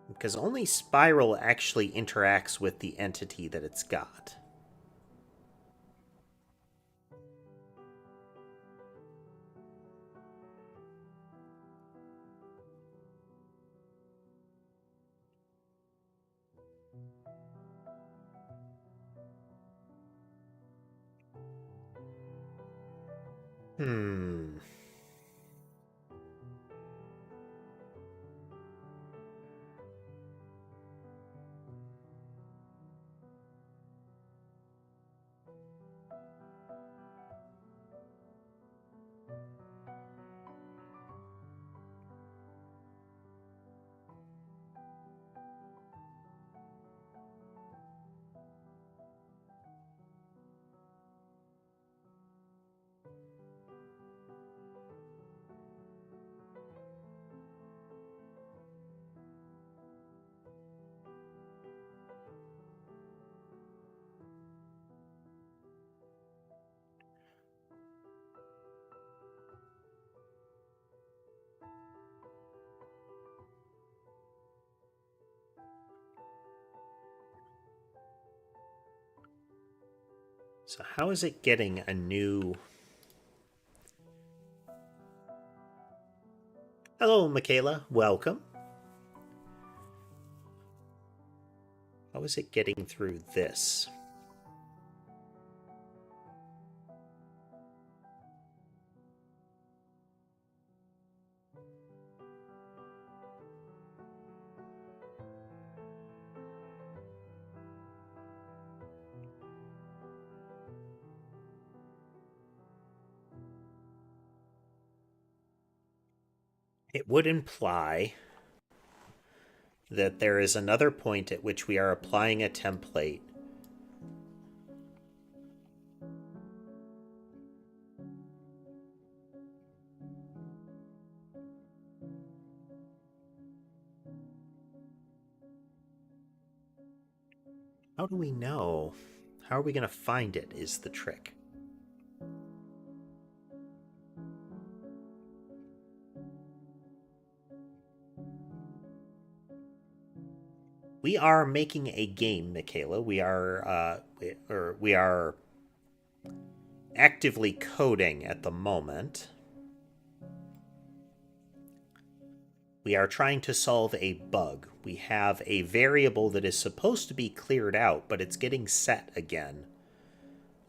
Because only spiral actually interacts with the entity that it's got. So how is it getting a new... Hello, Michaela. Welcome. How is it getting through this? It would imply that there is another point at which we are applying a template. How do we know? How are we going to find it is the trick. We are making a game, Michaela. We are actively coding at the moment. We are trying to solve a bug. We have a variable that is supposed to be cleared out, but it's getting set again.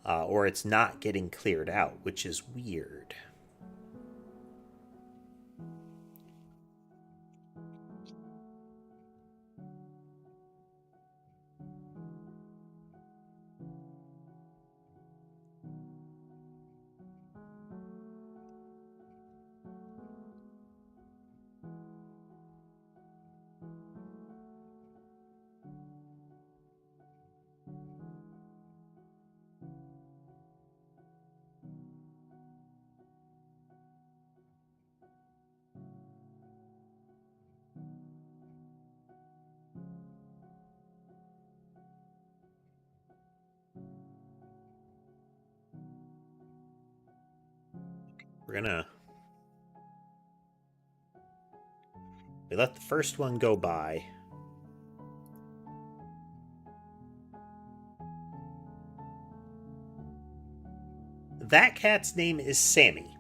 Or it's not getting cleared out, which is weird. We're gonna... We let the first one go by. That cat's name is Sammy.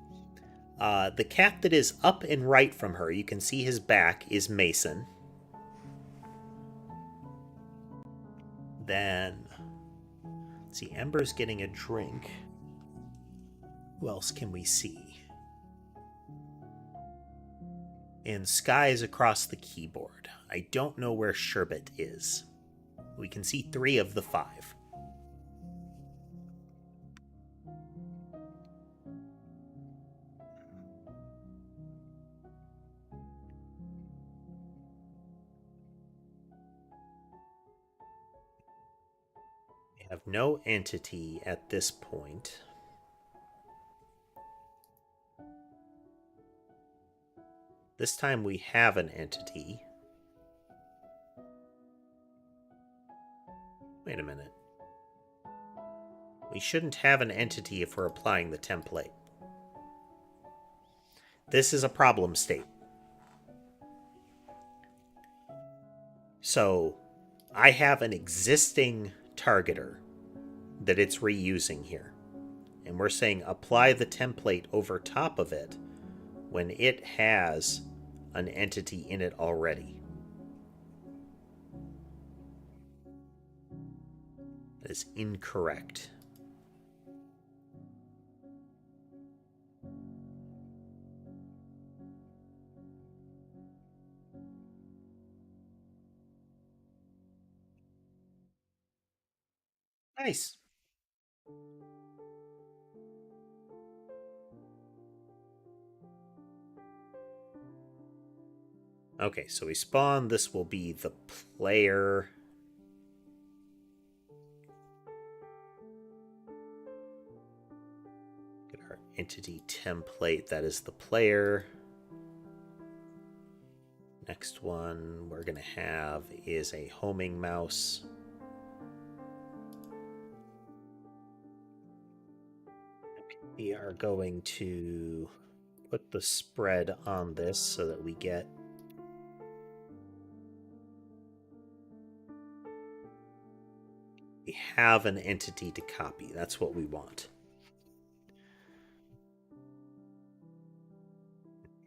The cat that is up and right from her, you can see his back, is Mason. Then, let's see, Ember's getting a drink. Who else can we see? And Sky is across the keyboard. I don't know where Sherbet is. We can see 3 of the 5. We have no entity at this point. This time we have an entity. Wait a minute. We shouldn't have an entity if we're applying the template. This is a problem state. So, I have an existing targeter that it's reusing here. And we're saying apply the template over top of it when it has an entity in it already. That is incorrect. Nice. Okay, so we spawn. This will be the player. Get our entity template. That is the player. Next one we're going to have is a homing mouse. We are going to put the spread on this so that we get we have an entity to copy. That's what we want.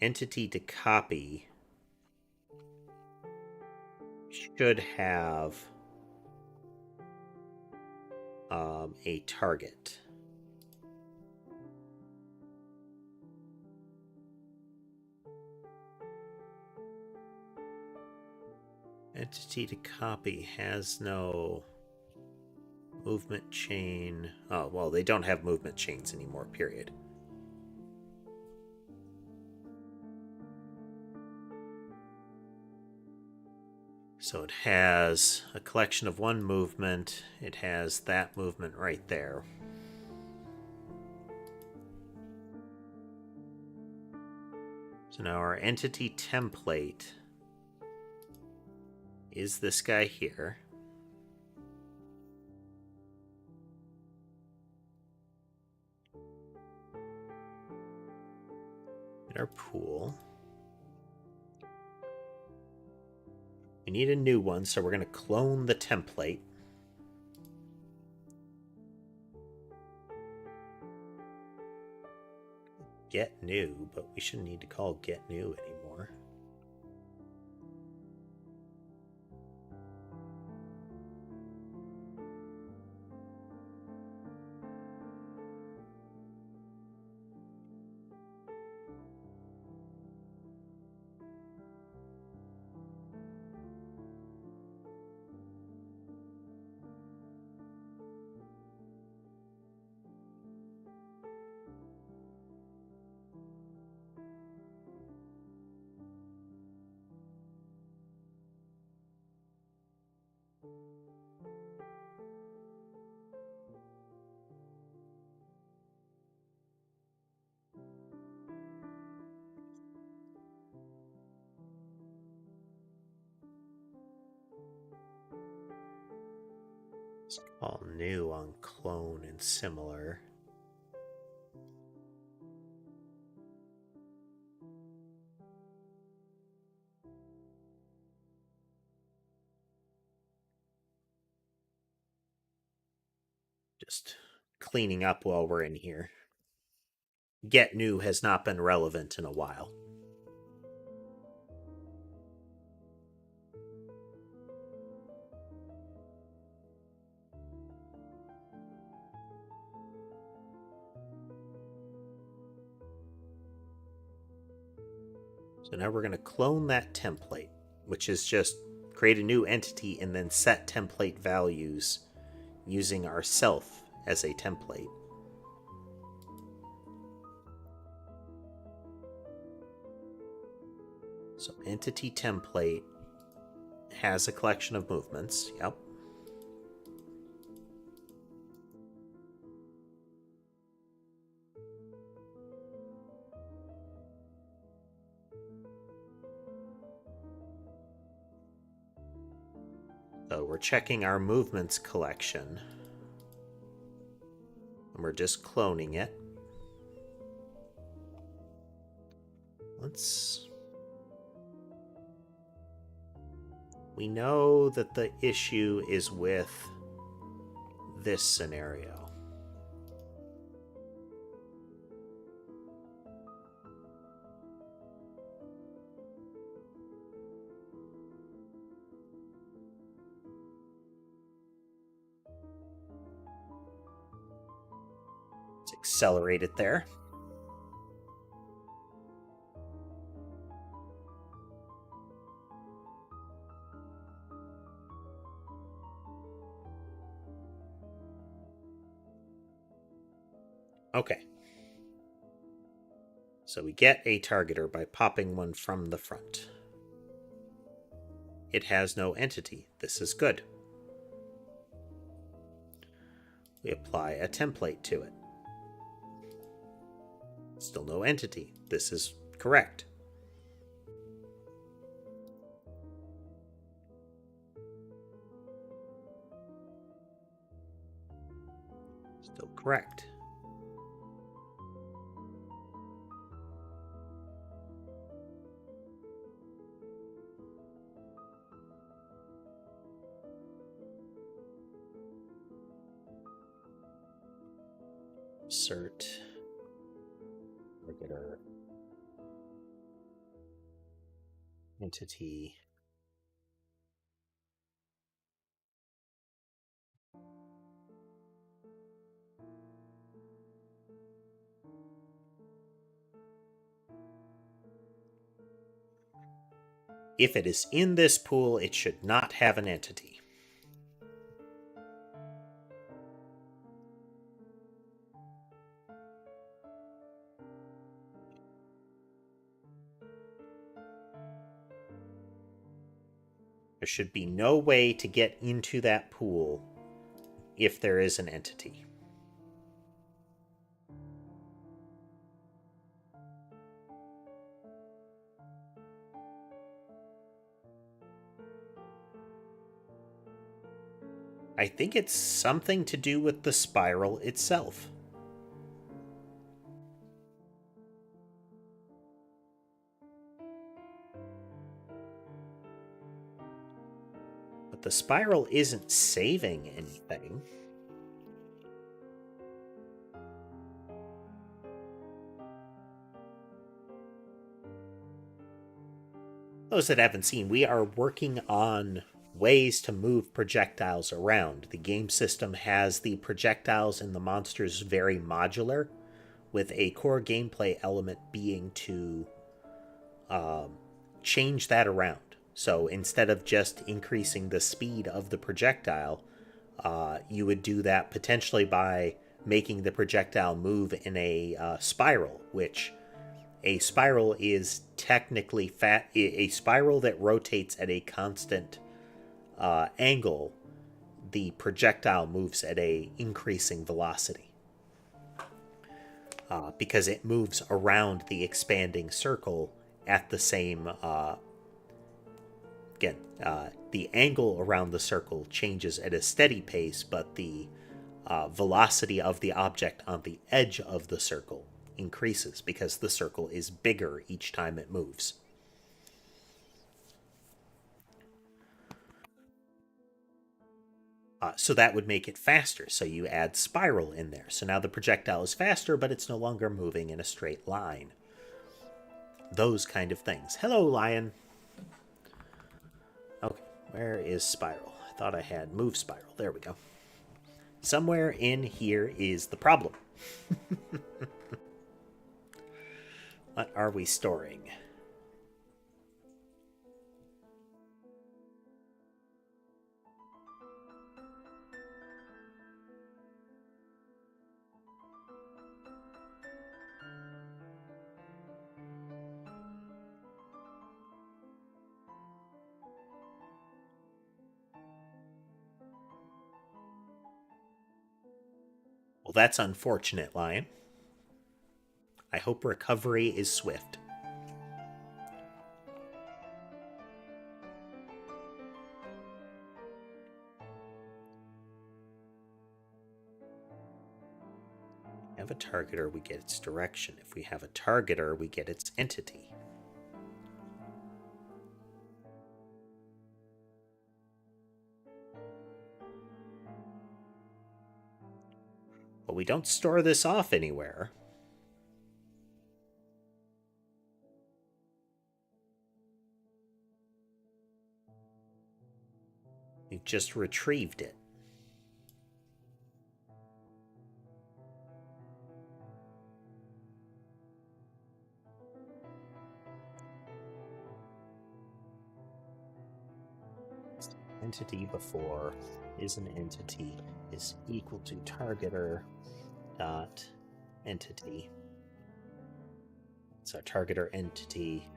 Entity to copy should have a target. Entity to copy has no movement chain. Oh, well, they don't have movement chains anymore, period. So it has a collection of one movement. It has that movement right there. So now our entity template is this guy here. In our pool. We need a new one, so we're going to clone the template. Get new, but we shouldn't need to call get new anymore. All new on clone and similar. Just cleaning up while we're in here. Get new has not been relevant in a while. So now we're going to clone that template, which is just create a new entity and then set template values using our self as a template. So entity template has a collection of movements. Yep. So we're checking our movements collection. And we're just cloning it. We know that the issue is with this scenario. Let's accelerate it there. Okay. So we get a targeter by popping one from the front. It has no entity. This is good. We apply a template to it. Still no entity. This is correct. Still correct. Insert targeter entity. If it is in this pool, it should not have an entity. There should be no way to get into that pool if there is an entity. I think it's something to do with the spiral itself. But the spiral isn't saving anything. Those that haven't seen, we are working on ways to move projectiles around. The game system has the projectiles and the monsters very modular, with a core gameplay element being to change that around. So instead of just increasing the speed of the projectile, you would do that potentially by making the projectile move in a spiral, which a spiral is technically a spiral that rotates at a constant angle. The projectile moves at a increasing velocity because it moves around the expanding circle at the same Again, the angle around the circle changes at a steady pace, but the velocity of the object on the edge of the circle increases because the circle is bigger each time it moves. So that would make it faster. So you add spiral in there. So now the projectile is faster, but it's no longer moving in a straight line. Those kind of things. Hello, lion. Okay, where is spiral? I thought I had move spiral. There we go. Somewhere in here is the problem. What are we storing? Well, that's unfortunate, lion. I hope recovery is swift. Have a targeter, we get its direction. If we have a targeter, we get its entity. But we don't store this off anywhere. We've just retrieved it. Entity before is an entity is equal to targeter dot entity. So targeter entity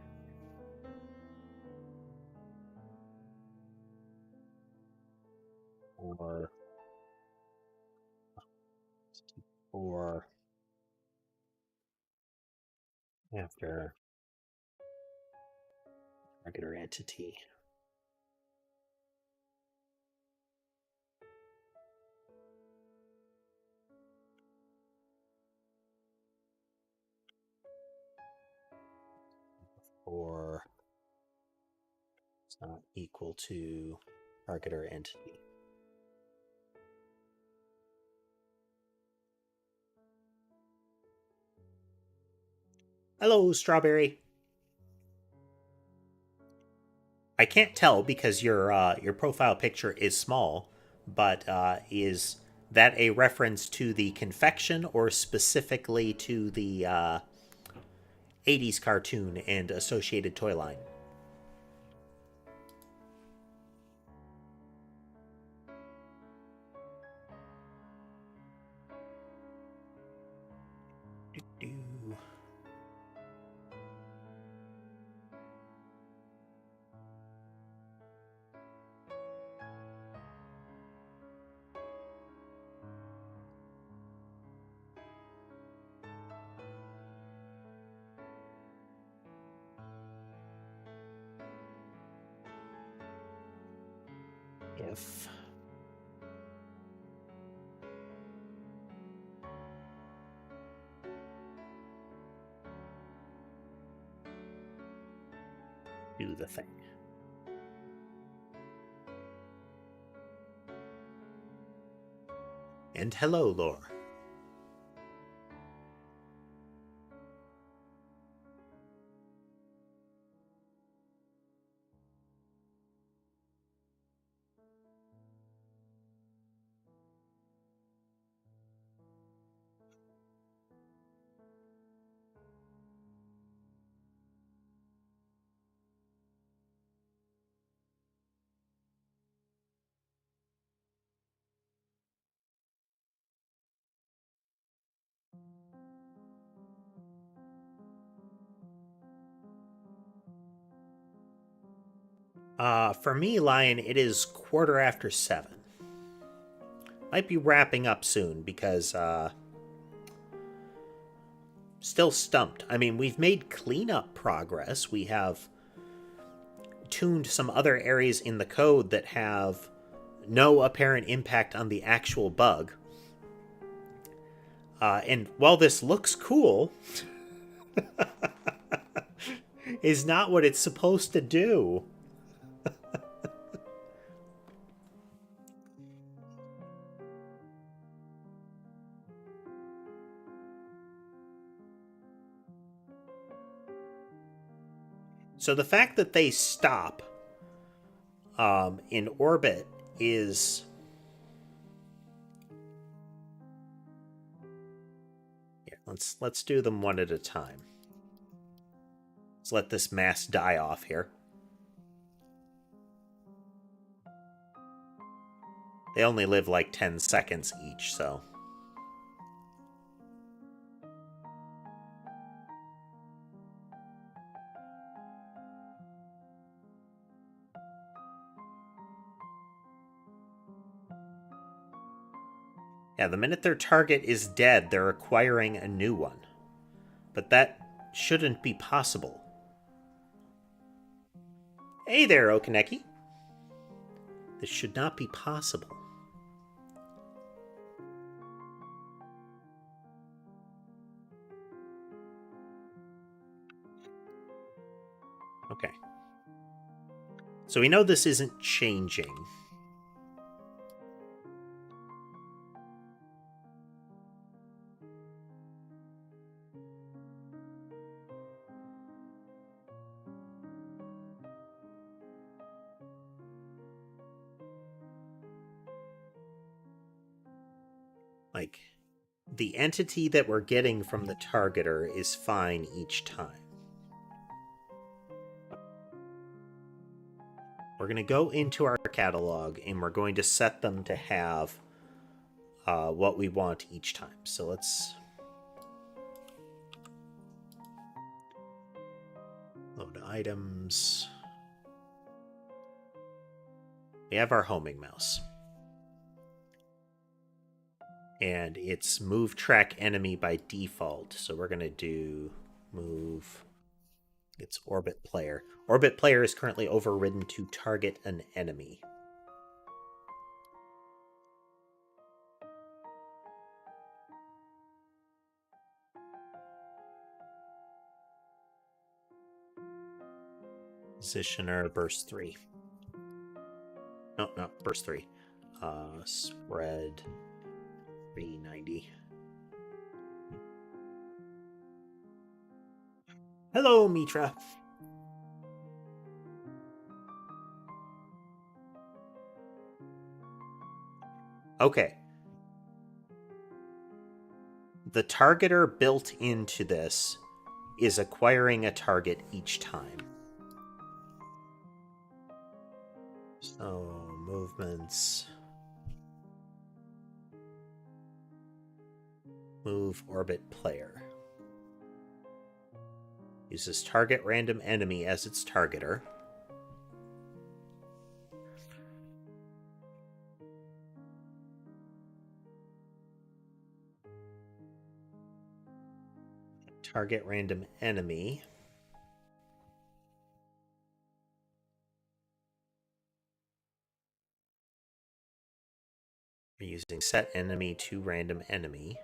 or after targeter entity. Or it's not equal to targeter entity. Hello, Strawberry. I can't tell because your profile picture is small, but is that a reference to the confection or specifically to the 80s cartoon and associated toy line? If do the thing. And hello, Lore. For me, Lion, it is 7:15. Might be wrapping up soon because still stumped. I mean, we've made cleanup progress. We have tuned some other areas in the code that have no apparent impact on the actual bug. And while this looks cool, is not what it's supposed to do. So the fact that they stop in orbit is... Here, let's do them one at a time. Let's let this mass die off here. They only live like 10 seconds each, so... Yeah, the minute their target is dead, they're acquiring a new one. But that shouldn't be possible. Hey there, Okaneki. This should not be possible. Okay. So we know this isn't changing. Like, the entity that we're getting from the targeter is fine each time. We're going to go into our catalog and we're going to set them to have what we want each time. So let's load items. We have our homing mouse. And it's move track enemy by default. So we're going to do move... It's orbit player. Orbit player is currently overridden to target an enemy. Positioner, burst 3. No, burst 3. Spread 390. Hello, Mitra. Okay. The targeter built into this is acquiring a target each time. So, movements. Move orbit player. Uses target random enemy as its targeter. Target random enemy. We're using set enemy to random enemy.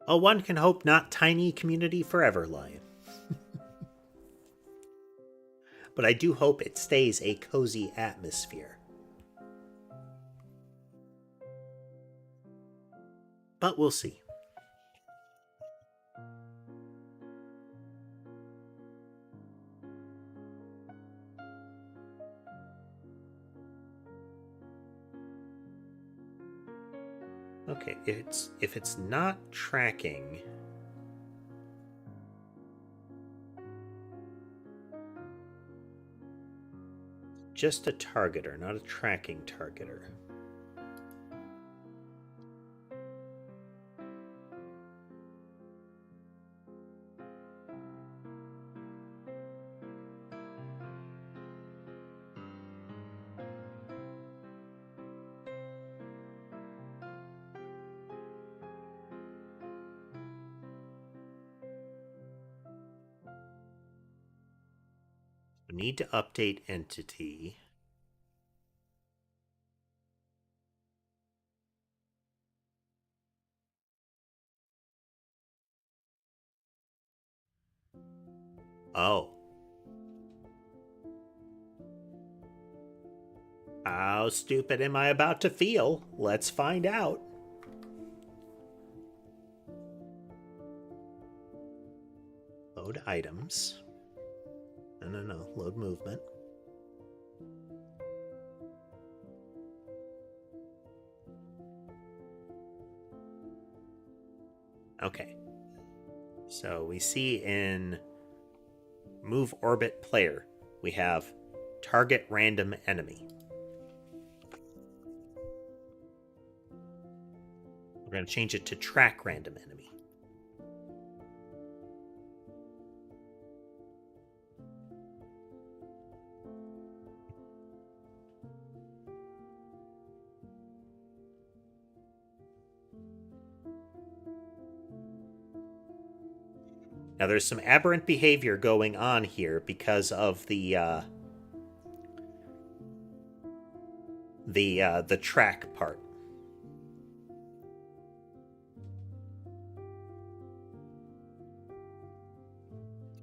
Oh, one can hope not tiny community forever, Lion. But I do hope it stays a cozy atmosphere. But we'll see. Okay, if it's not tracking, just a targeter, not a tracking targeter. We need to update entity. Oh. How stupid am I about to feel? Let's find out. Load items. No. Load movement. Okay. So we see in move orbit player, we have target random enemy. We're going to change it to track random enemy. Now there's some aberrant behavior going on here because of the track part.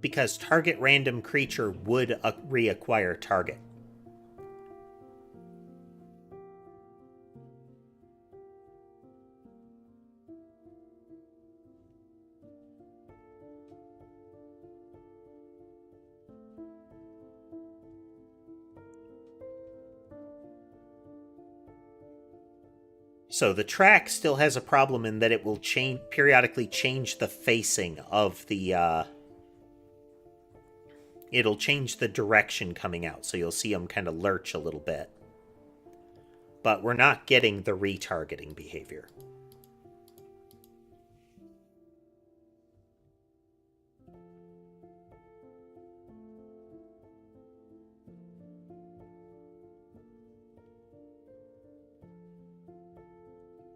Because target random creature would reacquire target. So the track still has a problem in that it will periodically change the facing of the it'll change the direction coming out, so you'll see them kind of lurch a little bit. But we're not getting the retargeting behavior.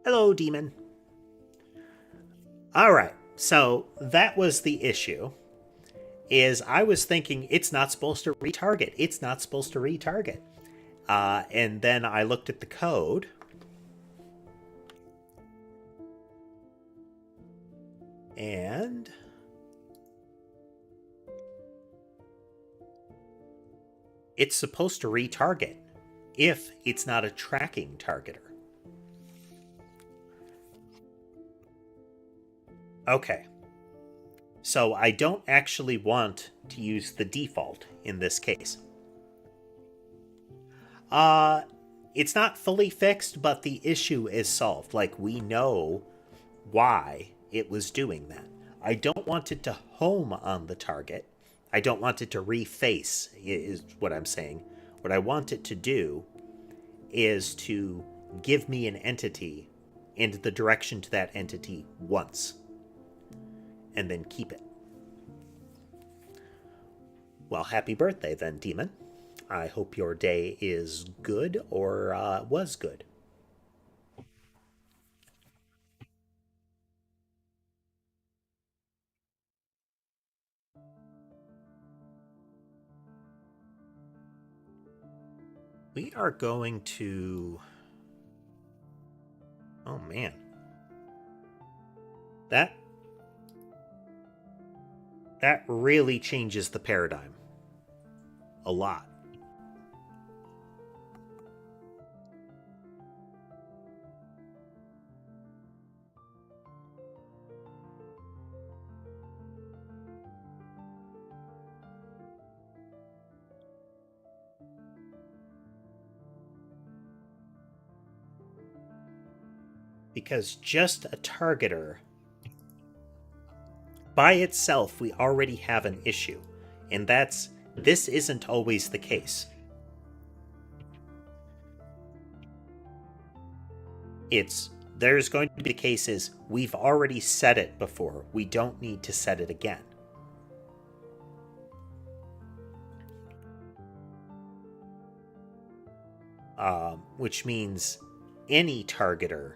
Hello, demon. Alright, so that was the issue. Is I was thinking it's not supposed to retarget. It's not supposed to retarget. And then I looked at the code. And it's supposed to retarget if it's not a tracking targeter. Okay. So I don't actually want to use the default in this case. It's not fully fixed, but the issue is solved. Like, we know why it was doing that. I don't want it to home on the target. I don't want it to reface, is what I'm saying. What I want it to do is to give me an entity and the direction to that entity once. And then keep it. Well, happy birthday then, Demon. I hope your day is good or was good. We are going to... Oh, man. That really changes the paradigm. A lot. Because just a targeter, by itself, we already have an issue. And this isn't always the case. There's going to be the cases we've already set it before. We don't need to set it again. Which means any targeter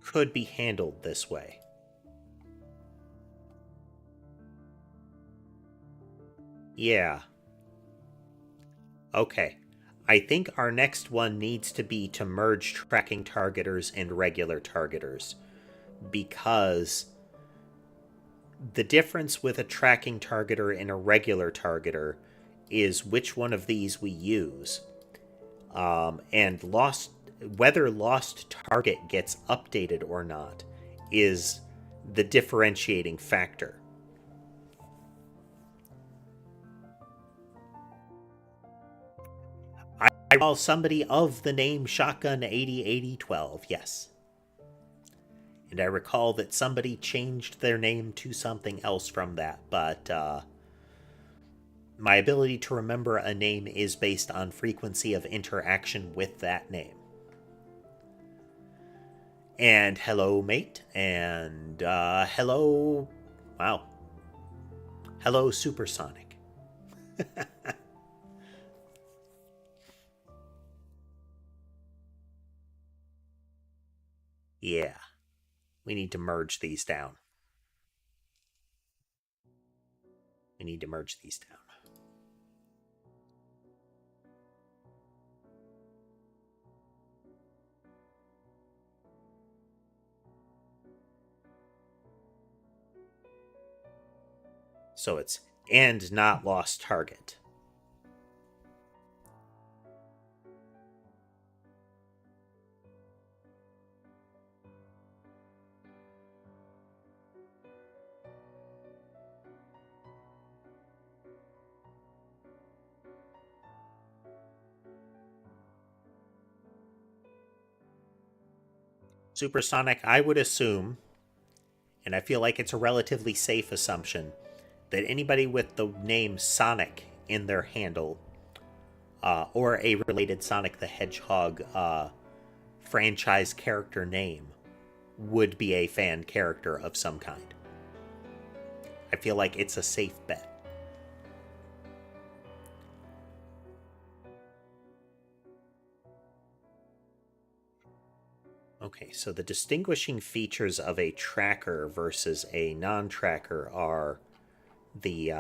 could be handled this way. Yeah. Okay. I think our next one needs to be to merge tracking targeters and regular targeters, because the difference with a tracking targeter and a regular targeter is which one of these we use. And whether lost target gets updated or not is the differentiating factor. I recall somebody of the name Shotgun 808012, yes. And I recall that somebody changed their name to something else from that, but my ability to remember a name is based on frequency of interaction with that name. And hello, mate, and hello. Wow. Hello, Supersonic. Yeah. We need to merge these down. We need to merge these down. So it's and not lost target. Supersonic, I would assume, and I feel like it's a relatively safe assumption, that anybody with the name Sonic in their handle, or a related Sonic the Hedgehog franchise character name, would be a fan character of some kind. I feel like it's a safe bet. Okay, so the distinguishing features of a tracker versus a non-tracker are the,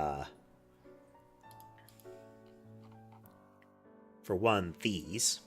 for one, these.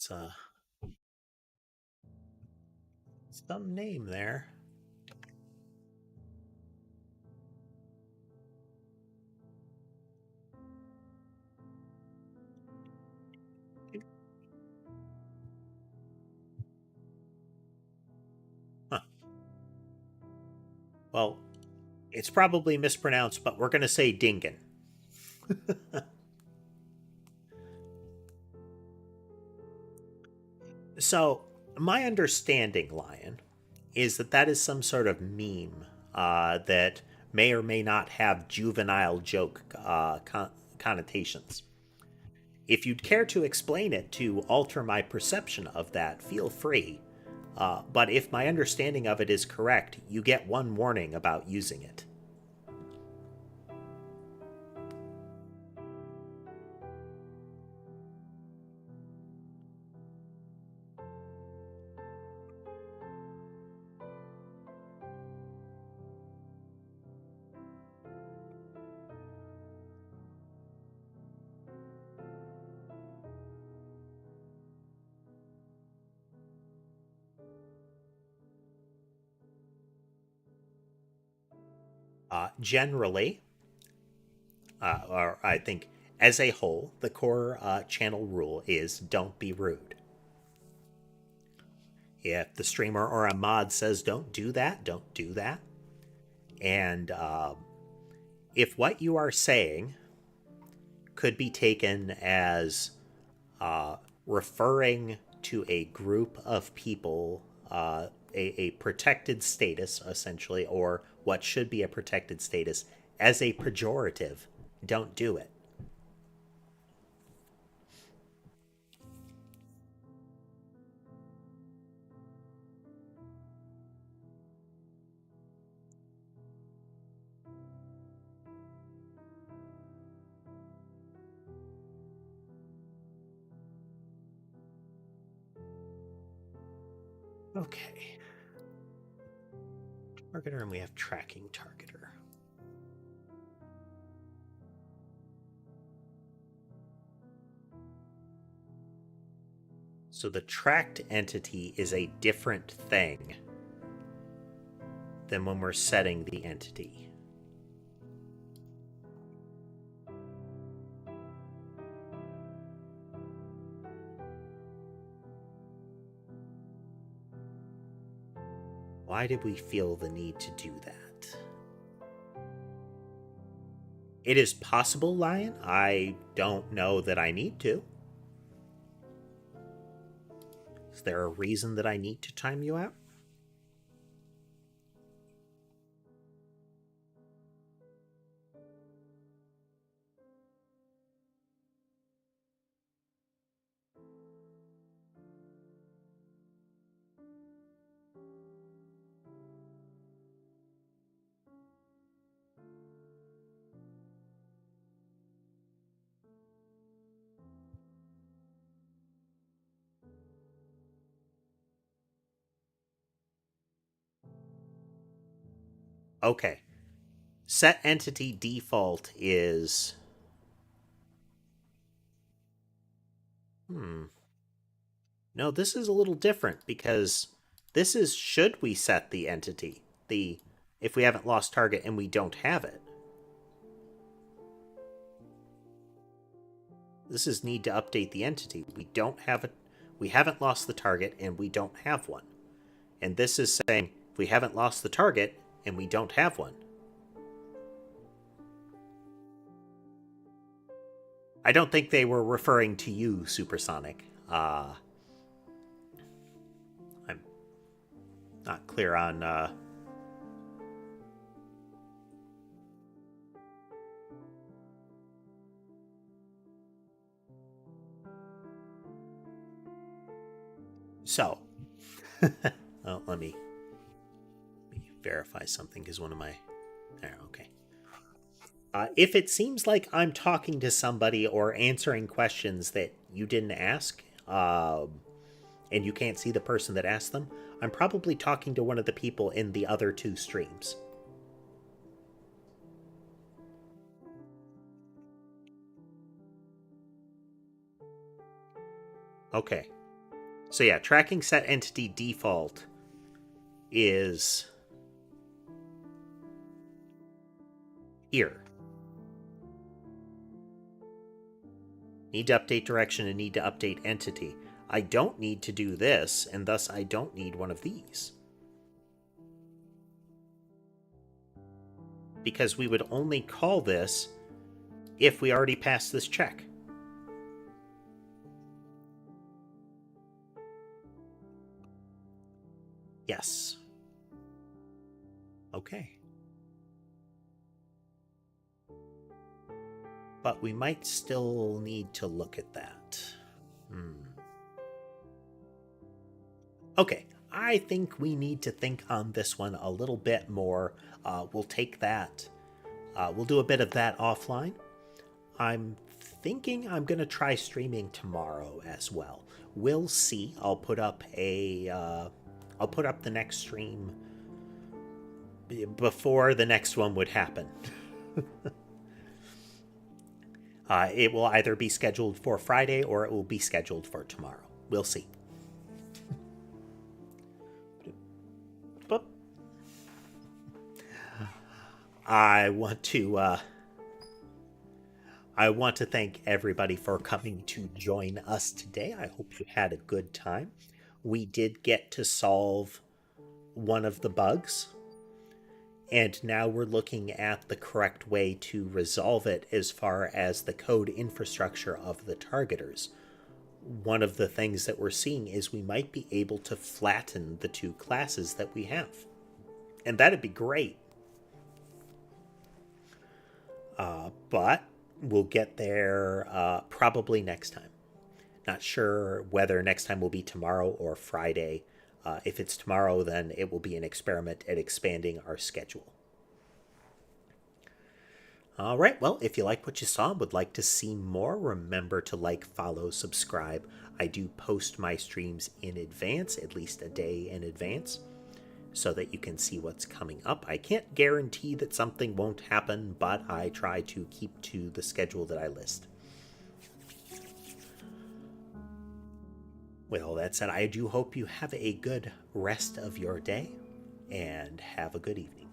It's some name there. Huh. Well, it's probably mispronounced, but we're going to say Dingen. So, my understanding, Lion, is that that is some sort of meme that may or may not have juvenile joke connotations. If you'd care to explain it to alter my perception of that, feel free. But if my understanding of it is correct, you get one warning about using it. Generally, Or I think as a whole, the core channel rule is don't be rude. If the streamer or a mod says don't do that, don't do that. And if what you are saying could be taken as referring to a group of people, a protected status, essentially, or what should be a protected status, as a pejorative, don't do it. Okay. Targeter, and we have tracking targeter. So the tracked entity is a different thing than when we're setting the entity. Why did we feel the need to do that? It is possible, Lion. I don't know that I need to. Is there a reason that I need to time you out? Okay. Set entity default is... No, this is a little different because this is should we set the entity. The if we haven't lost target and we don't have it. This is need to update the entity. We don't have it. We haven't lost the target and we don't have one. And this is saying if we haven't lost the target and we don't have one. I don't think they were referring to you, Supersonic. I'm not clear on... So, oh, let me verify something because one of my... There, okay. If it seems like I'm talking to somebody or answering questions that you didn't ask, and you can't see the person that asked them, I'm probably talking to one of the people in the other two streams. Okay. So yeah, tracking set entity default is here. Need to update direction and need to update entity. I don't need to do this, and thus I don't need one of these. Because we would only call this if we already passed this check. Yes. Okay. But we might still need to look at that. Okay, I think we need to think on this one a little bit more. We'll take that. We'll do a bit of that offline. I'm thinking I'm going to try streaming tomorrow as well. We'll see. I'll put up the next stream before the next one would happen. It will either be scheduled for Friday or it will be scheduled for tomorrow. We'll see. But I want to I want to thank everybody for coming to join us today. I hope you had a good time. We did get to solve one of the bugs, and now we're looking at the correct way to resolve it as far as the code infrastructure of the targeters. One of the things that we're seeing is we might be able to flatten the two classes that we have. And that'd be great. But we'll get there probably next time. Not sure whether next time will be tomorrow or Friday. If it's tomorrow, then it will be an experiment at expanding our schedule. All right, well, if you like what you saw and would like to see more, remember to like, follow, subscribe. I do post my streams in advance, at least a day in advance, so that you can see what's coming up. I can't guarantee that something won't happen, but I try to keep to the schedule that I list. With all that said, I do hope you have a good rest of your day, and have a good evening.